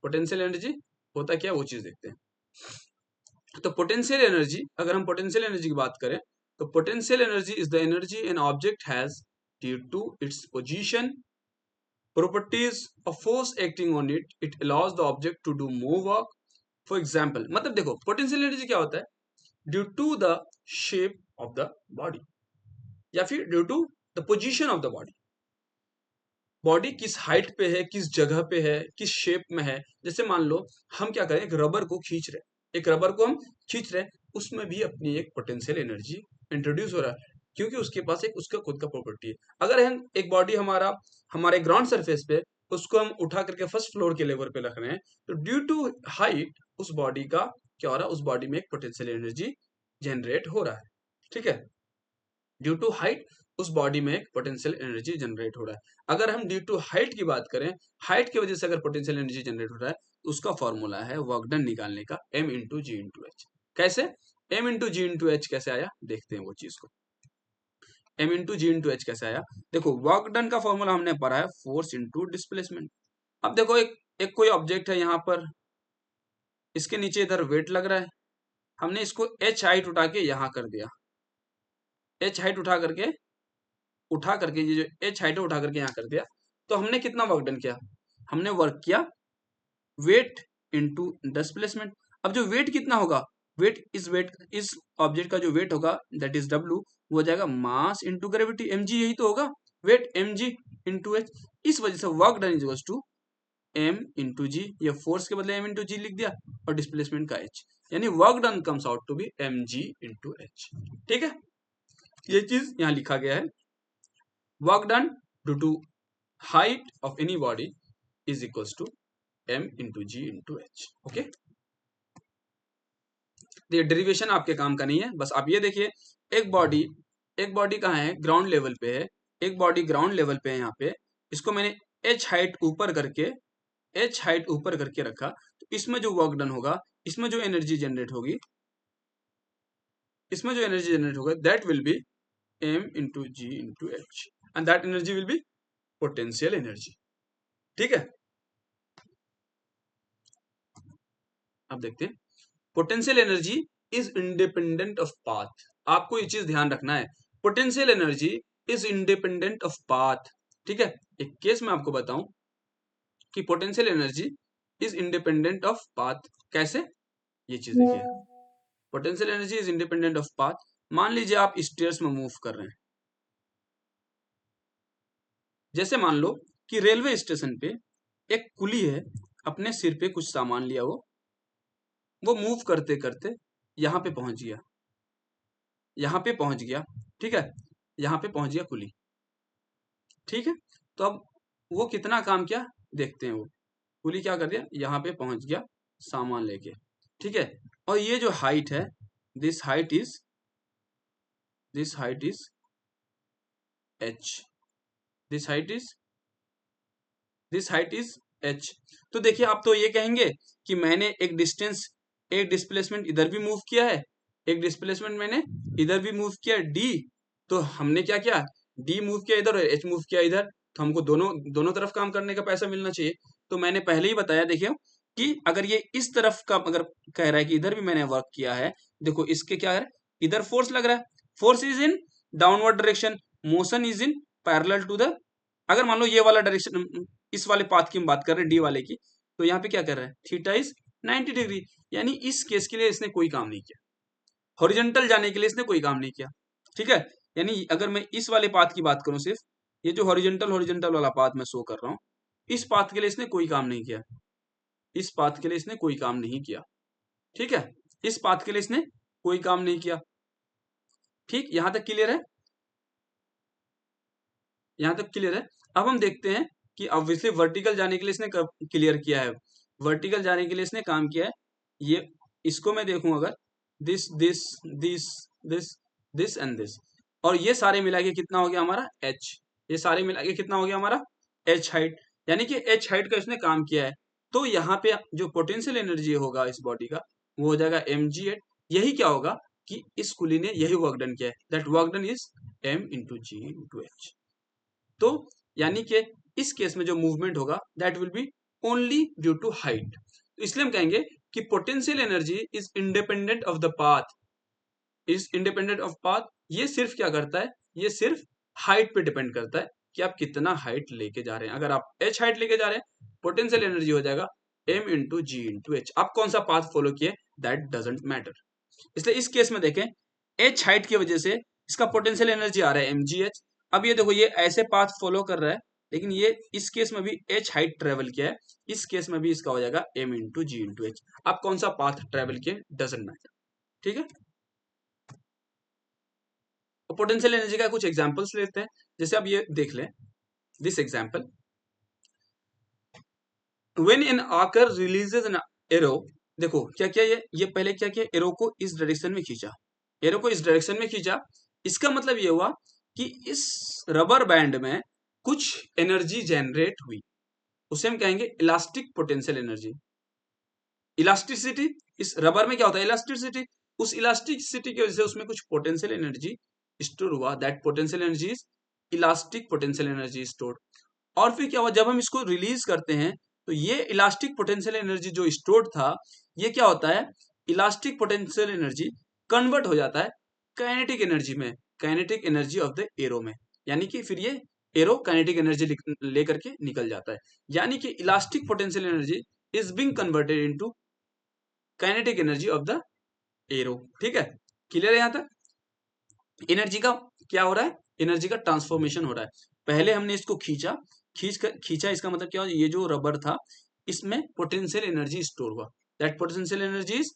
पोटेंशियल एनर्जी होता क्या, वो चीज देखते हैं। तो पोटेंशियल एनर्जी, अगर हम पोटेंशियल एनर्जी की बात करें तो potential energy is the energy an object has due to its position, properties of force acting on it, it allows the object to do more work. For example, मतलब देखो potential energy क्या होता है, due to the shape of the body या फिर due to the position of the body. Body किस height पे है, किस जगह पे है, किस शेप में है। जैसे मान लो हम क्या करें, एक रबर को खींच रहे, एक रबर को हम खींच रहे, उसमें भी अपनी एक पोटेंशियल एनर्जी इंट्रोड्यूस हो रहा है, क्योंकि उसके पास एक उसका खुद का प्रॉपर्टी है। अगर हम एक बॉडी हमारा हमारे ग्राउंड सरफेस पे, उसको हम उठा करके फर्स्ट फ्लोर के लेवल पे रख रहे हैं, तो ड्यू टू हाइट उस बॉडी का क्या हो रहा है, उस बॉडी में एक पोटेंशियल एनर्जी जनरेट हो रहा है। ठीक है, ड्यू टू हाइट उस बॉडी में एक पोटेंशियल एनर्जी जनरेट हो रहा है। अगर हम ड्यू टू हाइट की बात करें, हाइट की वजह से अगर पोटेंशियल एनर्जी जनरेट हो रहा है, तो उसका फॉर्मूला है वर्क डन निकालने का, m इंटू जी इंटू एच। कैसे m इंटू जी इंटू एच कैसे आया, देखते हैं वो चीज को। m इंटू जी इंटू एच कैसे आया, देखो वर्क डन का फॉर्मूला हमने पढ़ा है फोर्स इंटू डिस्प्लेसमेंट। अब देखो एक कोई ऑब्जेक्ट है यहाँ पर, इसके नीचे इधर वेट लग रहा है, हमने इसको h हाइट उठा के यहाँ कर दिया, h हाइट उठा करके ये जो h हाइट उठा करके यहाँ कर दिया, तो हमने कितना वर्क डन किया, हमने वर्क किया वेट इंटू डिस्प्लेसमेंट। अब जो वेट कितना होगा, वेट इस ऑब्जेक्ट का जो वेट होगा दैट इज W, वो हो जाएगा मास इंटू ग्रेविटी mg, यही तो होगा वेट, mg इंटू h। इस वजह से work done is equals to m into G, ये फोर्स के बदले m इंटू जी लिख दिया, और डिस्प्लेसमेंट का h, यानी work done comes out to be mg into h। ठीक है, ये चीज यहाँ लिखा गया है, work done due to height of any body is equals to m into g into h। Okay, तो ये डेरिवेशन आपके काम का नहीं है, बस आप ये देखिए, एक बॉडी कहाँ है, ग्राउंड लेवल पे है, एक बॉडी ग्राउंड लेवल पे है यहाँ पे, इसको मैंने h हाइट ऊपर करके रखा, तो इसमें जो वर्क डन होगा, इसमें जो एनर्जी जनरेट होगी, that will be m into g into h, and that energy will be potential energy. ठीक है, अब देखते हैं, potential energy is independent of path. आपको ये चीज ध्यान रखना है, potential energy is independent of path. ठीक है, एक केस में आपको बताऊं कि potential energy is independent of path. कैसे, ये चीज देखिए, potential energy is independent of path. मान लीजिए आप स्टेयर्स में मूव कर रहे हैं, जैसे मान लो कि रेलवे स्टेशन पे एक कुली है, अपने सिर पे कुछ सामान लिया, वो मूव करते करते यहाँ पे पहुंच गया, ठीक है, यहाँ पे पहुंच गया कुली। ठीक है, तो अब वो कितना काम किया देखते हैं, वो कुली क्या कर दिया, यहाँ पे पहुंच गया सामान लेके। ठीक है, और ये जो हाइट है, this height is h, this height is h। तो देखिए, आप तो ये कहेंगे कि मैंने एक डिस्प्लेसमेंट इधर भी मूव किया है, एक डिस्प्लेसमेंट मैंने इधर भी मूव किया d, तो हमने क्या किया, d मूव किया इधर और h मूव किया इधर, तो हमको दोनों तरफ काम करने का पैसा मिलना चाहिए। तो मैंने पहले ही बताया, देखिए कि अगर ये इस तरफ का अगर कह रहा है कि इधर भी मैंने वर्क किया है, देखो इसके क्या है, इधर फोर्स लग रहा है, force is in downward direction, motion is in parallel to the, अगर मान लो ये वाला डायरेक्शन, इस वाले पाथ की हम बात कर रहे हैं डी वाले की, तो यहाँ पे क्या कर रहा है, थीटा इज 90 डिग्री, यानी इस केस के लिए इसने कोई काम नहीं किया, हॉरिजॉन्टल जाने के लिए इसने कोई काम नहीं किया। ठीक है, यानी अगर मैं इस वाले पाथ की बात करूं, सिर्फ ये जो हॉरिजॉन्टल वाला पाथ मैं शो कर रहा हूं, इस पाथ के लिए इसने कोई काम नहीं किया, इस पाथ के लिए इसने कोई काम नहीं किया। ठीक है, इस पाथ के लिए इसने कोई काम नहीं किया। ठीक, यहां तक क्लियर है, यहां तक क्लियर है। अब हम देखते हैं कि ऑब्वियसली वर्टिकल जाने के लिए इसने क्लियर किया है, वर्टिकल जाने के लिए इसने काम किया है। ये इसको मैं देखूं अगर this this this this this and this, और ये सारे मिला के कितना हो गया हमारा h, ये सारे मिला के कितना हो गया हमारा h हाइट, यानी कि h हाइट का इसने काम किया है। तो यहाँ पे जो पोटेंशियल एनर्जी होगा इस बॉडी का, वो हो जाएगा mg8। यही क्या होगा, कि इस कुली ने यही वर्क डन किया है, that work done is m into ji into H. तो यानी कि इस केस में जो मूवमेंट होगा that will be only due to height. तो इसलिए हम कहेंगे कि potential energy is independent of the path, is independent of path. ये सिर्फ क्या करता है, ये सिर्फ हाइट पे डिपेंड करता है कि आप कितना हाइट लेके जा रहे हैं। अगर आप h हाइट लेके जा रहे हैं, पोटेंशियल एनर्जी हो जाएगा m इंटू जी इंटू एच। आप कौन सा पाथ फॉलो किए दैट डजेंट मैटर। इसलिए इस केस में देखें, h हाइट की वजह से इसका पोटेंशियल एनर्जी आ रहा है mgh। अब ये देखो, ये ऐसे पाथ फॉलो कर रहा है, लेकिन ये इस केस में भी h हाइट ट्रेवल किया है, इस केस में भी इसका हो जाएगा m इंटू जी इंटू एच। आप कौन सा पाथ ट्रेवल किए डजेंट मैटर, ठीक है। पोटेंशियल एनर्जी का कुछ एग्जांपल्स लेते हैं, जैसे अब ये देख लें this example, when an archer releases an arrow. देखो क्या किया, ये पहले क्या किया, एरो को इस डायरेक्शन में खींचा, एरो को इस डायरेक्शन में खींचा। इसका मतलब ये हुआ कि इस रबर बैंड में कुछ एनर्जी जनरेट हुई, उसे हम कहेंगे इलास्टिक पोटेंशियल एनर्जी। इलास्टिसिटी, इस रबर में क्या होता है, इलास्टिसिटी। उस इलास्टिसिटी की वजह से उसमें कुछ पोटेंशियल एनर्जी स्टोर हुआ, that potential energy is elastic potential energy store. और फिर क्या हुआ, जब हम इसको रिलीज करते हैं तो ये इलास्टिक पोटेंशियल एनर्जी जो स्टोर्ड था, ये क्या होता है, इलास्टिक पोटेंशियल एनर्जी कन्वर्ट हो जाता है काइनेटिक एनर्जी में, kinetic energy of the arrow में। यानी कि फिर ये एरो काइनेटिक एनर्जी लेकर के निकल जाता है। यानी कि elastic potential energy is being converted into kinetic energy of the arrow, ठीक है। क्लियर है यहां तक। एनर्जी का क्या हो रहा है, एनर्जी का ट्रांसफॉर्मेशन हो रहा है। पहले हमने इसको खींचा, खींचा इसका मतलब क्या हुआ, ये जो रबर था इसमें पोटेंशियल एनर्जी स्टोर हुआ, that potential energy is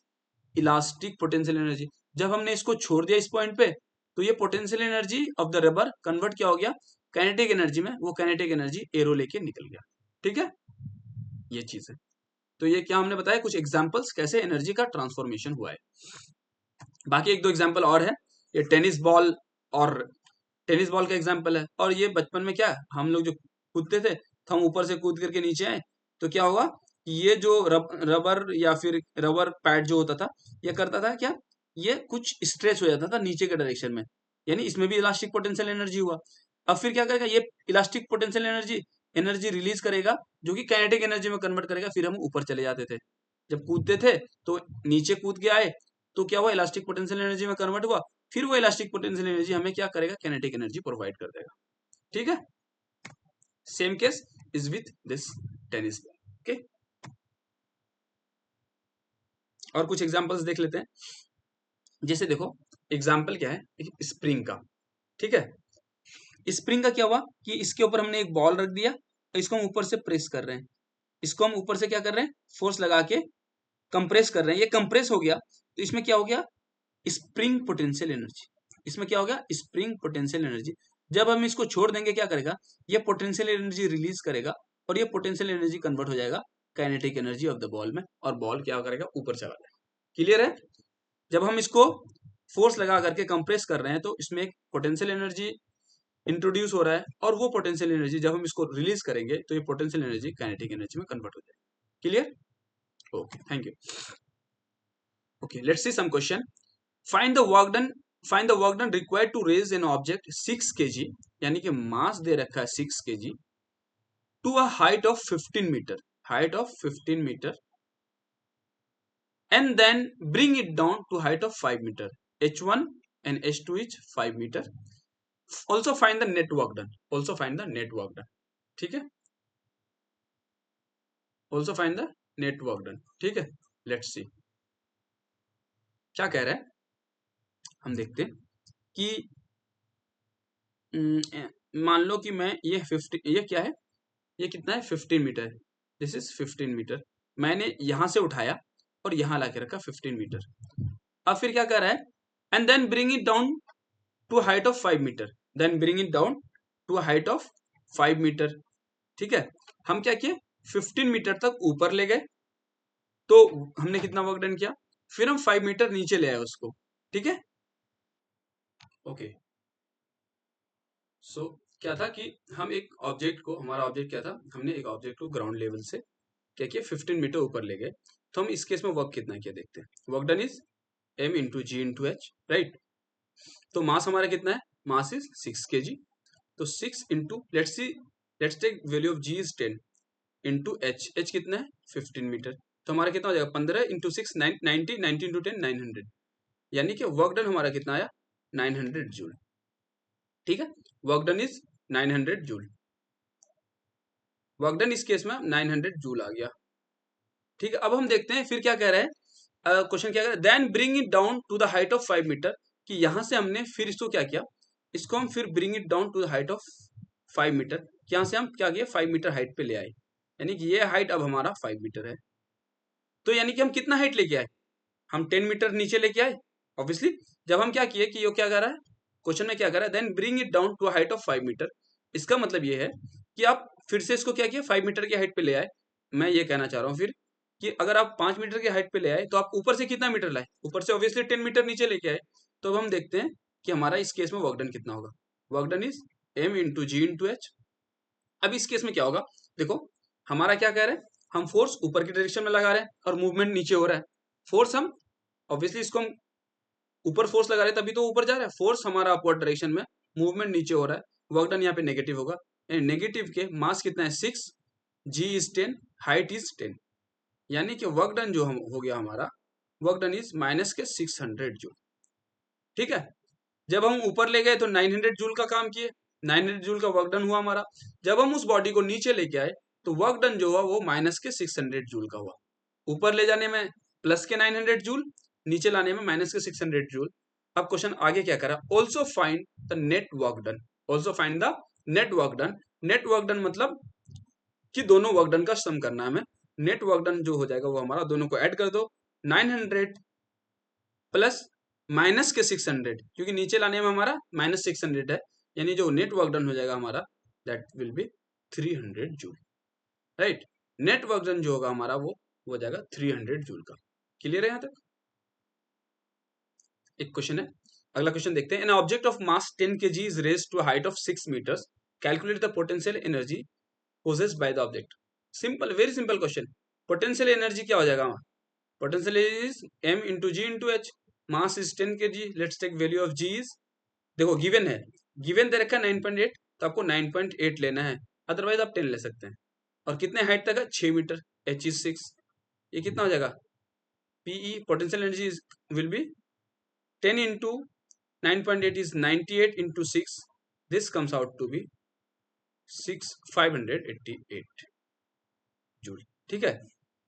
elastic potential energy. जब हमने इसको छोड़ दिया इस पॉइंट पे, तो ये potential energy of the rubber convert क्या हो गया काइनेटिक एनर्जी में, वो काइनेटिक एनर्जी एरो लेके निकल गया, ठीक है। ये चीज है। तो ये क्या हमने बताया, कुछ एग्जांपल्स कैसे एनर्जी का ट्रांसफॉर्मेशन हुआ है। बाकी एक दो एग्जांपल और है, ये टेनिस बॉल, और टेनिस बॉल का एग्जांपल है। और ये बचपन में क्या हम लोग जो कूदते थे, तो हम ऊपर से कूद करके नीचे आए, तो क्या हुआ, ये जो रबर या फिर रबर पैड जो होता था, ये करता था क्या, ये कुछ स्ट्रेच हो जाता था नीचे के डायरेक्शन में, यानी इसमें भी इलास्टिक पोटेंशियल एनर्जी हुआ। अब फिर क्या करेगा, ये elastic potential energy energy release करेगा, जो कि काइनेटिक एनर्जी में कन्वर्ट करेगा, फिर हम ऊपर चले जाते थे। जब कूदते थे तो नीचे कूद के आए, तो क्या हुआ, इलास्टिक पोटेंशियल एनर्जी में कन्वर्ट हुआ, फिर वो इलास्टिक पोटेंशियल एनर्जी हमें क्या करेगा, काइनेटिक एनर्जी प्रोवाइड कर देगा, ठीक है। Same case is with this tennis ball, okay. और कुछ एग्जांपल्स देख लेते हैं, जैसे देखो एग्जांपल क्या है, स्प्रिंग का, ठीक है। स्प्रिंग का क्या हुआ कि इसके ऊपर हमने एक बॉल रख दिया, इसको हम ऊपर से प्रेस कर रहे हैं, इसको हम ऊपर से क्या कर रहे हैं, फोर्स लगा के कंप्रेस कर रहे हैं, ये कंप्रेस हो गया, तो इसमें क्या हो गया, स्प्रिंग पोटेंशियल एनर्जी। इसमें क्या हो गया, स्प्रिंग पोटेंशियल एनर्जी। जब हम इसको छोड़ देंगे, क्या करेगा, ये पोटेंशियल एनर्जी रिलीज करेगा, और ये पोटेंशियल एनर्जी कन्वर्ट हो जाएगा kinetic energy of the ball में, और बॉल क्या करेगा, ऊपर चला जाएगा। क्लियर है। जब हम इसको फोर्स लगा करके कंप्रेस कर रहे हैं, तो इसमें एक पोटेंशियल एनर्जी इंट्रोड्यूस हो रहा है, और वो पोटेंशियल एनर्जी जब हम इसको रिलीज करेंगे, तो ये पोटेंशियल एनर्जी काइनेटिक एनर्जी में कन्वर्ट हो जाएगी। Clear, okay, thank you. Okay, let's see some question. Find the work done, find the work done required to raise an object 6 kg, यानी कि मास दे रखा है 6 kg, to a height of 15 meter, height of 15 meter, and then bring it down to height of 5 meter, h1 and h2 is 5 meter. Also find the net work done, also find the net work done, ठीक है। Also find the net work done, ठीक है। Let's see क्या कह रहा है, हम देखते हैं कि मान लो कि मैं ये 50, ये क्या है, ये कितना है, 15 मीटर, दिस इज 15 मीटर। मैंने यहां से उठाया और यहां लाके रखा 15 मीटर। अब फिर क्या कर रहा है, and then bring it down to height of 5 meter, then bring it down to height of 5 meter, ठीक है। हम क्या किए, 15 मीटर तक ऊपर ले गए, तो हमने कितना वर्क डन किया, फिर हम 5 मीटर नीचे ले आए उसको, ठीक है। ओके, सो क्या था कि हम एक ऑब्जेक्ट को, हमारा ऑब्जेक्ट क्या था, हमने एक ऑब्जेक्ट को ग्राउंड लेवल से क्या किया, 15 मीटर ऊपर ले गए। तो हम इस केस में वर्क कितना किया देखते हैं। Work done is m into ji into h, right. तो मास हमारा कितना है, मास इज 6 kg। तो 6 into let's take value of g is 10 into h, h कितना है 15 मीटर। तो हमारा कितना हो जाएगा 15 इंटू 6 90, 90 इंटू 10 900, यानी कि वर्क डन हमारा कितना आया 900 जूल। ठीक है, work done is 900 joule, work done इस केस में 900 जूल आ गया। ठीक है, अब हम देखते हैं फिर क्या कह रहा है, क्वेश्चन क्या कह रहा है, then bring it down to the height of 5 meter, कि यहां से हमने फिर इसको क्या किया, इसको हम फिर bring it down to the height of 5 meter, यहां से हम क्या किया 5 मीटर हाइट पे ले आए, यानी कि ये हाइट अब हमारा 5 मीटर है। तो यानी कि हम कितना हाइट लेके आए, हम 10 मीटर नीचे लेके आए ऑब्वियसली। जब हम क्या किए कि ये क्या कर रहा है, क्वेश्चन में क्या कर रहा है, then bring it down to height of 5 meter, इसका मतलब ये है कि आप फिर से इसको क्या किया 5 मीटर की हाइट पे ले आए। मैं ये कहना चाह रहा हूँ फिर कि अगर आप 5 मीटर की हाइट पे ले आए तो आप ऊपर से कितना मीटर लाए, ऊपर से ऑब्वियसली 10 मीटर नीचे लेके आए। तो अब हम देखते हैं कि हमारा इस केस में वर्क डन कितना होगा, work done is m into ji into h. अब इस केस में क्या होगा, देखो हमारा क्या कह रहे हैं, हम फोर्स ऊपर की डायरेक्शन में लगा रहे हैं और मूवमेंट नीचे हो रहा है। फोर्स हम ऑब्वियसली इसको हम ऊपर फोर्स लगा रहे हैं तभी तो ऊपर जा रहा है, फोर्स हमारा अपवर्ड डायरेक्शन में, मूवमेंट नीचे हो रहा है, वर्क डन यहाँ पे नेगेटिव होगा। नेगेटिव के मास कितना है 6, जी इज 10, हाइट इज 10, यानी कि वर्क डन जो हम हो गया हमारा, वर्क डन इज माइनस के 600 जूल। ठीक है, जब हम ऊपर ले गए तो 900 जूल का काम किए, 900 जूल का वर्क डन हुआ हमारा। जब हम उस बॉडी को नीचे लेके आए तो वर्क डन जो हुआ वो माइनस के 600 जूल का हुआ। ऊपर ले जाने में प्लस के 900 जूल, नीचे लाने में माइनस के 600 जूल। अब क्वेश्चन आगे क्या करा, also find the net work done, also find the net work done. Net work done मतलब कि दोनों वर्क डन का सम करना है हमें। नेट वर्क डन जो हो जाएगा वो हमारा, दोनों को ऐड कर दो, 900 प्लस माइनस के 600, क्योंकि नीचे लाने में हमारा माइनस 600 है, यानी जो नेट वर्क डन हो जाएगा हमारा that will B 300 joule, right. Net work done जो होगा हमारा वो हो जाएगा 300 जूल का। क्लियर है यहाँ तक। एक क्वेश्चन है, अगला क्वेश्चन देखते हैं। An object of mass 10 kg is raised to height of 6 meters, calculate the potential energy possessed by the object। Simple, very simple question. Potential energy क्या हो जाएगा, potential is m into ji into H, mass is 10 kg, let's take value of g is, देखो given है, given दे रखा है 9.8, तो आपको 9.8 लेना है, अदरवाइज आप 10 ले सकते हैं। और कितने हाइट तक है 6 मीटर, h इज 6, ये कितना हो जाएगा PE, potential energy will B 10 into 9.8 is 98 into 6, this comes out to be 588 joule. ठीक है,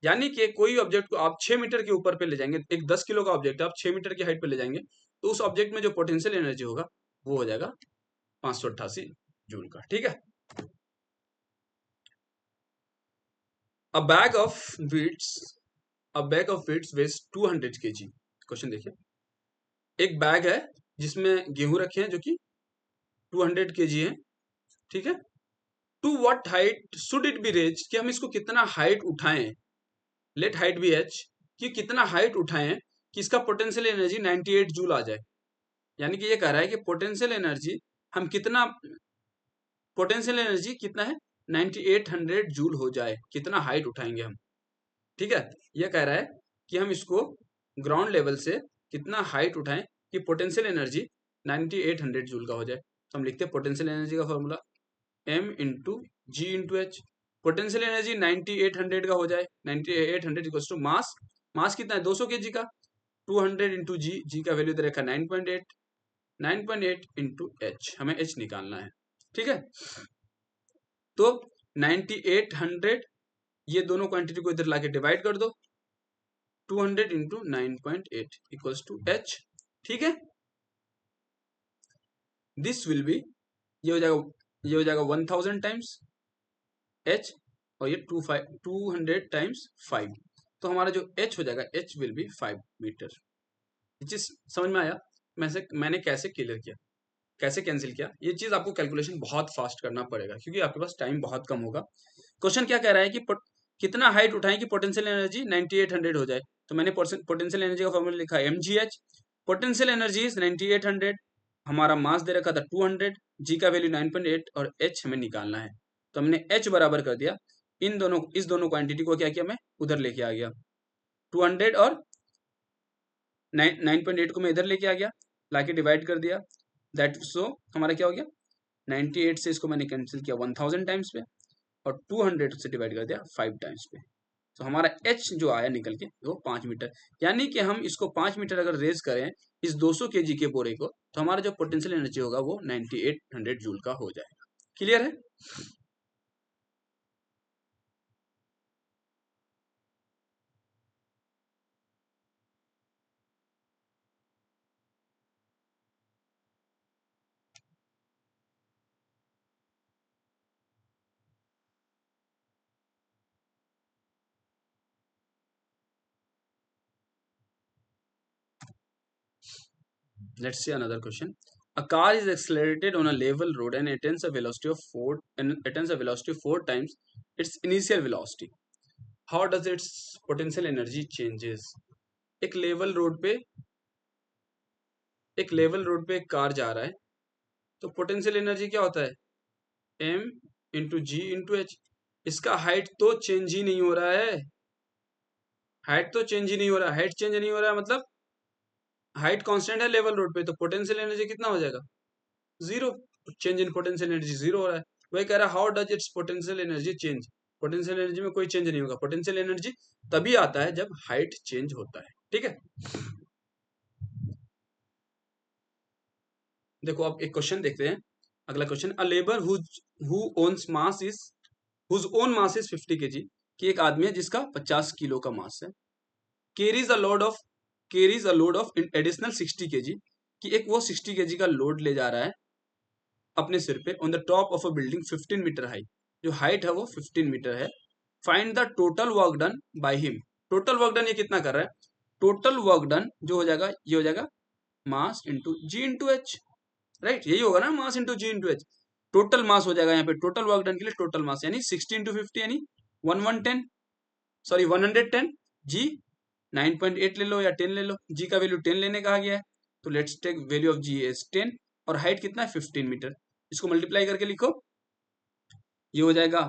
यानी कि कोई ऑब्जेक्ट को आप 6 मीटर के ऊपर पे ले जाएंगे, एक 10 किलो का ऑब्जेक्ट है, आप 6 मीटर की हाइट पे ले जाएंगे तो उस ऑब्जेक्ट में जो पोटेंशियल एनर्जी होगा वो हो जाएगा 588 जूल का। ठीक है, a bag of wheats, a bag of wheats weighs 200 kg। Question देखिए, एक बैग है जिसमें गेहूं रखे हैं जो कि 200 kg है। ठीक है, to what height should it be raise, कि हम इसको कितना हाइट उठाएं, लेट हाइट बी एच, कि कितना हाइट उठाएं कि इसका पोटेंशियल एनर्जी 98 जूल आ जाए। यानी कि ये कह रहा है कि पोटेंशियल एनर्जी हम कितना, पोटेंशियल एनर्जी कितना है 9800 जूल हो जाए, कितना हाइट उठाएंगे हम। ठीक है, ये कह रहा है कि हम इसको ग्राउंड लेवल से कितना हाइट उठाएं कि पोटेंशियल एनर्जी 9800 जूल का हो जाए। तो हम लिखते हैं पोटेंशियल एनर्जी का फॉर्मूला m इंटू जी इंटू एच, पोटेंशियल एनर्जी 9800 का हो जाए, 9800 इक्वल्स टू मास, मास कितना है 200 kg का, 200 इंटू जी, जी का वैल्यू दे रखा 9.8, 9.8 इंटू एच, हमें एच निकालना है। ठीक है, तो 9800 ये दोनों क्वांटिटी को इधर लाके डिवाइड कर दो, 200 इंटू 9.8 इक्वल्स टू एच। ठीक है, दिस विल बी, ये हो जाएगा, ये हो जाएगा 1000 टाइम्स h, और ये 200 टाइम्स 5, तो हमारा जो h हो जाएगा h विल बी 5 मीटर। ये चीज समझ में आया, मैंने कैसे क्लियर किया, कैसे कैंसिल किया। ये चीज आपको कैलकुलेशन बहुत फास्ट करना पड़ेगा क्योंकि आपके पास टाइम बहुत कम होगा। क्वेश्चन क्या कह रहा है कि कितना हाइट उठाएं कि पोटेंशियल एनर्जी 9800 हो जाए, तो मैंने पोटेंशियल एनर्जी का फॉर्मूला लिखा mgh, पोटेंशियल एनर्जी इज 9800, हमारा मास दे रखा था 200, जी का वैल्यू 9.8 और h हमें निकालना है, तो हमने h बराबर कर दिया, इन दोनों, इस दोनों क्वांटिटी को क्या किया मैं उधर लेके आ गया, 200 और 9.8 को मैं इधर लेके आ गया, लाके डिवाइड कर दिया, दैट सो हमारा क्या हो गया, 98 से इसको मैंने कैंसिल किया 1000 टाइम्स पे, और 200 से डिवाइड कर दिया 5 टाइम्स पे, तो हमारा एच जो आया निकल के वो 5 मीटर। यानी कि हम इसको 5 मीटर अगर रेज करें इस 200 kg के बोरे को, तो हमारा जो पोटेंशियल एनर्जी होगा वो 9800 जूल का हो जाएगा। क्लियर है? Let's see another question. A car is accelerated on a level road and attains a velocity of 4 times its initial velocity. How does its potential energy changes? एक level road पे एक car जा रहा है, तो potential energy क्या होता है, m इंटू जी इंटू एच। इसका हाइट तो चेंज ही नहीं हो रहा है, हाइट चेंज नहीं हो रहा है, मतलब हाइट कांस्टेंट है लेवल रोड पे, तो पोटेंशियल एनर्जी कितना हो जाएगा, zero. Change in potential energy zero हो रहा है। वही कह रहा है how does it's potential energy change, potential energy में कोई चेंज नहीं होगा। पोटेंशियल एनर्जी तभी आता है जब हाइट चेंज होता है। ठीक है, देखो अब एक क्वेश्चन देखते हैं। अगला question, a labour who owns mass is whose own mass is 50 kg, कि एक आदमी है जिसका 50 किलो का मास है, carries a load of additional 60 kg, कि एक वो 60 kg का लोड ले जा रहा है अपने सिर पे, on the top of a building 15 meter high, जो हाइट है वो 15 मीटर है। Find the total work done by him, total work done ये कितना कर रहा है, टोटल वर्क डन जो हो जाएगा ये हो जाएगा मास इंटू जी इंटू एच, राइट, यही होगा ना, मास इंटू जी इंटू एच। टोटल मास हो जाएगा यहाँ पे, टोटल वर्क डन के लिए टोटल मास यानी 60 इंटू 50 यानी 110 जी 9.8 ले लो या 10 ले लो, जी का वैल्यू 10 लेने कहा गया है, तो let's take value of g as 10, और हाइट कितना है 15 मीटर, इसको मल्टीप्लाई करके लिखो, ये हो जाएगा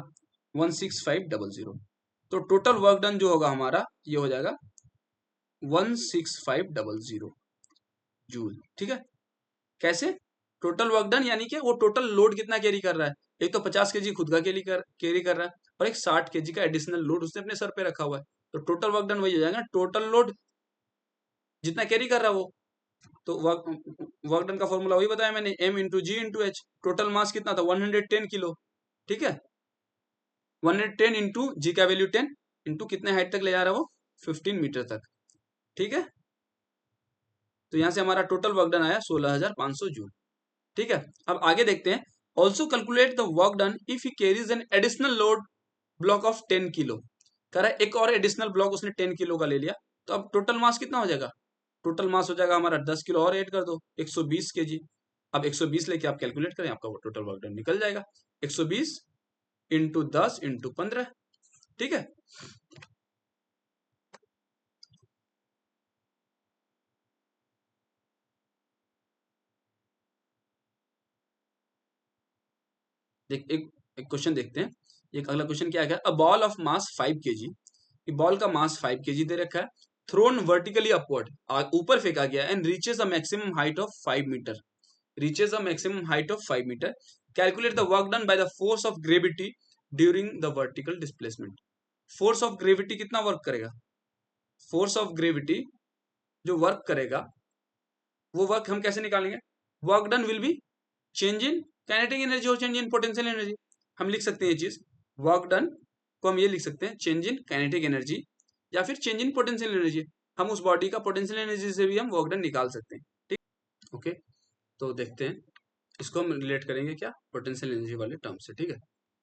16500। तो टोटल वर्क डन जो होगा हमारा ये हो जाएगा 16500 जूल। ठीक है, कैसे, टोटल वर्क डन यानी कि वो टोटल लोड कितना कैरी कर रहा है, एक तो 50 kg खुद का कैरी कर रहा है, और एक 60 kg का एडिशनल लोड उसने अपने सर पे रखा हुआ है, तो टोटल वर्क डन वही हो जाएगा, टोटल लोड जितना कैरी कर रहा है वो। तो वर्क डन का फॉर्मूला वही बताया मैंने, m इंटू जी इंटू एच। टोटल मास कितना था 110 किलो, ठीक है, 110 इंटू जी का वैल्यू 10 इंटू कितने हाइट तक ले जा रहा है वो 15 मीटर तक। ठीक है, तो यहां से हमारा टोटल वर्क डन आया 16,500 जूल। ठीक है, अब आगे देखते हैं, also calculate the work done if he carries an additional load block of 10 kilo, कह रहा है एक और एडिशनल ब्लॉक उसने 10 किलो का ले लिया, तो अब टोटल मास कितना हो जाएगा, टोटल मास हो जाएगा हमारा 10 किलो और ऐड कर दो 120 kg। अब 120 लेके आप कैलकुलेट करें, आपका टोटल वर्क डन निकल जाएगा 120 इंटू 10 इंटू 15। ठीक है, देख एक क्वेश्चन देखते हैं। एक अगला क्वेश्चन क्या है, a ball of mass 5 kg, ball का मास 5 kg दे रखा है, थ्रोन वर्टिकली अपवर्ड, ऊपर फेंका गया, and reaches a maximum height of 5 meter, reaches a maximum height of 5 meter, calculate the work done by the force of gravity during the vertical displacement. Force of gravity कितना work करेगा, force of gravity जो work करेगा वो work हम कैसे निकालेंगे, work done will be change in kinetic energy और change in potential energy. हम लिख सकते हैं ये चीज, वर्क डन को हम ये लिख सकते हैं चेंज इन काइनेटिक एनर्जी या फिर चेंज इन पोटेंशियल एनर्जी, हम उस बॉडी का पोटेंशियल एनर्जी से भी हम वर्क डन निकाल सकते हैं। ठीक, ओके, तो देखते हैं, इसको हम रिलेट करेंगे क्या, पोटेंशियल एनर्जी वाले टर्म से। ठीक है,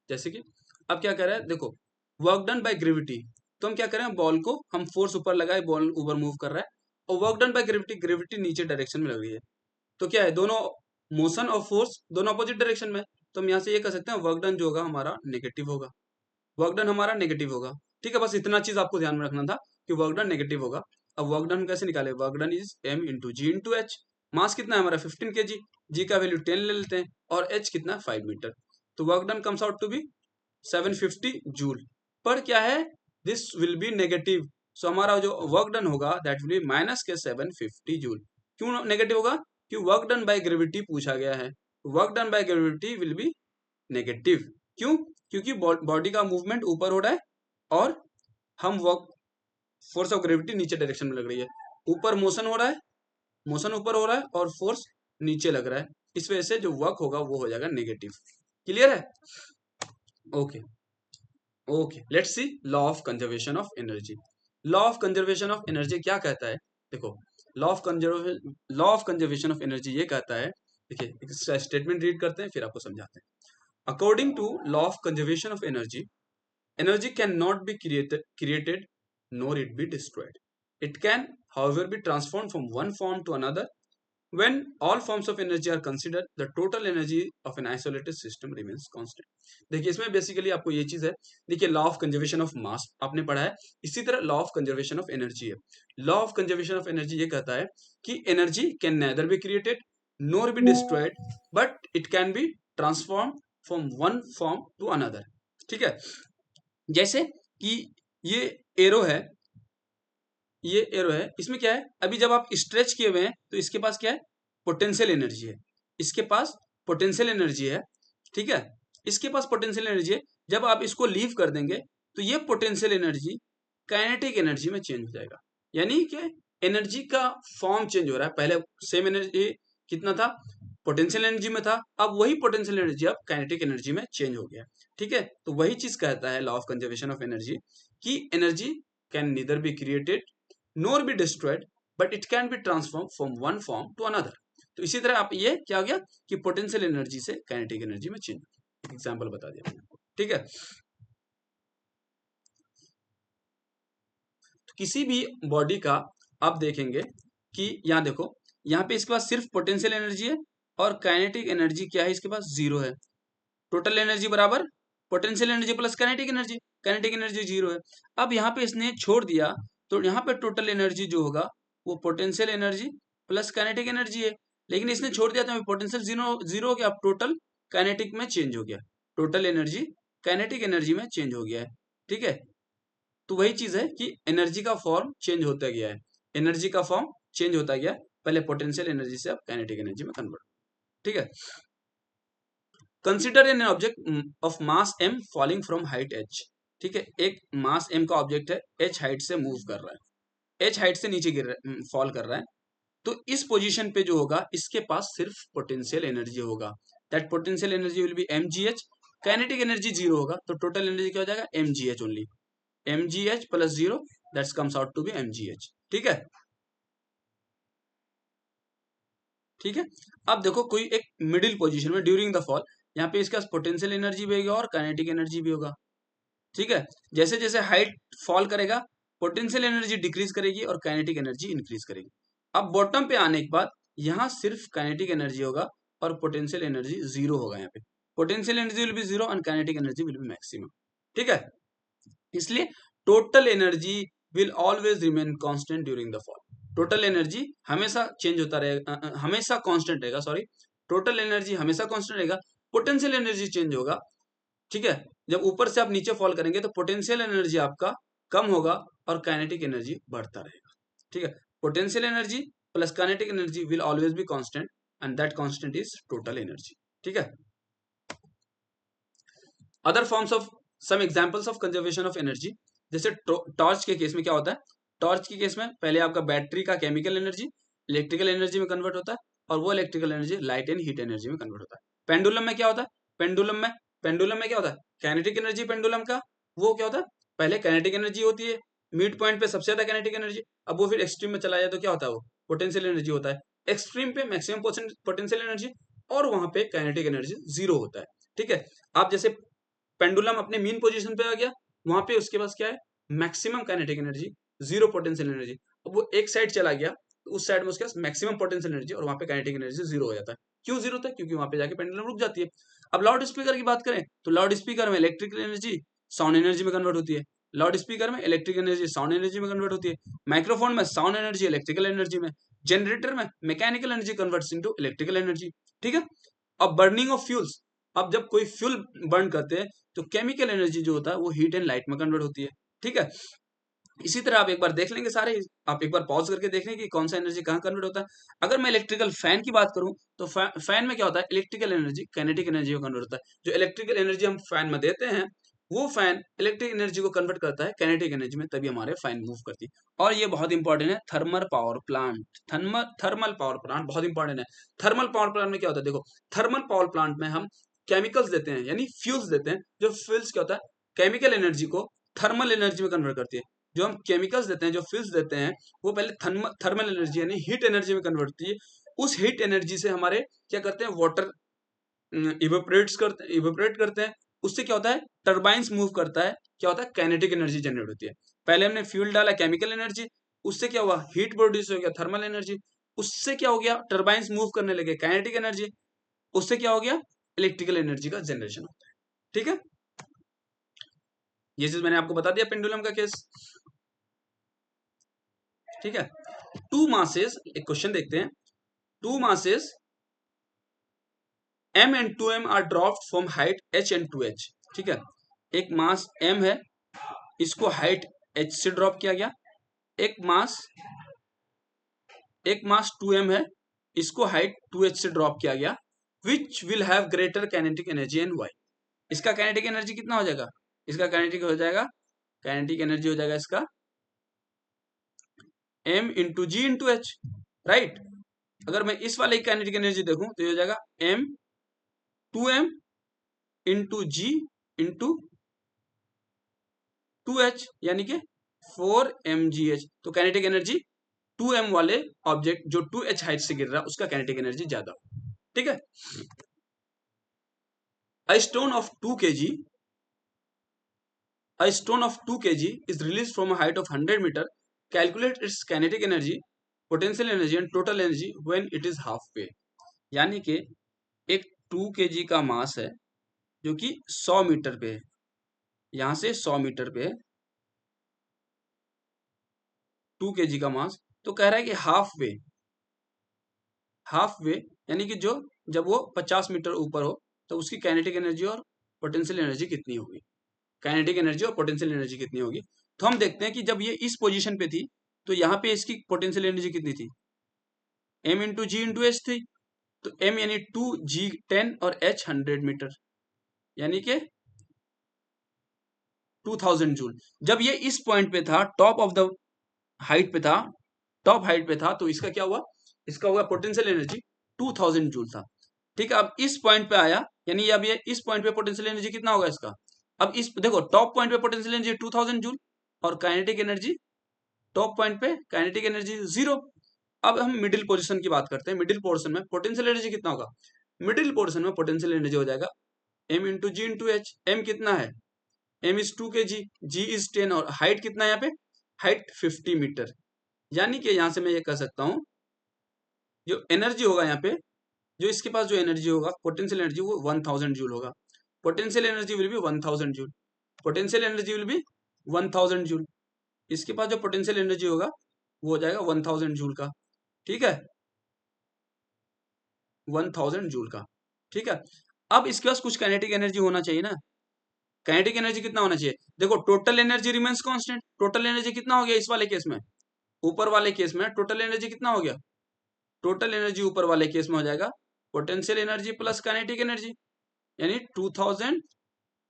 जैसे कि अब क्या कर रहा है, देखो वर्क डन बाय ग्रेविटी, तो हम क्या करें, बॉल को हम फोर्स ऊपर लगाए, बॉल ऊपर मूव कर रहा है, और work done by gravity, gravity नीचे डायरेक्शन में लग रही है, तो क्या है, दोनों मोशन और फोर्स दोनों अपोजिट डायरेक्शन में, तो हम यहाँ से ये कर सकते हैं वर्क डन जो होगा हमारा नेगेटिव होगा, वर्क डन हमारा नेगेटिव होगा। ठीक है, बस इतना चीज आपको ध्यान में रखना था कि वर्क डन नेगेटिव होगा। अब वर्क डन कैसे निकाले, work done is m into ji into H, mass कितना है हमारा 15 kg, जी का वैल्यू 10 ले लेते हैं, और h कितना 5 मीटर, तो work done comes out to be 750 joule, पर क्या है, this will be negative, so हमारा जो वर्क डन होगा दैट विल बी माइनस के 750 जूल। क्यों नेगेटिव होगा? क्यों वर्क डन बाय ग्रेविटी पूछा गया है, work done by gravity will be negative. क्यों? क्योंकि बॉडी का मूवमेंट ऊपर हो रहा है और हम वर्क फोर्स ऑफ ग्रेविटी नीचे डायरेक्शन में लग रही है, ऊपर मोशन हो रहा है, मोशन ऊपर हो रहा है और फोर्स नीचे लग रहा है, इस वजह से जो वर्क होगा वो हो जाएगा नेगेटिव। क्लियर है? Okay okay, let's C law of conservation of energy. Law of conservation of energy क्या कहता है? देखो, law of conservation of energy ये कहता है, देखिए एक स्टेटमेंट रीड करते हैं फिर आपको समझाते हैं। According to law of conservation of energy, energy cannot be created nor it be destroyed. It can, however, be transformed from one form to another. When all forms of energy are considered, the total energy of an isolated system remains constant. देखिए इसमें basically आपको ये चीज है, देखिए law of conservation of mass आपने पढ़ा है, इसी तरह law of conservation of energy है। Law of conservation of energy ये कहता है कि energy can neither be created nor be destroyed, but it can be transform from one form to another. ठीक है, जैसे कि ये एरो है, ये एरो है, इसमें क्या है, अभी जब आप स्ट्रेच किए हुए हैं तो इसके पास क्या है, पोटेंशियल एनर्जी है, इसके पास पोटेंशियल एनर्जी है। ठीक है, इसके पास पोटेंशियल एनर्जी है, जब आप इसको लीव कर देंगे तो ये पोटेंशियल एनर्जी काइनेटिक एनर्जी में चेंज हो जाएगा। यानी कि एनर्जी का फॉर्म चेंज हो रहा है, पहले सेम एनर्जी कितना था, पोटेंशियल एनर्जी में था, अब वही पोटेंशियल एनर्जी अब काइनेटिक एनर्जी में चेंज हो गया। ठीक है, तो वही चीज कहता है law of conservation of energy कि energy can neither be created nor be destroyed, but it can be transform from one form to another. तो इसी तरह आप ये क्या हो गया कि पोटेंशियल एनर्जी से काइनेटिक एनर्जी में चेंज। एग्जाम्पल बता दिया। ठीक है, तो किसी भी बॉडी का आप देखेंगे कि यहाँ देखो, यहाँ पे इसके पास सिर्फ पोटेंशियल एनर्जी है और काइनेटिक एनर्जी क्या है, इसके पास जीरो है। टोटल एनर्जी बराबर potential energy plus kinetic energy, kinetic energy zero है। अब यहाँ पे इसने छोड़ दिया तो यहाँ पे टोटल एनर्जी जो होगा वो potential energy plus kinetic energy है, लेकिन इसने छोड़ दिया तो पोटेंशियल जीरो जीरो हो गया, अब टोटल काइनेटिक में चेंज हो गया, टोटल एनर्जी काइनेटिक एनर्जी में चेंज हो गया है। ठीक है, तो वही चीज है कि एनर्जी का फॉर्म चेंज होता गया है, एनर्जी का फॉर्म चेंज होता गया, पहले पोटेंशियल एनर्जी से अब काइनेटिक एनर्जी में कन्वर्ट। ठीक है, consider N object of mass m falling from height h। ठीक है, एक मास m का ऑब्जेक्ट है, h हाइट से मूव कर रहा है, h हाइट से नीचे गिर रहा है, फॉल कर रहा है, तो इस पोजीशन पे जो होगा इसके पास सिर्फ पोटेंशियल एनर्जी होगा, that potential energy will be mgh, kinetic energy zero होगा, तो टोटल एनर्जी क्या हो जाएगा, mgh only, mgh plus zero that's comes out to be mgh। ठीक है, ठीक है, अब देखो कोई एक मिडिल पोजीशन में ड्यूरिंग द फॉल, यहाँ पे इसका पोटेंशियल एनर्जी भी होगा और काइनेटिक एनर्जी भी होगा। ठीक है, जैसे जैसे हाइट फॉल करेगा पोटेंशियल एनर्जी डिक्रीज करेगी और काइनेटिक एनर्जी इंक्रीज करेगी। अब बॉटम पे आने के बाद यहाँ सिर्फ काइनेटिक एनर्जी होगा और पोटेंशियल एनर्जी जीरो होगा, यहाँ पे potential energy will be zero and kinetic energy will B maximum. ठीक है, इसलिए total energy will always remain constant during the fall, total energy हमेशा चेंज होता रहेगा, हमेशा कांस्टेंट रहेगा, सॉरी, टोटल एनर्जी हमेशा कांस्टेंट रहेगा, पोटेंशियल एनर्जी चेंज होगा। ठीक है, जब ऊपर से आप नीचे फॉल करेंगे तो पोटेंशियल एनर्जी आपका कम होगा और काइनेटिक एनर्जी बढ़ता रहेगा। ठीक है, potential energy plus kinetic energy will always be constant and that constant is total energy. ठीक है, other forms of some examples of conservation of energy, जैसे टॉर्च के केस में क्या होता है, टॉर्च के केस में पहले आपका बैटरी का केमिकल एनर्जी इलेक्ट्रिकल एनर्जी में कन्वर्ट होता है और वो electrical energy light and heat energy में कन्वर्ट होता है। पेंडुलम में क्या होता है, पेंडुलम में क्या होता है, काइनेटिक एनर्जी पेंडुलम का वो क्या होता है, पहले काइनेटिक एनर्जी होती है, मिड पॉइंट पे सबसे ज्यादा काइनेटिक एनर्जी, अब वो फिर एक्सट्रीम में चला जाए तो क्या होता है, वो पोटेंशियल एनर्जी होता है, एक्सट्रीम पे मैक्सिमम पोटेंशियल एनर्जी और वहां पे काइनेटिक एनर्जी जीरो होता है। ठीक है, आप जैसे पेंडुलम अपने मीन पोजीशन पे आ गया, वहां पे उसके पास क्या है, maximum kinetic energy, zero potential energy, अब वो एक साइड चला गया तो उस साइड में उसके पास मैक्सिमम पोटेंशियल एनर्जी और वहां पे काइनेटिक एनर्जी जीरो हो जाता है। क्यों जीरो होता है, क्योंकि वहां पे जाके पेंडुलम रुक जाती है। अब लाउड स्पीकर की बात करें तो लाउड स्पीकर में इलेक्ट्रिकल एनर्जी साउंड एनर्जी में कन्वर्ट होती है, लाउड स्पीकर में इलेक्ट्रिक एनर्जी साउंड एनर्जी में कन्वर्ट होती है, माइक्रोफोन में साउंड एनर्जी इलेक्ट्रिकल एनर्जी में, जनरेटर में mechanical energy converts into electrical energy. ठीक है, अब बर्निंग ऑफ फ्यूल्स, अब जब कोई फ्यूल बर्न करते हैं तो केमिकल एनर्जी जो होता है वो हीट एंड लाइट में कन्वर्ट होती है। ठीक है, इसी तरह आप एक बार देख लेंगे सारे, आप एक बार पॉज करके देख लेंगे कि कौन सा एनर्जी कहाँ कन्वर्ट होता है। अगर मैं इलेक्ट्रिकल फैन की बात करूं तो फैन में क्या होता है, इलेक्ट्रिकल एनर्जी काइनेटिक एनर्जी में कन्वर्ट होता है। जो इलेक्ट्रिकल एनर्जी हम फैन में देते हैं वो फैन इलेक्ट्रिक एनर्जी को कन्वर्ट करता है काइनेटिक एनर्जी में, तभी हमारे फैन मूव करती है। और ये बहुत इंपॉर्टेंट है, thermal power plant. Thermal power plant बहुत इंपॉर्टेंट है। थर्मल पावर प्लांट में क्या होता है, देखो थर्मल पावर प्लांट में हम केमिकल्स देते हैं यानी फ्यूल्स देते हैं। जो फ्यूल्स क्या होता है, केमिकल एनर्जी को थर्मल एनर्जी में कन्वर्ट करती है। जो हम केमिकल्स देते हैं, जो फ्यूल्स देते हैं, वो पहले थर्मल एनर्जी यानी हीट एनर्जी में कन्वर्ट होती है। उस हीट एनर्जी से हमारे क्या करते हैं, वाटर इवेपोरेट करते हैं। उससे क्या होता है, टर्बाइंस मूव करता है, क्या होता है, काइनेटिक एनर्जी जनरेट होती है। पहले हमने फ्यूल डाला केमिकल एनर्जी, उससे क्या हुआ, हीट प्रोड्यूस हो गया थर्मल एनर्जी। उससे क्या हो गया, टर्बाइंस मूव करने लगे, काइनेटिक एनर्जी। उससे क्या हो गया, इलेक्ट्रिकल एनर्जी का जनरेशन होता है। ठीक है, ये चीज मैंने आपको बता दिया पेंडुलम का केस। ठीक है, टू मासेस, एक क्वेश्चन देखते हैं। Two masses m and 2m are dropped from height h and 2h। ठीक है, एक मास m है, इसको हाइट h से ड्रॉप किया गया। एक मास 2m है, इसको हाइट 2h से ड्रॉप किया गया। Which will have greater kinetic energy and why. इसका काइनेटिक एनर्जी कितना हो जाएगा, इसका काइनेटिक हो जाएगा, काइनेटिक एनर्जी हो जाएगा इसका m इंटू जी इंटू एच, राइट। अगर मैं इस वाले की काइनेटिक एनर्जी देखूं तो ये हो जाएगा m 2m इंटू जी इंटू 2h यानी कि 4mgh। तो काइनेटिक एनर्जी 2m वाले ऑब्जेक्ट जो 2h हाइट से गिर रहा है उसका काइनेटिक एनर्जी ज्यादा हो। ठीक है, a stone of 2 kg, a stone of 2 kg is released from a height of 100 meter. Calculate its kinetic energy, potential energy and total energy when it is halfway। यानी कि एक 2 kg का मास है जो कि 100 मीटर पे है, यहां से 100 मीटर पे है 2 kg का मास। तो कह रहा है कि हाफ वे यानी कि जो जब वो 50 मीटर ऊपर हो तो उसकी काइनेटिक एनर्जी और पोटेंशियल एनर्जी कितनी होगी, काइनेटिक एनर्जी और पोटेंशियल एनर्जी कितनी होगी। तो हम देखते हैं कि जब ये इस पोजीशन पे थी तो यहाँ पे इसकी पोटेंशियल एनर्जी कितनी थी, m इंटू जी इंटू एच थी। तो m यानी 2, g 10 और h 100 मीटर यानी कि 2000 जूल। जब ये इस पॉइंट पे था, टॉप ऑफ द हाइट पे था, टॉप हाइट पे था, तो इसका क्या हुआ, इसका हुआ पोटेंशियल एनर्जी 2000 जूल था। ठीक है, अब इस पॉइंट पे आया, यानी अब ये इस पॉइंट पे पोटेंशियल एनर्जी कितना होगा इसका। अब इस देखो टॉप पॉइंट पे पोटेंशियल एनर्जी 2000 जूल और काइनेटिक एनर्जी टॉप पॉइंट पे काइनेटिक एनर्जी 0। अब हम मिडिल पोजीशन की बात करते हैं। मिडिल पोर्शन में पोटेंशियल एनर्जी कितना होगा, मिडिल पोर्शन में पोटेंशियल एनर्जी हो जाएगा m इंटू जी इंटू एच। एम कितना है, m is 2 kg, g is 10 और हाइट कितना है यहाँ पे, हाइट 50 मीटर। यानी कि यहां से मैं ये कह सकता हूं जो एनर्जी होगा यहाँ पे, जो इसके पास जो एनर्जी होगा पोटेंशियल एनर्जी वो 1000 जूल होगा। Potential energy will B 1000 joule, potential energy will B 1000 joule. इसके पास जो पोटेंशियल एनर्जी होगा वो हो जाएगा 1000 जूल का। ठीक है, 1000 जूल का। ठीक है, अब इसके पास कुछ काइनेटिक एनर्जी होना चाहिए ना। काइनेटिक एनर्जी कितना होना चाहिए, देखो total energy remains constant. Total energy कितना हो गया इस वाले केस में, ऊपर वाले केस में टोटल एनर्जी कितना हो गया, टोटल एनर्जी ऊपर वाले केस में हो जाएगा potential energy plus kinetic energy यानी 2000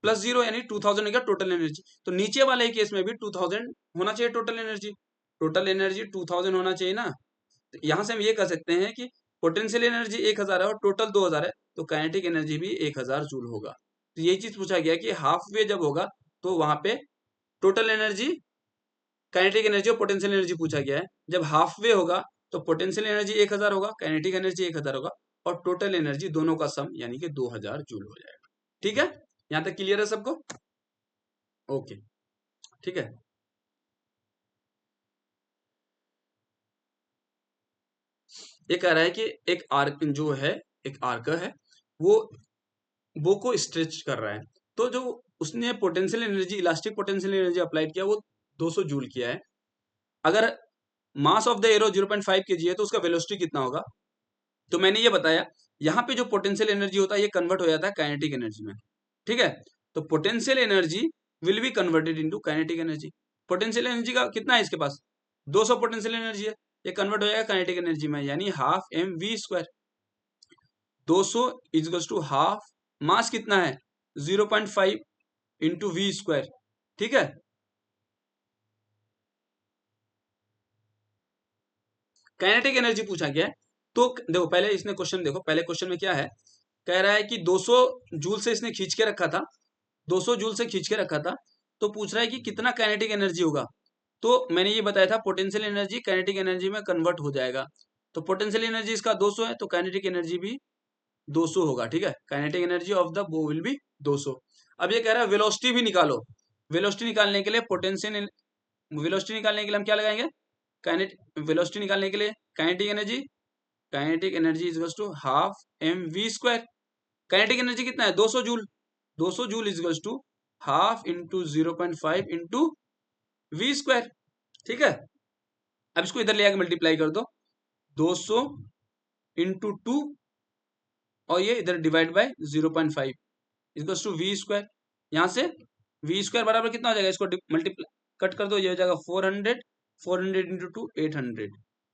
प्लस 0 यानी 2000 हो गया टोटल एनर्जी। तो नीचे वाले केस में भी 2000 होना चाहिए टोटल एनर्जी, टोटल एनर्जी 2000 होना चाहिए ना। तो यहां से हम ये कह सकते हैं कि पोटेंशियल एनर्जी 1000 है और टोटल 2000 है, तो काइनेटिक एनर्जी भी 1000 जूल होगा। तो यही चीज पूछा गया कि हाफ वे जब होगा तो वहां पे टोटल एनर्जी, काइनेटिक एनर्जी और पोटेंशियल एनर्जी पूछा गया है। जब हाफ वे होगा तो पोटेंशियल एनर्जी 1000 होगा, काइनेटिक एनर्जी 1000 होगा और टोटल एनर्जी दोनों का सम यानी कि 2000 जूल हो जाएगा। ठीक है, यहां तक क्लियर है सबको, ओके। ठीक है, ये कह रहा है कि एक आर्क जो है, एक आर्क है वो को स्ट्रेच कर रहा है। तो जो उसने potential energy, elastic potential energy applied किया वो 200 जूल किया है। अगर mass of the arrow 0.5 kg है तो उसका वेलोसिटी कितना होगा। तो मैंने ये बताया यहाँ पे जो पोटेंशियल एनर्जी होता है ये कन्वर्ट हो जाता है काइनेटिक एनर्जी में। ठीक है, तो potential energy will be converted into kinetic energy. Potential energy का कितना है इसके पास, 200 पोटेंशियल एनर्जी है, ये कन्वर्ट हो जाएगा काइनेटिक एनर्जी में, यानी half M we square. 200 equals to half, mass कितना है 0.5 इंटू वी स्क्वायर, ठीक है। काइनेटिक एनर्जी पूछा गया है, तो देखो पहले इसने क्वेश्चन देखो, पहले क्वेश्चन में क्या है, कह रहा है कि 200 जूल से इसने खींच के रखा था, 200 जूल से खींच के रखा था, तो पूछ रहा है कि कितना काइनेटिक एनर्जी होगा। तो मैंने ये बताया था पोटेंशियल एनर्जी काइनेटिक एनर्जी में कन्वर्ट हो जाएगा, तो पोटेंशियल एनर्जी इसका 200 है, तो काइनेटिक एनर्जी भी 200 होगा, ठीक है। काइनेटिक एनर्जी ऑफ द बो विल बी 200। अब ये कह रहा है वेलोसिटी भी निकालो, वेलोसिटी निकालने के लिए पोटेंशियल, वेलोसिटी निकालने के लिए हम क्या लगाएंगे, काइनेटिक, वेलोसिटी निकालने के लिए kinetic energy, kinetic energy is to half M we square. Kinetic energy कितना है 200 joule, 200 joule is to half into 0.5 into we square, ठीक है। अब इसको इधर ले आके मल्टीप्लाई कर दो, 200 इंटू 2 और ये इधर divide by 0.5 equals to v square. यहां से वी स्क्वायर बराबर कितना हो जाएगा, इसको मल्टीप्लाई कट कर दो, ये हो जाएगा 400, 400 इंटू 2 800,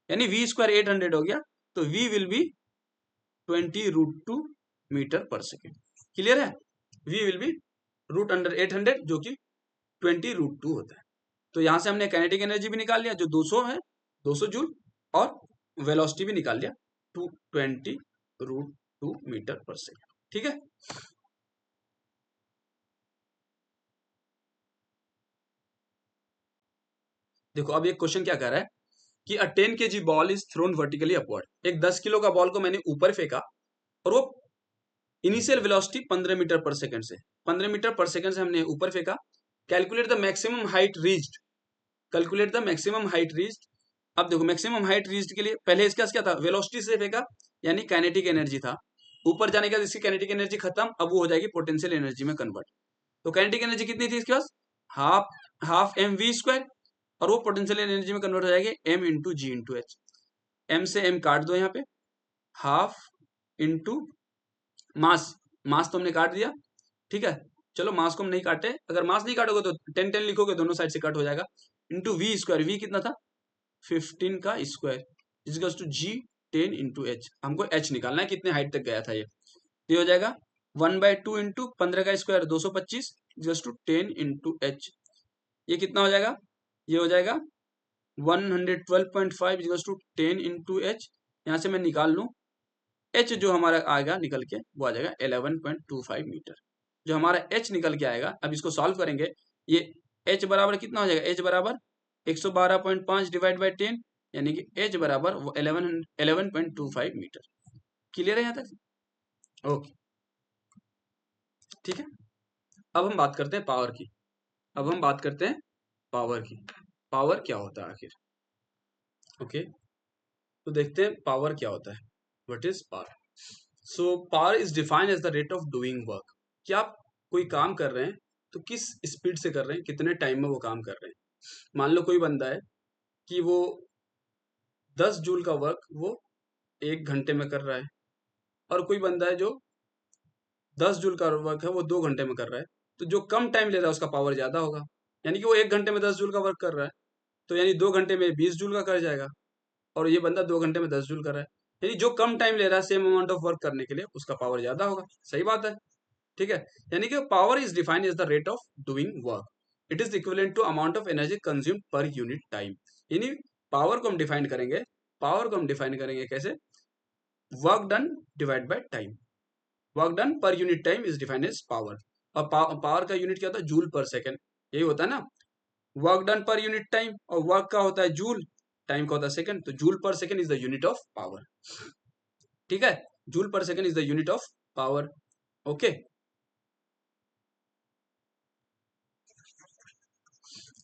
यानी वी स्क्वायर 800 हो गया, तो वी विल बी 20√2 मीटर पर सेकेंड। क्लियर है, v will be root under 800 जो कि 20√2 होता है। तो यहां से हमने काइनेटिक एनर्जी भी निकाल लिया जो 200 है, 200 जूल, और वेलोसिटी भी निकाल लिया 220√2 मीटर पर सेकेंड, ठीक है। देखो अब एक क्वेश्चन क्या कर रहा है कि अ 10 kg ball is thrown vertically upward. एक 10 किलो का बॉल को मैंने ऊपर फेंका और वो इनिशियल वेलोसिटी 15 मीटर पर सेकंड से, 15 मीटर पर सेकंड से हमने ऊपर फेंका। Calculate the maximum height reached, calculate the maximum height reached. अब देखो मैक्सिमम हाइट रीच्ड के लिए पहले इसका क्या था, वेलोसिटी से फेंका यानी काइनेटिक एनर्जी था, ऊपर जाने के बाद इसकी काइनेटिक एनर्जी खत्म, अब वो हो जाएगी पोटेंशियल एनर्जी में कन्वर्ट। तो काइनेटिक एनर्जी कितनी थी इसके पास, half half M we square, और वो पोटेंशियल एनर्जी में कन्वर्ट हो जाएगी एम इंटू जी इंटू एच। एम से एम काट दो यहाँ पे, हाफ इंटू मास, मास तो हमने काट दिया, ठीक है। चलो मास को हम नहीं काटे, अगर मास नहीं काटोगे तो 10 10 लिखोगे दोनों साइड से कट हो जाएगा, इंटू वी स्क्वायर, वी कितना था 15 का square is to g 10 into h. हमको एच निकालना है कितने हाइट तक गया था ये हो जाएगा 1/2 इंटू 15 का square 225 is to 10 into h. ये कितना हो जाएगा, ये हो जाएगा 112.5 इक्वल्स टू 10 इंटू एच। यहाँ से मैं निकाल लूँ एच, जो हमारा आएगा निकल के वो आ जाएगा 11.25 मीटर। जो हमारा एच निकल के आएगा, अब इसको सॉल्व करेंगे, ये एच बराबर कितना हो जाएगा, एच बराबर 112.5 डिवाइड बाई 10, यानी कि एच बराबर 11.25 मीटर। क्लियर है यहाँ तक, ओके, ठीक है। अब हम बात करते हैं पावर की, अब हम बात करते हैं पावर की, पावर क्या होता है आखिर, ओके। तो देखते हैं पावर क्या होता है, what is power. So power is defined as the rate of doing work, कि आप कोई काम कर रहे हैं तो किस स्पीड से कर रहे हैं, कितने टाइम में वो काम कर रहे हैं। मान लो कोई बंदा है कि वो 10 जूल का वर्क वो 1 घंटे में कर रहा है, और कोई बंदा है जो 10 जूल का वर्क है वो 2 घंटे में कर रहा है, तो जो कम टाइम ले रहा है उसका पावर ज्यादा होगा। यानी कि वो 1 घंटे में 10 जूल का वर्क कर रहा है, तो यानी 2 घंटे में 20 जूल का कर जाएगा, और ये बंदा 2 घंटे में 10 जूल कर रहा है, यानी जो कम टाइम ले रहा है सेम अमाउंट ऑफ वर्क करने के लिए उसका पावर ज्यादा होगा। सही बात है, ठीक है। यानी कि power is defined as the rate of doing work, it is equivalent to amount of energy consume per unit time. यानी पावर को हम डिफाइन करेंगे, पावर को हम डिफाइन करेंगे कैसे, work done divide by time, work done per unit time is defined as power. और power का यूनिट क्या होता है, जूल पर सेकेंड, यही होता है ना, work done per unit time, और वर्क का होता है जूल, टाइम का होता है सेकंड, तो जूल पर second is the unit of power, ठीक है। जूल पर second is the unit of power, okay.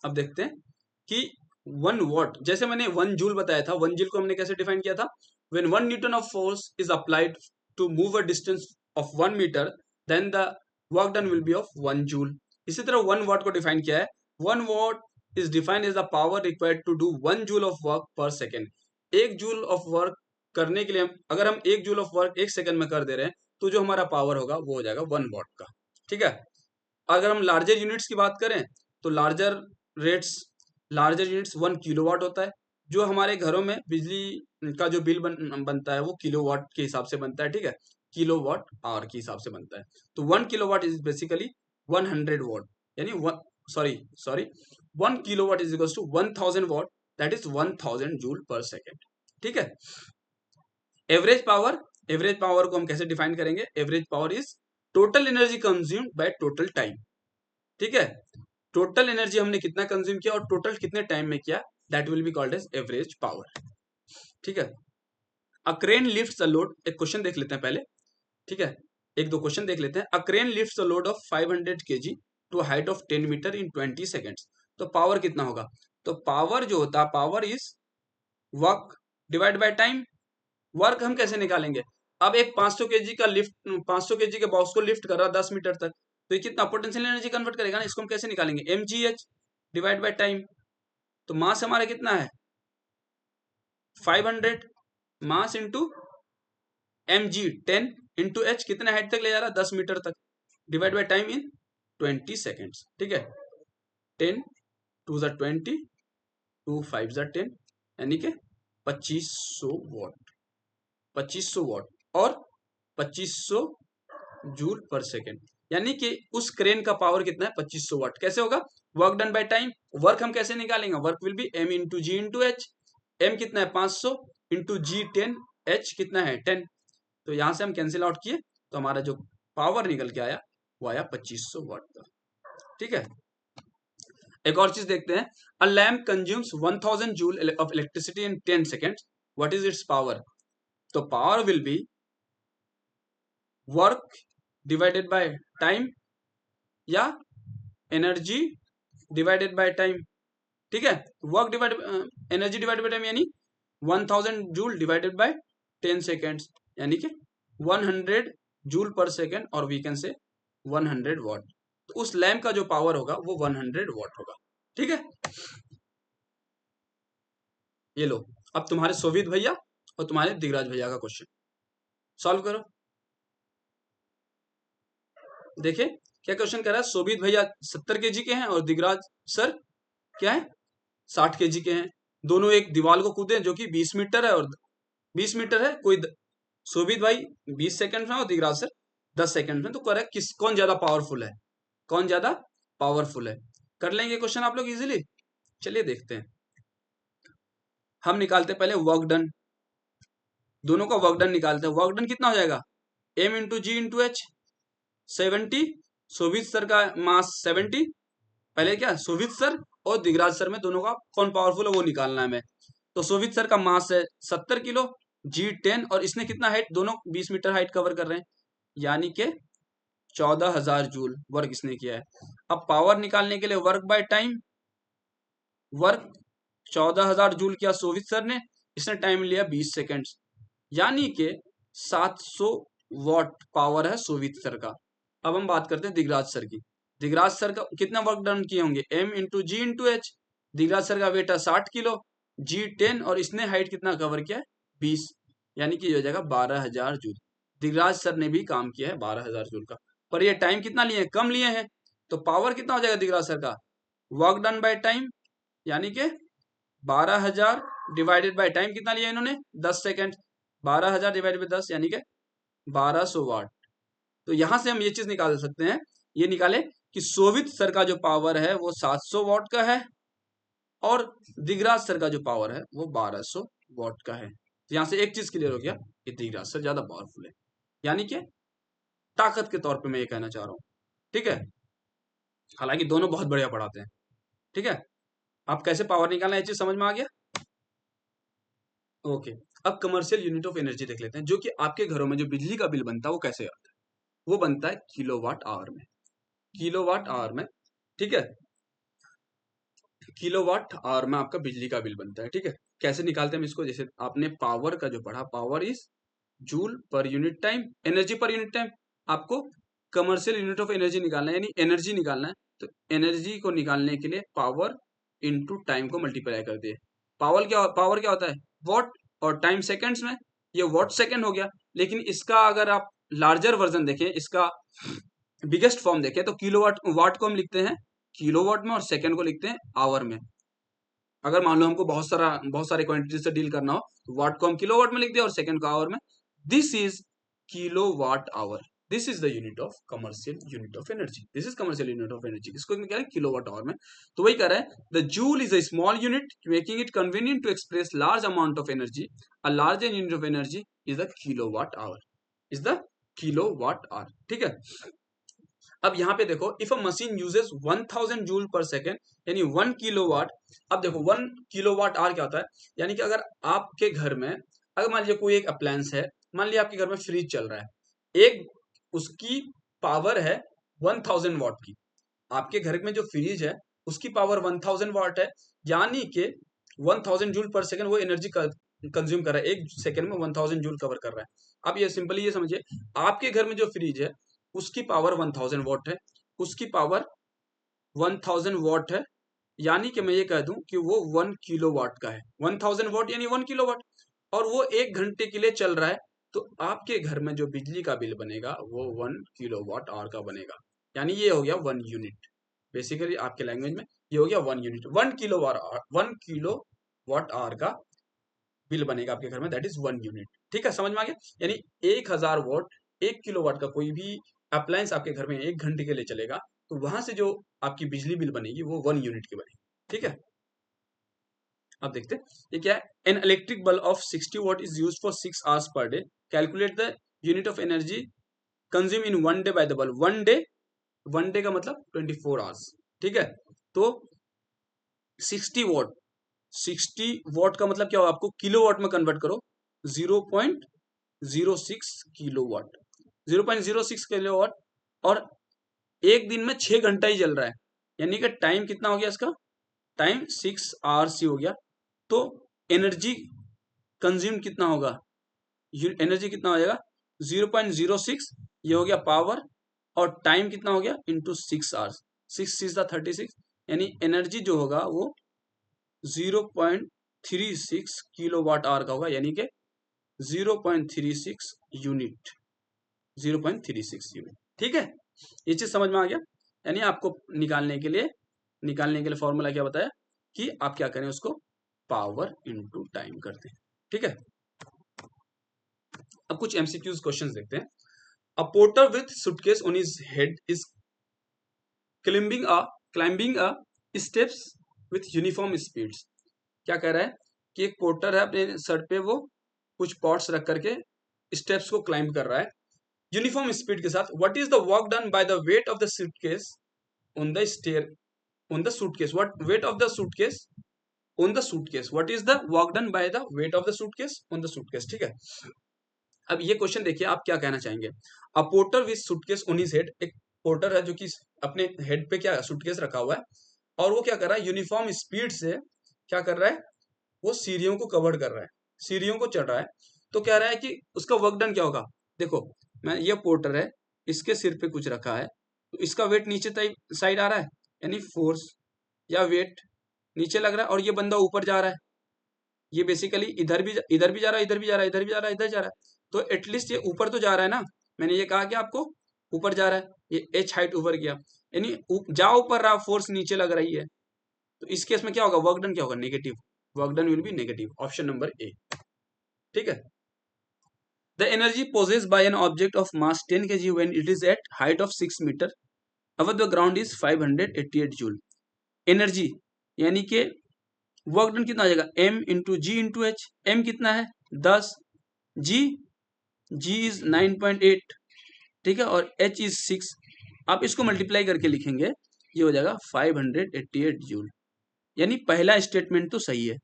अब देखते हैं कि 1 वॉट, जैसे मैंने 1 जूल बताया था, 1 जूल को हमने कैसे डिफाइन किया था, when 1 newton of force is applied to move a distance of 1 meter then the work done will be of 1 joule. इसी तरह 1 वॉट को डिफाइन किया है, 1 watt is defined as the power required to do 1 joule of work per second। 1 joule of work करने के लिए अगर हम 1 जूल ऑफ वर्क 1 सेकंड में कर दे रहे हैं, तो जो हमारा पावर होगा वो हो जाएगा 1 वॉट का, ठीक है। अगर हम लार्जर यूनिट्स की बात करें तो larger rates larger units 1 kilowatt होता है। जो हमारे घरों में बिजली का जो बिल बनता है वो किलोवाट के हिसाब से बनता है, ठीक है, किलोवाट आवर के हिसाब से बनता है। तो 1 किलोवाट इज बेसिकली 100 वॉट, यानी sorry sorry 1 kilowatt is equal to 1000 watt, that is 1000 joule per second, ठीक है। एवरेज पावर को हम कैसे डिफाइन करेंगे? Average power is total energy consumed by total time, ठीक है। टोटल एनर्जी हमने कितना कंज्यूम किया और टोटल कितने टाइम में किया, that will be called as average power, ठीक है। A crane lifts a load, एक क्वेश्चन देख लेते हैं पहले, ठीक है, एक दो क्वेश्चन देख लेते हैं। A crane lifts a load of 500 kg to height of 10 meter in 20 seconds. तो पावर कितना होगा? तो पावर जो होता है, power is work divide by time. Work हम कैसे निकालेंगे? अब एक 500 kg का लिफ्ट, 500 kg के बॉक्स को लिफ्ट कर रहा है 10 मीटर तक, तो ये कितना पोटेंशियल एनर्जी कन्वर्ट करेगा ना, इसको हम कैसे निकालेंगे? mgh divide by time. तो मास हमारा कितना है? 500 mass into mg 10 into h, कितने हाइट तक ले जा रहा है? 10 मीटर तक, divide by time in 20 seconds, ठीक है। 10 2 ज़ा 20, 2 5 ज़ा 10, यानी कि 2500 वॉट, 2500 वॉट और 2500 जूल पर सेकेंड, यानी कि उस क्रेन का पावर कितना है? 2500 वाट। कैसे होगा? Work done by time. Work हम कैसे निकालेंगे? Work will be m into ji into H. M कितना है? 500 इंटू जी 10, एच कितना है? 10। तो यहां से हम कैंसिल आउट किए तो हमारा जो पावर निकल के आया वो आया 2500 वाट का, ठीक है। एक और चीज देखते हैं। A lamp consumes 1000 joule of electricity in 10 seconds, what is its power? तो power will be work divided by time या एनर्जी डिवाइडेड बाय टाइम, ठीक है। Work divide energy divided by time यानी 1000 जूल डिवाइडेड बाय 10 सेकेंड्स, यानी कि 100 joule per second, और we can say 100 what. तो उस लैम्प का जो पावर होगा वो 100 वॉट होगा, ठीक है। ये लो, अब तुम्हारे सोवित भैया और तुम्हारे दिगराज भैया का क्वेश्चन सॉल्व करो। देखिए क्या क्वेश्चन कर रहा है। सोवित भैया 70 kg के हैं और दिगराज सर क्या है? 60 kg के हैं। दोनों एक दीवार को कूदे जो कि 20 मीटर है, और 20 मीटर है। शोभित भाई 20 सेकंड में और दिगराज सर 10 सेकंड में। तो करेक्ट कौन ज्यादा पावरफुल है? कौन ज्यादा पावरफुल है? कर लेंगे क्वेश्चन आप लोग इजीली। चलिए देखते हैं। हम निकालते पहले वर्क डन, दोनों का वर्क डन निकालते हैं। वर्क डन कितना हो जाएगा? m इंटू जी इंटू एच 70। शोभित सर का मास 70, पहले क्या शोभित सर और दिगराज सर में दोनों का कौन पावरफुल है वो निकालना है हमें। तो शोभित सर का मास है 70 किलो, जी 10, और इसने कितना हाइट, दोनों 20 मीटर हाइट कवर कर रहे हैं, यानी कि 14000 जूल वर्क इसने किया है। अब पावर निकालने के लिए work by time, work 14000 joule किया शोभित सर ने, इसने टाइम लिया 20 सेकेंड्स, यानी कि 700 वॉट पावर है शोभित सर का। अब हम बात करते हैं दिगराज सर की। दिगराज सर का कितना वर्क डन किए होंगे? m इंटू जी इंटू एच। दिगराज सर का वेट है 60 किलो, जी 10, और इसने हाइट कितना कवर किया है? 20, यानी कि हो जाएगा 12000 जूल। दिगराज सर ने भी काम किया है 12000 जूल का, पर ये टाइम कितना लिए हैं? कम लिए हैं। तो पावर कितना हो जाएगा दिगराज सर का? वर्क डन बाय टाइम, यानी कि 12000 डिवाइडेड बाय टाइम कितना लिया इन्होंने? 10 सेकेंड। 12000 डिवाइडेड बाय 10 यानी कि 1200 वाट। तो यहां से हम ये चीज निकाल सकते हैं, ये निकाले कि शोभित सर का जो पावर है वो 700 वॉट का है, और दिगराज सर का जो पावर है वो 1200 वॉट का है। तो यहां से एक चीज क्लियर हो गया कि दिगराज सर ज्यादा पावरफुल है, यानी कि ताकत के तौर पे मैं ये कहना चाह रहा हूं, ठीक है। हालांकि दोनों बहुत बढ़िया पढ़ाते हैं, ठीक है। आप कैसे पावर निकालना है ये चीज समझ में आ गया? ओके। अब कमर्शियल यूनिट ऑफ एनर्जी देख लेते हैं। जो कि आपके घरों में जो बिजली का बिल बनता है वो कैसे आता है? वो बनता है किलोवाट आवर में, किलोवाट आवर में, ठीक है। किलोवाट आवर में आपका बिजली का बिल बनता है, ठीक है। कैसे निकालते हैं हम इसको? जैसे आपने पावर का जो पढ़ा, पावर इज जूल पर यूनिट टाइम, एनर्जी पर यूनिट टाइम। आपको कमर्शियल यूनिट ऑफ एनर्जी निकालना है, यानी एनर्जी निकालना है। तो एनर्जी को निकालने के लिए पावर इंटू टाइम को मल्टीप्लाई कर दिए। पावर क्या होता है? वॉट, और टाइम सेकेंड्स में, ये वॉट सेकेंड हो गया। लेकिन इसका अगर आप लार्जर वर्जन देखें, इसका बिगेस्ट फॉर्म देखें, तो किलोवाट, वाट को हम लिखते हैं किलोवाट में और सेकेंड को लिखते हैं आवर में। अगर मान लो हमको बहुत सारे क्वांटिटी से डील करना हो तो वाट को हम किलोवाट में लिख दिया और सेकंड को आवर में. This is kilowatt hour. This is the unit of commercial unit of energy. This is commercial unit of energy. इसको क्या है, किलोवाट आवर में. तो वही कह रहा है the joule is a small unit making it convenient to express large amount of energy. A larger unit of energy is the kilowatt hour. Is the kilowatt hour. ठीक है. अब यहाँ पे देखो if a machine uses 1000 joule per second यानी 1 kilowatt. अब देखो 1 kilowatt hour क्या होता है, यानी कि अगर आपके घर में अगर मान लीजिए कोई एक अप्लायंस है, मान लीजिए आपके घर में फ्रिज चल रहा है, एक उसकी पावर है 1000 वॉट की. आपके घर में जो फ्रिज है उसकी पावर 1000 वॉट है, यानी कि 1000 जूल पर सेकेंड वो एनर्जी कंज्यूम कर रहा है, एक सेकेंड में 1000 जूल कवर कर रहा है. अब ये सिंपली ये समझिए आपके घर में जो फ्रिज है उसकी पावर 1000 वॉट है, उसकी पावर 1000 वॉट है, यानी कि मैं ये कह दूं कि वो 1 किलोवाट का है. 1000 वॉट यानी 1 किलोवाट, और वो 1 घंटे के लिए चल रहा है. तो आपके घर में जो बिजली का बिल बनेगा वो 1 किलोवाट आवर का बनेगा. यानी ये हो गया 1 यूनिट. बेसिकली आपके लैंग्वेज में ये हो गया 1 यूनिट. 1 किलो वाट आवर का बिल बनेगा आपके घर में, दैट इज 1 यूनिट. ठीक है, समझ में आ गया. यानी 1000 वॉट 1 किलोवाट का कोई भी अप्लायंस आपके घर में 1 घंटे के लिए चलेगा तो वहां से जो आपकी बिजली बिल बनेगी वो 1 यूनिट की बनेगी. ठीक है. अब देखते हैं ये क्या है. An electric bulb of 60 what is use for 6 hours per day. Calculate the unit of energy consume in 1 day by the bulb. 1 day का मतलब 24 आवर्स. ठीक है. तो 60 वॉट 60 वॉट का मतलब क्या होगा, आपको किलोवाट में कन्वर्ट करो. 0.06 किलोवाट. 0.06 किलोवाट. और एक दिन में 6 घंटा ही जल रहा है, यानी कि टाइम कितना हो गया इसका, टाइम 6 आवर्स ही हो गया. तो एनर्जी कंज्यूम कितना होगा, एनर्जी कितना हो जाएगा 0.06. ये हो गया पावर, और टाइम कितना हो गया इंटू 6 आवर्स. 6 6 36, यानी एनर्जी जो होगा वो 0.36 किलोवाट आवर का होगा, यानी कि 0.36 यूनिट. 0.36 यूनिट. ठीक है, ये चीज समझ में आ गया. यानी आपको निकालने के लिए फॉर्मूला क्या बताया कि आप क्या करें, उसको पावर इनटू टाइम करते हैं. ठीक है. अब कुछ एमसीक्यूज क्वेश्चंस देखते हैं. A porter with suitcase on his head is climbing a steps with uniform speeds. क्या कह रहा है कि एक पोर्टर है, अपने सर पे वो कुछ पॉट्स रख करके स्टेप्स को क्लाइंब कर रहा है यूनिफॉर्म स्पीड के साथ. What is the work done by the weight of the suitcase on the stair on the suitcase. What weight of the suitcase on the suitcase. What is the work done by the weight of the suitcase on the suitcase. ठीक है. अब ये question देखिए आप क्या कहना चाहेंगे. A porter with suitcase on his head. एक पोर्टर है जो कि अपने हेड पे क्या सूटकेस रखा हुआ है, और वो क्या कर रहा है यूनिफॉर्म स्पीड से क्या कर रहा है, वो सीढ़ियों को कवर कर रहा है, सीढ़ियों को चढ़ रहा है. तो कह रहा है कि उसका वर्क डन क्या होगा. देखो मैं ये पोर्टर है, इसके सिर पे कुछ रखा है, तो इसका वेट नीचे साइड आ रहा है, यानी फोर्स या वेट नीचे लग रहा है, और ये बंदा ऊपर जा रहा है. ये बेसिकली इधर भी जा रहा है, इधर भी जा रहा है, इधर भी जा रहा है, इधर जा रहा है. तो एटलीस्ट ये ऊपर तो जा रहा है ना. मैंने ये कहा कि आपको ऊपर जा रहा है, ये h हाइट ऊपर गया, यानी जा ऊपर रहा, फोर्स नीचे लग रही है. तो इस केस में क्या होगा, वर्क डन क्या होगा, negative. Work done will be negative. Option number A. ठीक है. The energy possess by an object of mass 10 kg when it is at height of 6 meter above the ground is 588 joule. Energy यानी कि work done कितना आ जाएगा, m into जी into h. m कितना है 10, g is 9.8. ठीक है, और h इज 6. आप इसको मल्टीप्लाई करके लिखेंगे, ये हो जाएगा 588 जूल. यानी पहला स्टेटमेंट तो सही है,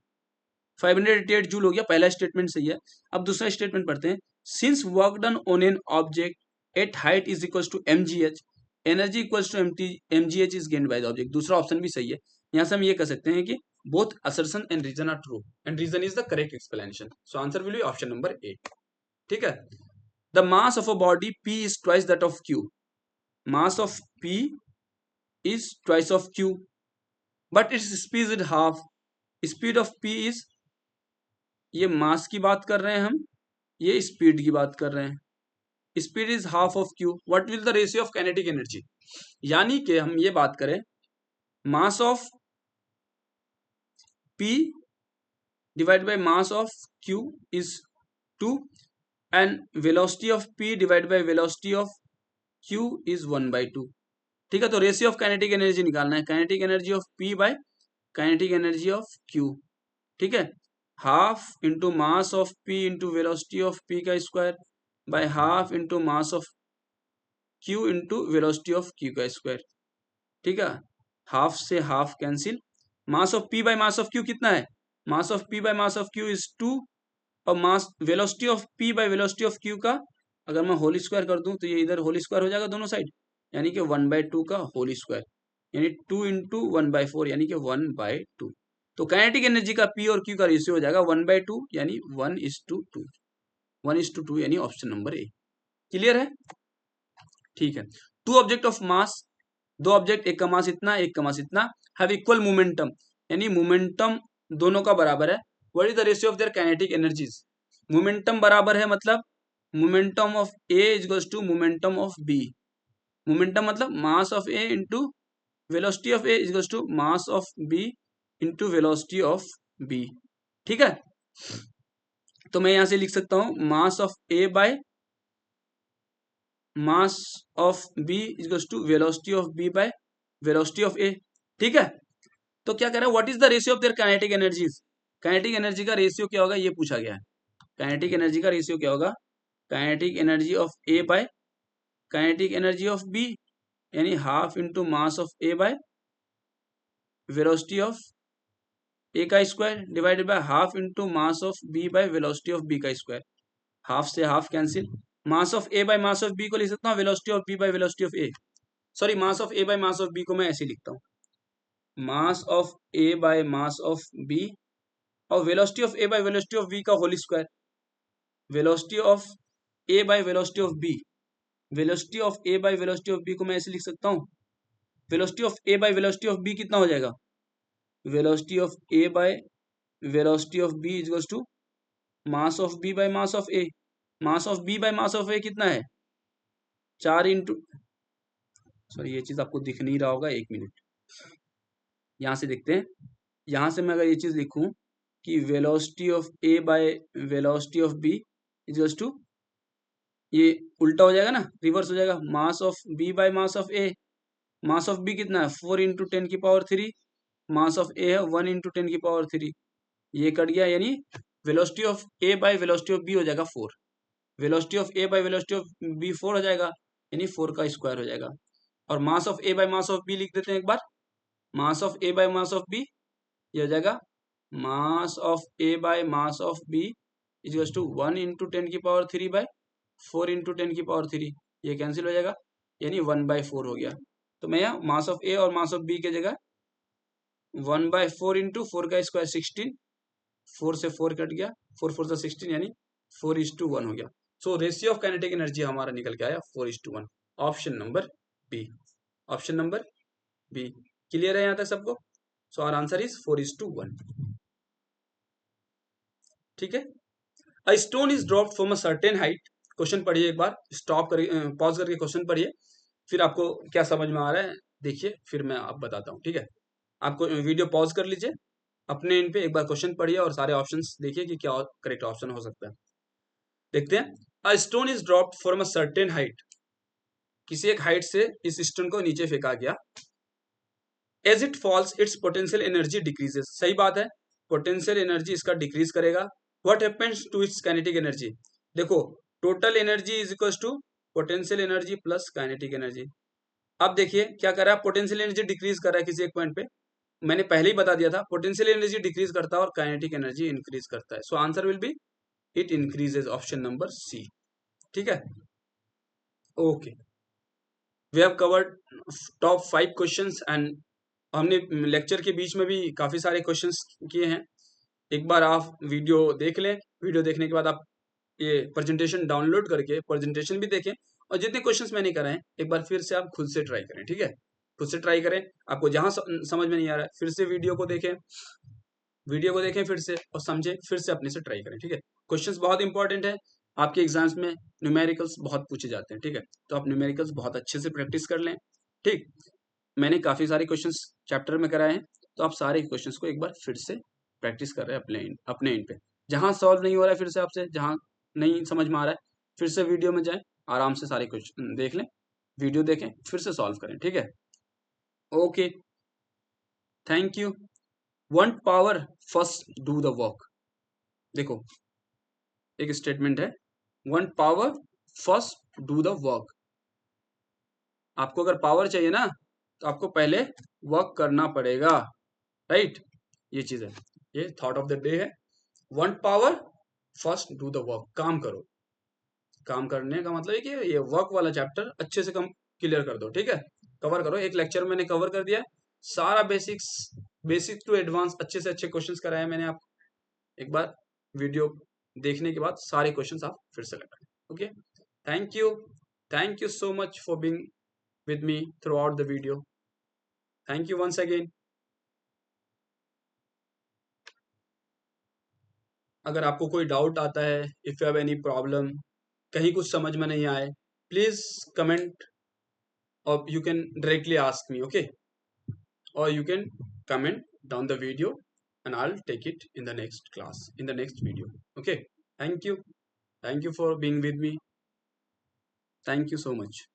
588 जूल हो गया, पहला स्टेटमेंट सही है. अब दूसरा स्टेटमेंट पढ़ते हैं. Since work done on an object at height is equal to mgh, energy equal to mgh is gained by the object. दूसरा ऑप्शन भी सही है. यहां से हम ये कह सकते हैं कि both assertion and reason are true and reason is the correct explanation. So answer will be option number A. ठीक है. The mass of a body p is twice that of q. Mass of p is twice of q, but its speed is half. Speed of p is, ये मास की बात कर रहे हैं हम, ये स्पीड की बात कर रहे हैं. Speed is half of q. What will the ratio of kinetic energy. यानी कि हम ये बात करें मास of P divided by mass of Q is 2 and velocity of P divided by velocity of Q is 1/2. ठीक है, तो रेशियो ऑफ काइनेटिक एनर्जी निकालना है, kinetic energy of P by kinetic energy of Q. ठीक है, half into mass of P into velocity of P का square by half into mass of Q into velocity of Q का square. ठीक है, half से half cancel. Mass of P by mass of Q कितना है? Mass of P by mass of Q is 2 और mass velocity of P by velocity of Q का अगर मैं होल स्क्वायर कर दूं तो ये इधर होल स्क्वायर हो जाएगा दोनों साइड, यानी कि 1/2 का होल स्क्वायर, यानी 2 इंटू 1/4 यानी कि 1/2. तो काइनेटिक एनर्जी का P और Q का रेशियो हो जाएगा 1/2 यानी 1:2. 1:2 यानी ऑप्शन नंबर ए. क्लियर है? ठीक है. टू ऑब्जेक्ट ऑफ मास, दो ऑब्जेक्ट, एक का मास इतना एक का मास इतना, हैव इक्वल मोमेंटम, यानी मोमेंटम दोनों का बराबर है. What is the ratio of their kinetic energies? Momentum बराबर है मतलब momentum of A equals to momentum of B. Momentum मतलब mass of A into velocity of A equals to mass of B into velocity of B. ठीक है, तो मैं यहां से लिख सकता हूं mass of A by mass of B equals to velocity of B by velocity of A. ठीक है, तो क्या कह रहा है, what is the ratio of their kinetic energies? Kinetic energy का रेशियो क्या होगा ये पूछा गया है. काइनेटिक एनर्जी का रेशियो क्या होगा? Kinetic energy of A by kinetic energy of B, यानी half into mass of A by velocity of A का square divided by half into mass of B by velocity of B का square. Half से half cancel. Mass of A by mass of B को लिख सकता हूँ velocity of B by velocity of A. Sorry, mass of A by mass of B को मैं ऐसे लिखता हूँ, mass of A by mass of B और velocity of A by velocity of B का whole square. Velocity of A by velocity of B, velocity of A by velocity of B को मैं ऐसे लिख सकता हूँ, velocity of A by velocity of B कितना हो जाएगा? Velocity of A by velocity of B equals to mass of B by mass of A. Mass of B by mass of ए कितना है? 4 इंटू, सॉरी ये चीज आपको दिख नहीं रहा होगा, 1 मिनट यहां से देखते हैं. यहां से मैं अगर ये चीज लिखूं कि velocity of A by velocity of B equals to, ये उल्टा हो जाएगा ना, रिवर्स हो जाएगा, mass of B by mass of A. Mass of B कितना है? 4 इंटू 10 की पावर 3. मास ऑफ ए है 1 इंटू 10 की पावर 3. ये कट गया, यानी velocity of A by velocity of B हो जाएगा 4. Velocity of A by velocity of B 4 हो जाएगा, यानी 4 का स्क्वायर हो जाएगा. और mass of A by mass of B लिख देते हैं एक बार. Mass of A by mass of B ये हो जाएगा mass of A by mass of B equals to 1 into 10 की पावर 3 बाय 4 इंटू 10 की पावर 3. ये कैंसिल हो जाएगा, यानी 1/4 हो गया. तो मैं यहाँ मास ऑफ ए और मास ऑफ बी के जगह 1/4 इंटू 4 का स्क्वायर 16, 4 से 4 कट गया, 4 4 से 16 यानी 4:1 हो गया. So ratio of kinetic energy हमारा निकल के आया 4:1. Option number B. Option number B. Clear है यहाँ तक सबको? So our answer is 4:1. ठीक है. A stone is dropped from a certain height. Question पढ़िए एक बार, स्टॉप करिए, पॉज करके क्वेश्चन पढ़िए, फिर आपको क्या समझ में आ रहा है देखिए, फिर मैं आप बताता हूँ. ठीक है, आपको वीडियो पॉज कर लीजिए, अपने इन पे एक बार क्वेश्चन पढ़िए और सारे ऑप्शंस देखिए कि क्या करेक्ट ऑप्शन हो सकता है. देखते हैं. अ stone is dropped from a certain height. किसी एक हाइट से इस स्टोन को नीचे फेंका गया. As it falls its potential energy decreases. सही बात है, पोटेंशियल एनर्जी इसका डिक्रीज करेगा. What happens to its kinetic energy? देखो, total energy is equal to potential energy plus kinetic energy. अब देखिए क्या कर रहा है, पोटेंशियल एनर्जी डिक्रीज कर रहा है किसी एक पॉइंट पे. मैंने पहले ही बता दिया था, पोटेंशियल एनर्जी डिक्रीज करता है और काइनेटिक एनर्जी इंक्रीज करता है. So answer will be it increases. Option number C. ठीक है, okay. We have covered top 5 questions and हमने लेक्चर के बीच में भी काफी सारे क्वेश्चंस किए हैं. एक बार आप वीडियो देख लें, वीडियो देखने के बाद आप ये प्रेजेंटेशन डाउनलोड करके प्रेजेंटेशन भी देखें और जितने क्वेश्चंस मैंने कराए हैं एक बार फिर से आप खुद से ट्राई करें. ठीक है, खुद से ट्राई करें. आपको जहां समझ में नहीं आ रहा है फिर से वीडियो को देखें, फिर से और समझें, फिर से अपने से ट्राई करें. ठीक है, क्वेश्चंस बहुत इंपॉर्टेंट है. आपके एग्जाम्स में न्यूमेरिकल्स बहुत पूछे जाते हैं. ठीक है, तो आप न्यूमेरिकल्स बहुत अच्छे से प्रैक्टिस कर लें. ठीक, मैंने काफी सारे क्वेश्चंस चैप्टर में कराए हैं, तो आप सारे क्वेश्चंस को एक बार फिर से प्रैक्टिस कर रहे हैं अपने इन पे। जहां सॉल्व नहीं हो रहा है फिर से आपसे, जहां नहीं समझ में आ रहा है फिर से वीडियो में जाएं, आराम से सारे क्वेश्चन देख लें, वीडियो देखें, फिर से सॉल्व करें, ठीक है। Okay, thank you. Want power, first do the work। देखो एक स्टेटमेंट है, want power, first do the work। आपको अगर पावर चाहिए ना तो आपको पहले वर्क करना पड़ेगा, राइट। ये चीज है, ये थॉट ऑफ द डे है। want power, first do the work. काम करो। काम करने का मतलब है कि ये वर्क वाला चैप्टर अच्छे से कम क्लियर कर दो, ठीक है। कवर करो, एक लेक्चर मैंने कवर कर दिया है। सारा बेसिक्स, बेसिक टू एडवांस अच्छे से अच्छे क्वेश्चंस कराए मैंने आपको। एक बार वीडियो देखने के बाद सारे क्वेश्चंस आप फिर से लगाएं। Okay, thank you. Thank you so much for being with me throughout the video. Thank you once again. अगर आपको कोई डाउट आता है, if you have any problem, कहीं कुछ समझ में नहीं आए, प्लीज कमेंट और you can directly ask me, okay, or you can comment down the video and I'll take it in the next class, in the next video. Okay, thank you. Thank you for being with me. Thank you so much.